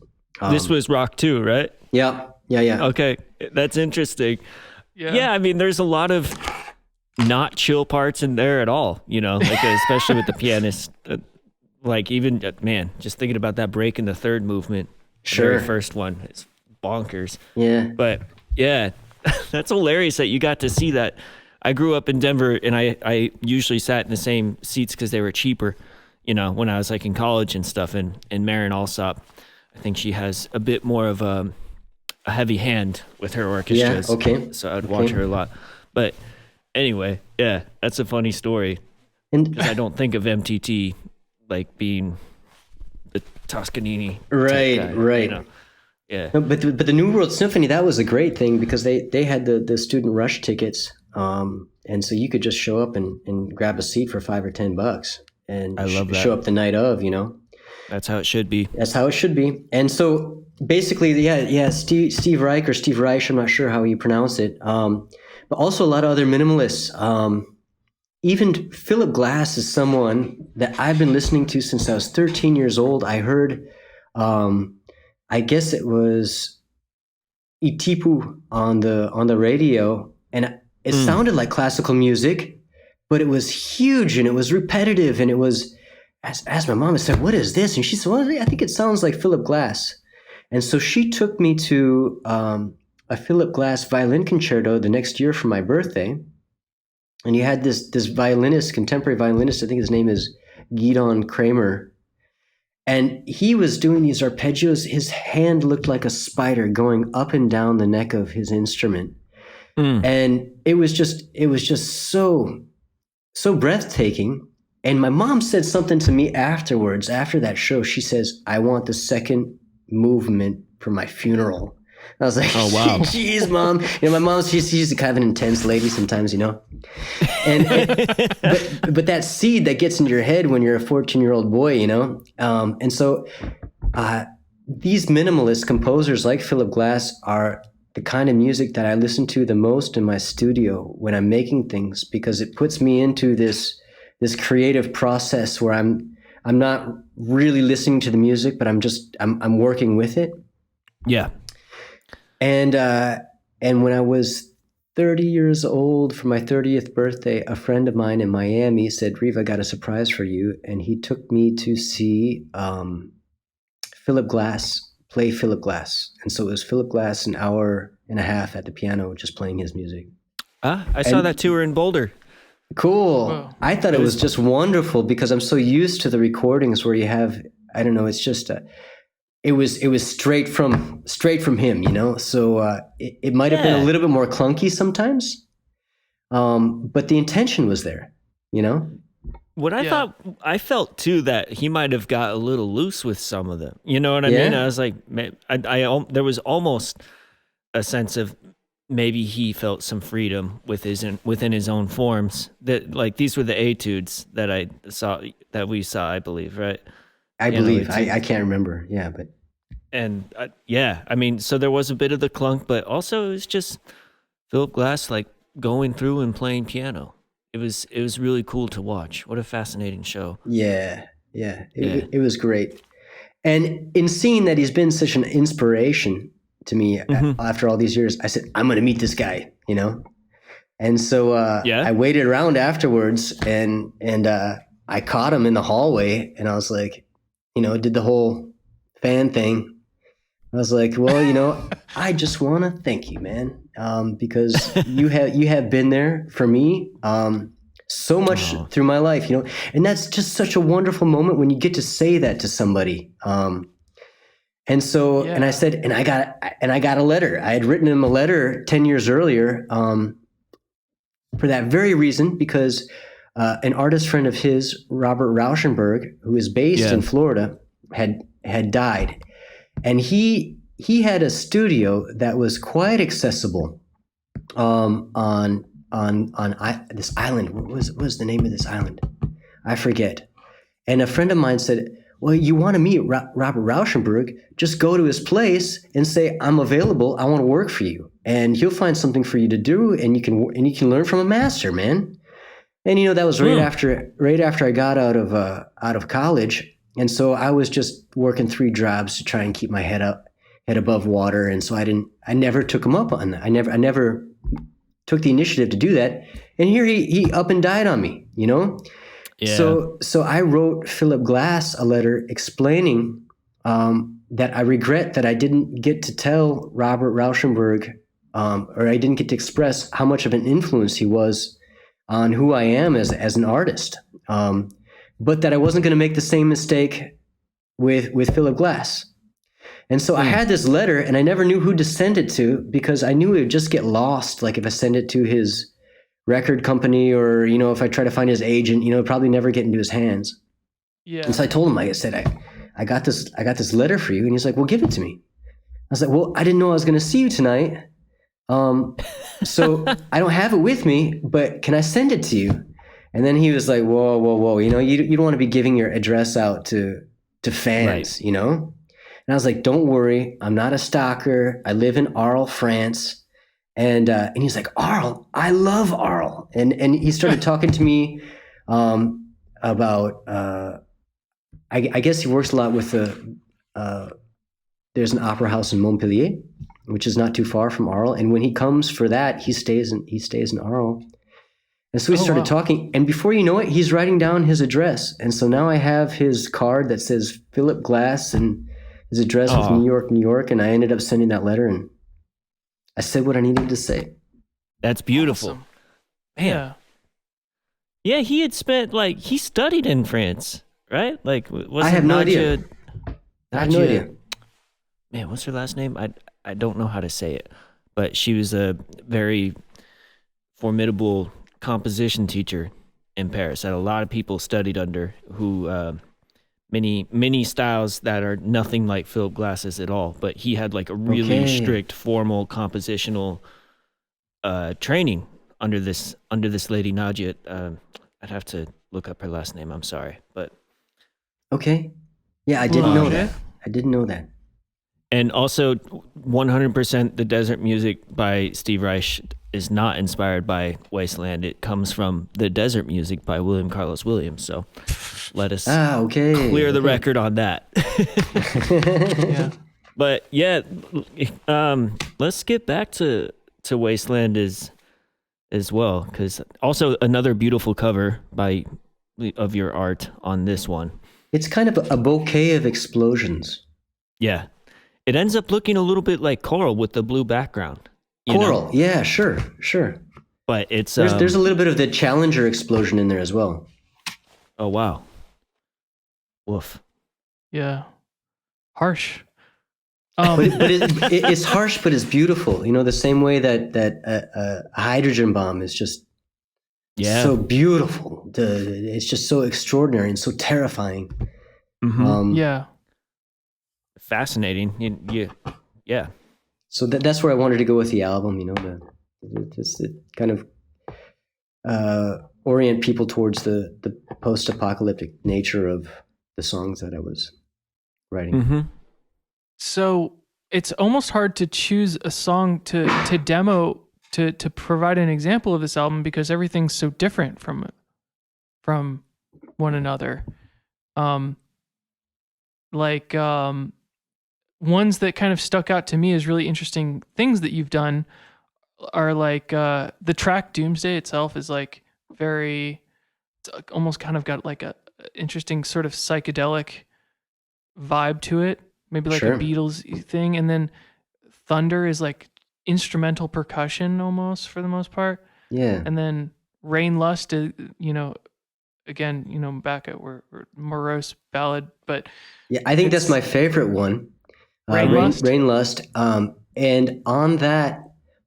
This was Rock 2, right? Yeah. Okay, that's interesting. Yeah, I mean, there's a lot of not chill parts in there at all, you know, like especially with the pianist. Like even, man, just thinking about that break in the third movement, the very first one, it's bonkers. Yeah. But yeah, that's hilarious that you got to see that. I grew up in Denver, and I usually sat in the same seats because they were cheaper, you know, when I was like in college and stuff. And Marin Alsop, I think she has a bit more of a heavy hand with her orchestras. Yeah, okay. So I'd watch her a lot. But anyway, yeah, that's a funny story. Because I don't think of MTT like being the Toscanini. Right. You know? Yeah. No, but the New World Symphony, that was a great thing because they had the student rush tickets. And so you could just show up and grab a seat for $5 or $10 and I love that. show up the night of, you know. That's how it should be. That's how it should be. And so basically, Steve Reich or Steve Reich, I'm not sure how you pronounce it, but also a lot of other minimalists. Even Philip Glass is someone that I've been listening to since I was 13 years old. I heard, I guess it was Itipu on the radio, and it sounded like classical music, but it was huge and it was repetitive, and it was. Asked my mom, I said, "What is this?" And she said, "Well, I think it sounds like Philip Glass." And so she took me to a Philip Glass violin concerto the next year for my birthday. And you had this violinist, contemporary violinist, I think his name is Gidon Kramer. And he was doing these arpeggios. His hand looked like a spider going up and down the neck of his instrument. And it was just so breathtaking. And my mom said something to me afterwards, after that show. She says, "I want the second movement for my funeral." I was like, "Oh wow, geez, Mom." You know, my mom, she's kind of an intense lady sometimes, you know. And but that seed that gets into your head when you're a 14-year-old boy, you know. And so these minimalist composers like Philip Glass are the kind of music that I listen to the most in my studio when I'm making things, because it puts me into this creative process where I'm not really listening to the music, but I'm working with it. Yeah. And when I was 30 years old for my 30th birthday, a friend of mine in Miami said, "Reeve, I got a surprise for you." And he took me to see Philip Glass play Philip Glass. And so it was Philip Glass an hour and a half at the piano just playing his music. I saw that tour in Boulder. Cool. Whoa. I thought it was just wonderful because I'm so used to the recordings where you have, I don't know, it's just it was straight from him, you know. So it might have been a little bit more clunky sometimes, but the intention was there, you know. What I felt too that he might have got a little loose with some of them. You know what I mean? I was like, man, there was almost a sense of maybe he felt some freedom within his own forms. That, like, these were the etudes that we saw, I believe, right? I believe. I can't remember. Yeah, but. And I mean, so there was a bit of the clunk, but also it was just Philip Glass like going through and playing piano. It was really cool to watch. What a fascinating show. Yeah. It was great. And in seeing that he's been such an inspiration to me after all these years, I said, I'm going to meet this guy, you know? And so I waited around afterwards and I caught him in the hallway and I was like, you know, did the whole fan thing. I was like, well, you know, I just want to thank you, man, because you have been there for me so much through my life, you know, and that's just such a wonderful moment when you get to say that to somebody. And so, and I said, and I got a letter. I had written him a letter 10 years earlier for that very reason, because an artist friend of his, Robert Rauschenberg, who is based in Florida, had died. And he had a studio that was quite accessible on this island. What was the name of this island? I forget. And a friend of mine said, well, you want to meet Robert Rauschenberg, just go to his place and say, I'm available. I want to work for you. And he'll find something for you to do, and you can learn from a master, man. And, you know, that was right after I got out of college. And so I was just working 3 jobs to try and keep my head above water. And so I never took him up on that. I never took the initiative to do that. And here he up and died on me, you know? Yeah. So I wrote Philip Glass a letter explaining that I regret that I didn't get to tell Robert Rauschenberg, or I didn't get to express how much of an influence he was on who I am as an artist. But that I wasn't going to make the same mistake with Philip Glass. And so I had this letter and I never knew who to send it to because I knew it would just get lost. Like if I send it to his record company or, you know, if I try to find his agent, you know, it'd probably never get into his hands. Yeah. And so I told him, I said, I got this letter for you. And he's like, well, give it to me. I was like, well, I didn't know I was going to see you tonight. So I don't have it with me, but can I send it to you? And then he was like, whoa, you know, you don't want to be giving your address out to fans, you know? And I was like, don't worry, I'm not a stalker. I live in Arles, France. And he's like, Arles, I love Arles. And he started talking to me about, I guess he works a lot with there's an opera house in Montpellier, which is not too far from Arles. And when he comes for that, he stays in Arles. And so we started talking, and before you know it, he's writing down his address. And so now I have his card that says Philip Glass and his address was New York. And I ended up sending that letter, and I said what I needed to say. That's beautiful. Awesome. Man. Yeah, he had spent, he studied in France, right? I have no idea. I have no idea. Man, what's her last name? I don't know how to say it, but she was a very formidable composition teacher in Paris that a lot of people studied under, who many styles that are nothing like Philip Glass's at all, but he had a really strict formal compositional training under this lady Nadia. I'd have to look up her last name, I'm sorry, but I didn't know that. I didn't know that. And also 100% the desert music by Steve Reich is not inspired by Wasteland. It comes from the desert music by William Carlos Williams. So let us clear the record on that. But let's get back to Wasteland as well, because also another beautiful cover of your art on this one. It's kind of a bouquet of explosions. Yeah. It ends up looking a little bit like coral with the blue background. Coral, yeah, sure. But it's there's a little bit of the Challenger explosion in there as well. Oh wow! Woof. Yeah, harsh. But it's harsh, but it's beautiful. You know, the same way that a hydrogen bomb is just so beautiful. It's just so extraordinary and so terrifying. Yeah. Fascinating. Yeah. So that's where I wanted to go with the album, you know, to kind of orient people towards the post-apocalyptic nature of the songs that I was writing. Mm-hmm. So it's almost hard to choose a song to demo to provide an example of this album because everything's so different from one another. Um, like ones that kind of stuck out to me as really interesting things that you've done are like the track Doomsday itself is like very, it's like almost kind of got like a interesting sort of psychedelic vibe to it, maybe like Sure. a Beatles thing. And then Thunder is like instrumental percussion almost for the most part. Yeah. And then Rain Lust, again, back at we're morose ballad, but Yeah, I think that's it's my favorite one. Rain Lust. Rain Lust. And on that,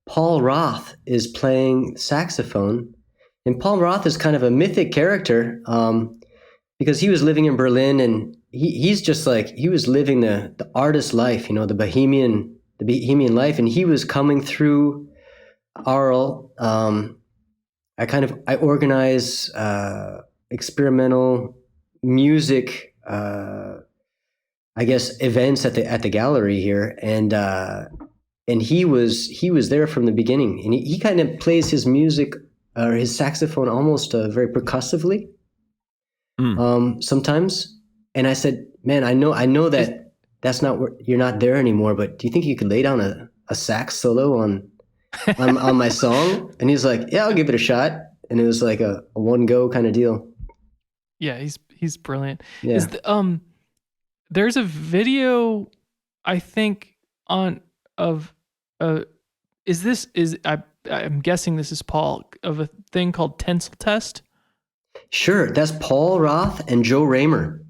Paul Roth is playing saxophone. And Paul Roth is kind of a mythic character because he was living in Berlin, and he's just like, he was living the artist life, the bohemian life. And he was coming through Arl. I organize experimental music, I guess, events at the gallery here, and he was there from the beginning, and he kind of plays his music or his saxophone almost very percussively sometimes. And I said, man, I know that that's not where you're not there anymore, but do you think you could lay down a sax solo on my song? And he's like, yeah, I'll give it a shot. And it was like a one go kind of deal. Yeah, he's brilliant. Yeah. Is there's a video I think on of I'm guessing this is Paul, of a thing called Tensile Test. Sure, that's Paul Roth and Joe Raymer.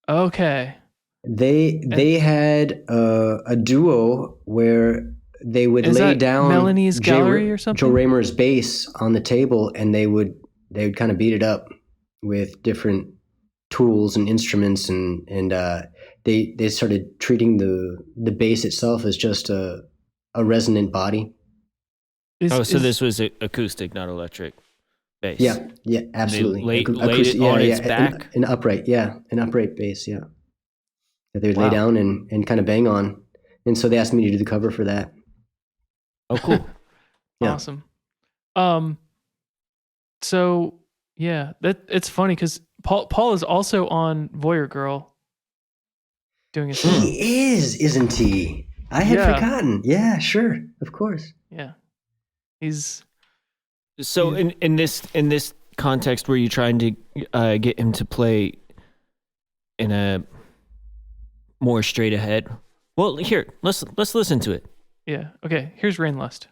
Okay. They had a duo where they would Is lay that down Melanie's Gallery or something? Joe Raymer's bass on the table, and they would kind of beat it up with different tools and instruments, and they started treating the bass itself as just a resonant body. So this was acoustic, not electric bass. Yeah, absolutely. Laid it on its back? An upright bass, yeah. That they would Wow. lay down and kind of bang on. And so they asked me to do the cover for that. Oh, cool. Yeah. Awesome. So yeah, it's funny because Paul is also on Voyeur Girl doing his song. He is, isn't he? I had forgotten. Yeah, sure. Of course. Yeah. So in this context, were you trying to get him to play in a more straight ahead? Well, here, let's listen to it. Yeah. Okay. Here's Rain Lust.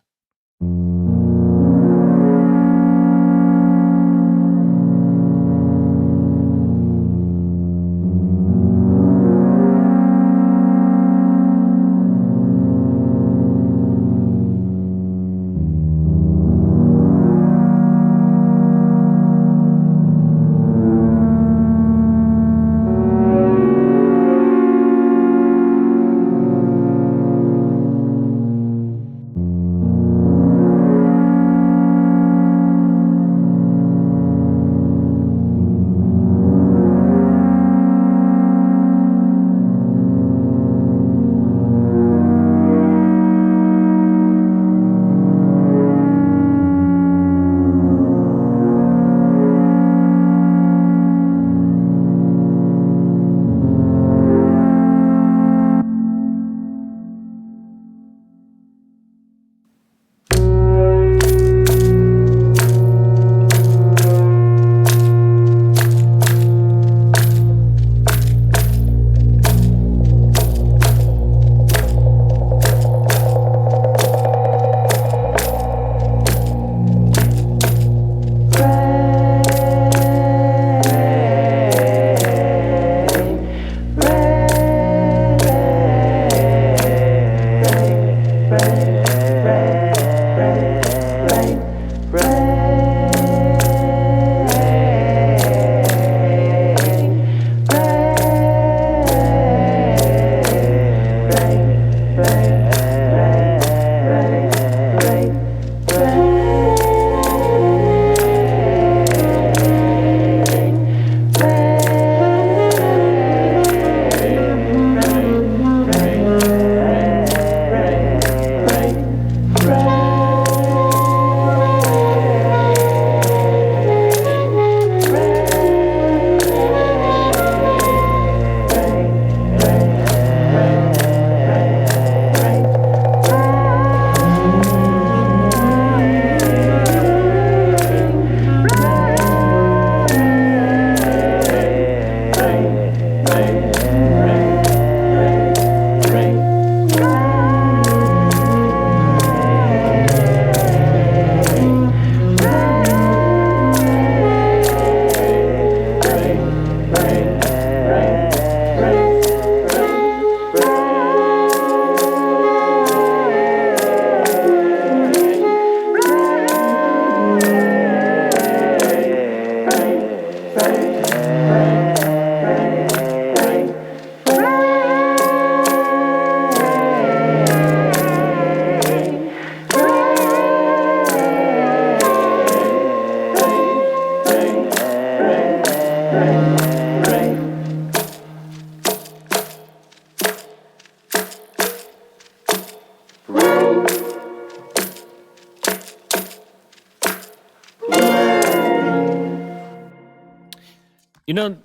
You know,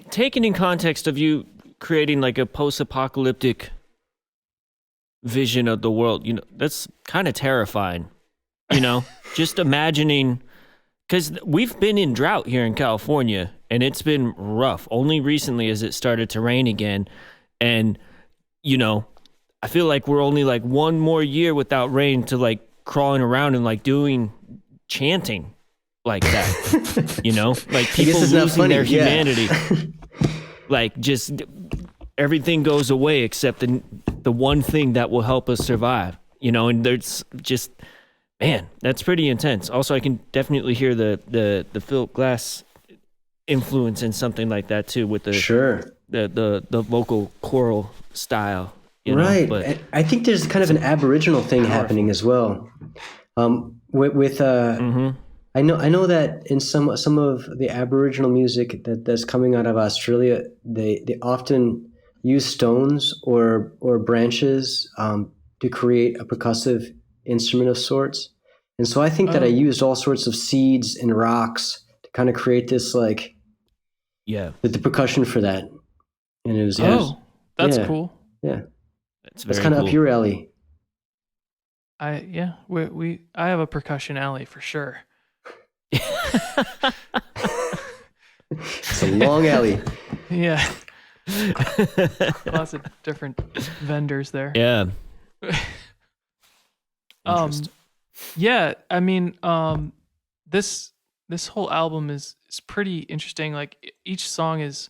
taken in context of you creating like a post-apocalyptic vision of the world, you know, that's kind of terrifying. You know, just imagining, because we've been in drought here in California, and it's been rough. Only recently has it started to rain again, and you know, I feel like we're only like one more year without rain to like crawling around and like doing chanting like that. You know, like people losing their humanity. Like just everything goes away except the one thing that will help us survive. You know, and there's just, man, that's pretty intense. Also, I can definitely hear the Philip Glass influence in something like that too, with the the vocal choral style. You know? Right. But I think there's kind of an Aboriginal thing happening as well. I know that in some of the Aboriginal music that's coming out of Australia, they often use stones or branches to create a percussive instrument of sorts. And so I think that I used all sorts of seeds and rocks to kind of create this like the percussion for that. And it was that's cool. Yeah. That's kind of cool. up your alley. I have a percussion alley for sure. It's a long alley. Yeah. Lots of different vendors there. Yeah. Yeah, I mean, this whole album is pretty interesting. Like each song is,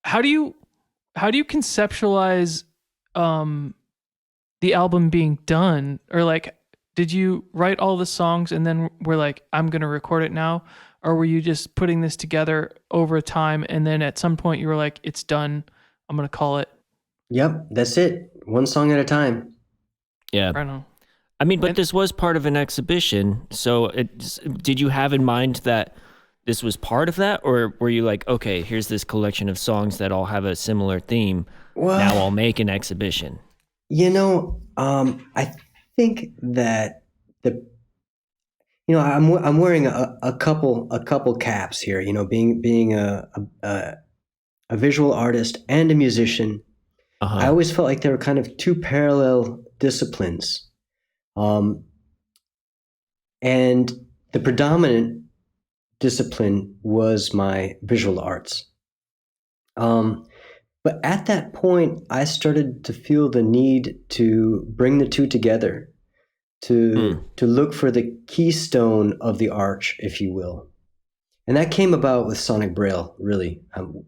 how do you conceptualize the album being done? Or like, did you write all the songs and then we're like, I'm going to record it now? Or were you just putting this together over time and then at some point you were like, it's done, I'm going to call it? Yep, that's it. One song at a time. Yeah. I don't know. I mean, but this was part of an exhibition. So did you have in mind that this was part of that? Or were you like, okay, here's this collection of songs that all have a similar theme. Well, now I'll make an exhibition. You know, I think that I'm wearing a couple caps here. You know, being a visual artist and a musician, I always felt like there were kind of two parallel disciplines, and the predominant discipline was my visual arts. But at that point, I started to feel the need to bring the two together, to look for the keystone of the arch, if you will. And that came about with Sonic Braille, really.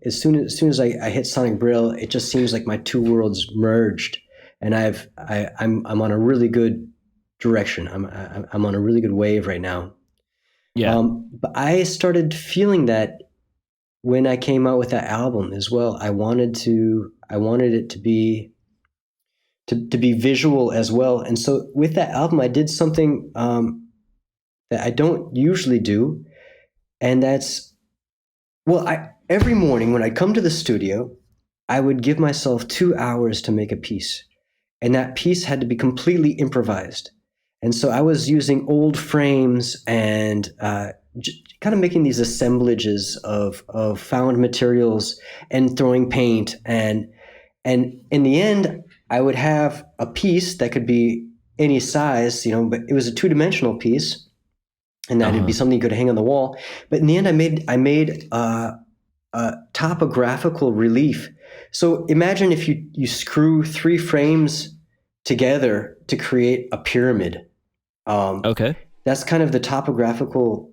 As soon as I hit Sonic Braille, it just seems like my two worlds merged, and I'm on a really good direction. I'm on a really good wave right now. Yeah. But I started feeling that when I came out with that album as well. I wanted it to be visual as well. And so with that album, I did something that I don't usually do. And that's, every morning when I come to the studio, I would give myself 2 hours to make a piece. And that piece had to be completely improvised. And so I was using old frames and kind of making these assemblages of found materials and throwing paint. And in the end, I would have a piece that could be any size, but it was a two-dimensional piece. And that would be something you could hang on the wall. But in the end, I made a topographical relief. So imagine if you screw 3 frames together to create a pyramid. Okay. That's kind of the topographical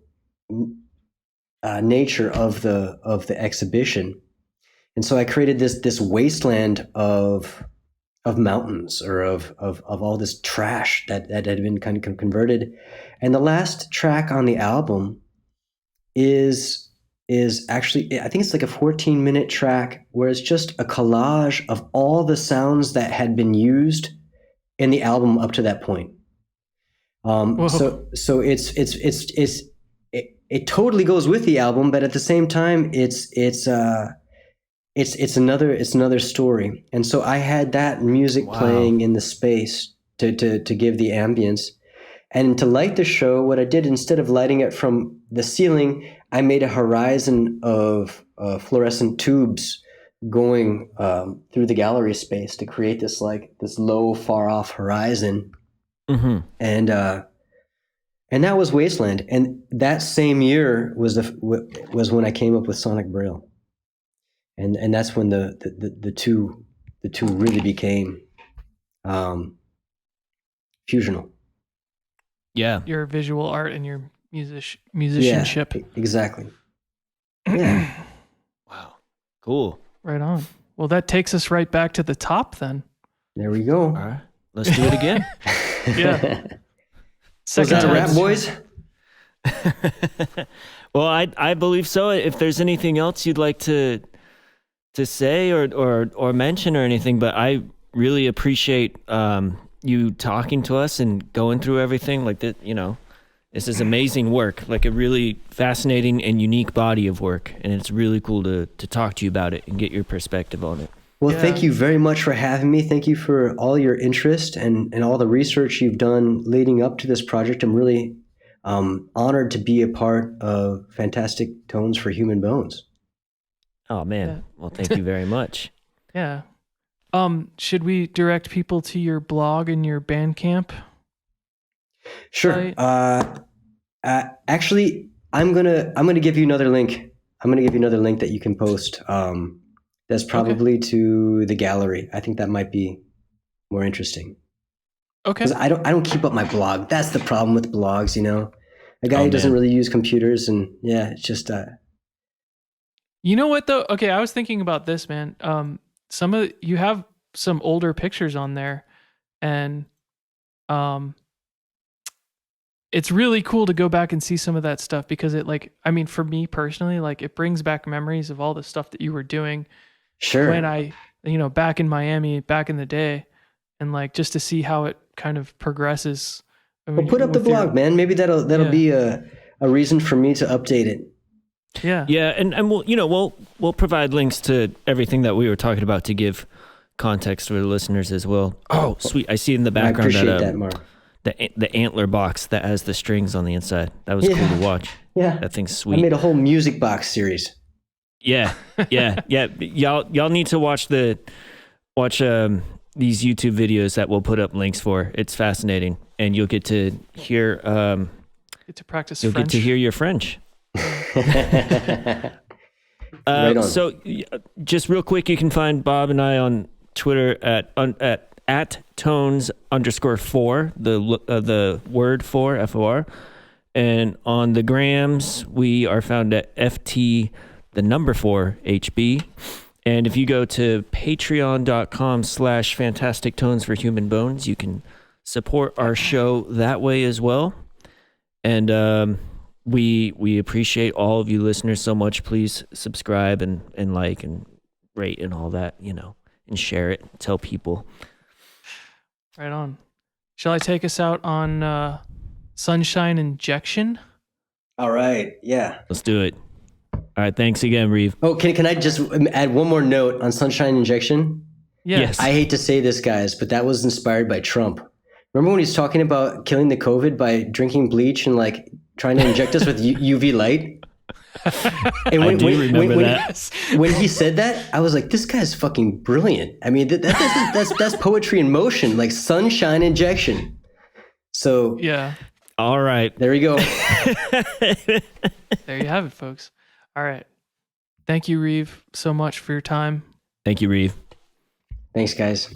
nature of the exhibition. And so I created this wasteland of mountains or of all this trash that had been kind of converted. And the last track on the album is actually, I think it's like a 14-minute track where it's just a collage of all the sounds that had been used in the album up to that point. So it totally goes with the album, but at the same time, it's another story. And so I had that music playing in the space to give the ambience. And to light the show, what I did, instead of lighting it from the ceiling, I made a horizon of fluorescent tubes going through the gallery space to create this low, far off horizon. Mm-hmm. And that was Wasteland. And that same year was when I came up with Sonic Braille. And that's when the two really became fusional. Yeah. Your visual art and your musicianship. Yeah, exactly. Yeah. Wow. Cool. Right on. Well, that takes us right back to the top then. There we go. All right. Let's do it again. Yeah. Was that a wrap, boys? Well, I believe so. If there's anything else you'd like to say or mention or anything, but I really appreciate you talking to us and going through everything like that. You know, this is amazing work, like a really fascinating and unique body of work, and it's really cool to talk to you about it and get your perspective on it. Well, thank you very much for having me. Thank you for all your interest and all the research you've done leading up to this project. I'm really honored to be a part of Fantastic Tones for Human Bones. Oh man. Yeah. Well, thank you very much. Yeah. Should we direct people to your blog and your Bandcamp? Sure. Actually, I'm gonna give you another link. I'm gonna give you another link that you can post. That's probably to the gallery. I think that might be more interesting. Okay. Because I don't keep up my blog. That's the problem with blogs, you know. A guy who doesn't really use computers, and it's just. You know what though? Okay, I was thinking about this, man. You have some older pictures on there, and it's really cool to go back and see some of that stuff because it, like, I mean, for me personally, like, it brings back memories of all the stuff that you were doing. Sure. When I, back in Miami, back in the day, and like just to see how it kind of progresses. Well, put up the blog, man. Maybe that'll be a reason for me to update it. Yeah. Yeah, and we'll provide links to everything that we were talking about to give context for the listeners as well. Oh, sweet! I see in the background I appreciate that, Mark. The antler box that has the strings on the inside. That was cool to watch. Yeah, that thing's sweet. I made a whole music box series. Yeah. Y'all need to watch these YouTube videos that we'll put up links for. It's fascinating, and you'll get to hear. Get to practice. You'll French. get to hear your French. Right on. So, just real quick, you can find Bob and I on Twitter at tones_4, the word 4, FOR, and on the grams we are found at FT the number 4 HB. And if you go to patreon.com/fantastic tones for human bones, you can support our show that way as well. And we appreciate all of you listeners so much. Please subscribe and like and rate and all that, and share it, tell people. Right on. Shall I take us out on Sunshine Injection? All right. Yeah. Let's do it. All right. Thanks again, Reeve. Oh, can I just add one more note on Sunshine Injection? Yes. I hate to say this, guys, but that was inspired by Trump. Remember when he's talking about killing the COVID by drinking bleach and like trying to inject us with UV light? And I do remember that. When he said that, I was like, this guy's fucking brilliant. I mean, that's poetry in motion, like Sunshine Injection. So yeah. All right. There we go. There you have it, folks. All right. Thank you, Reeve, so much for your time. Thank you, Reeve. Thanks, guys.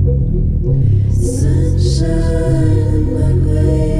Sunshine my way.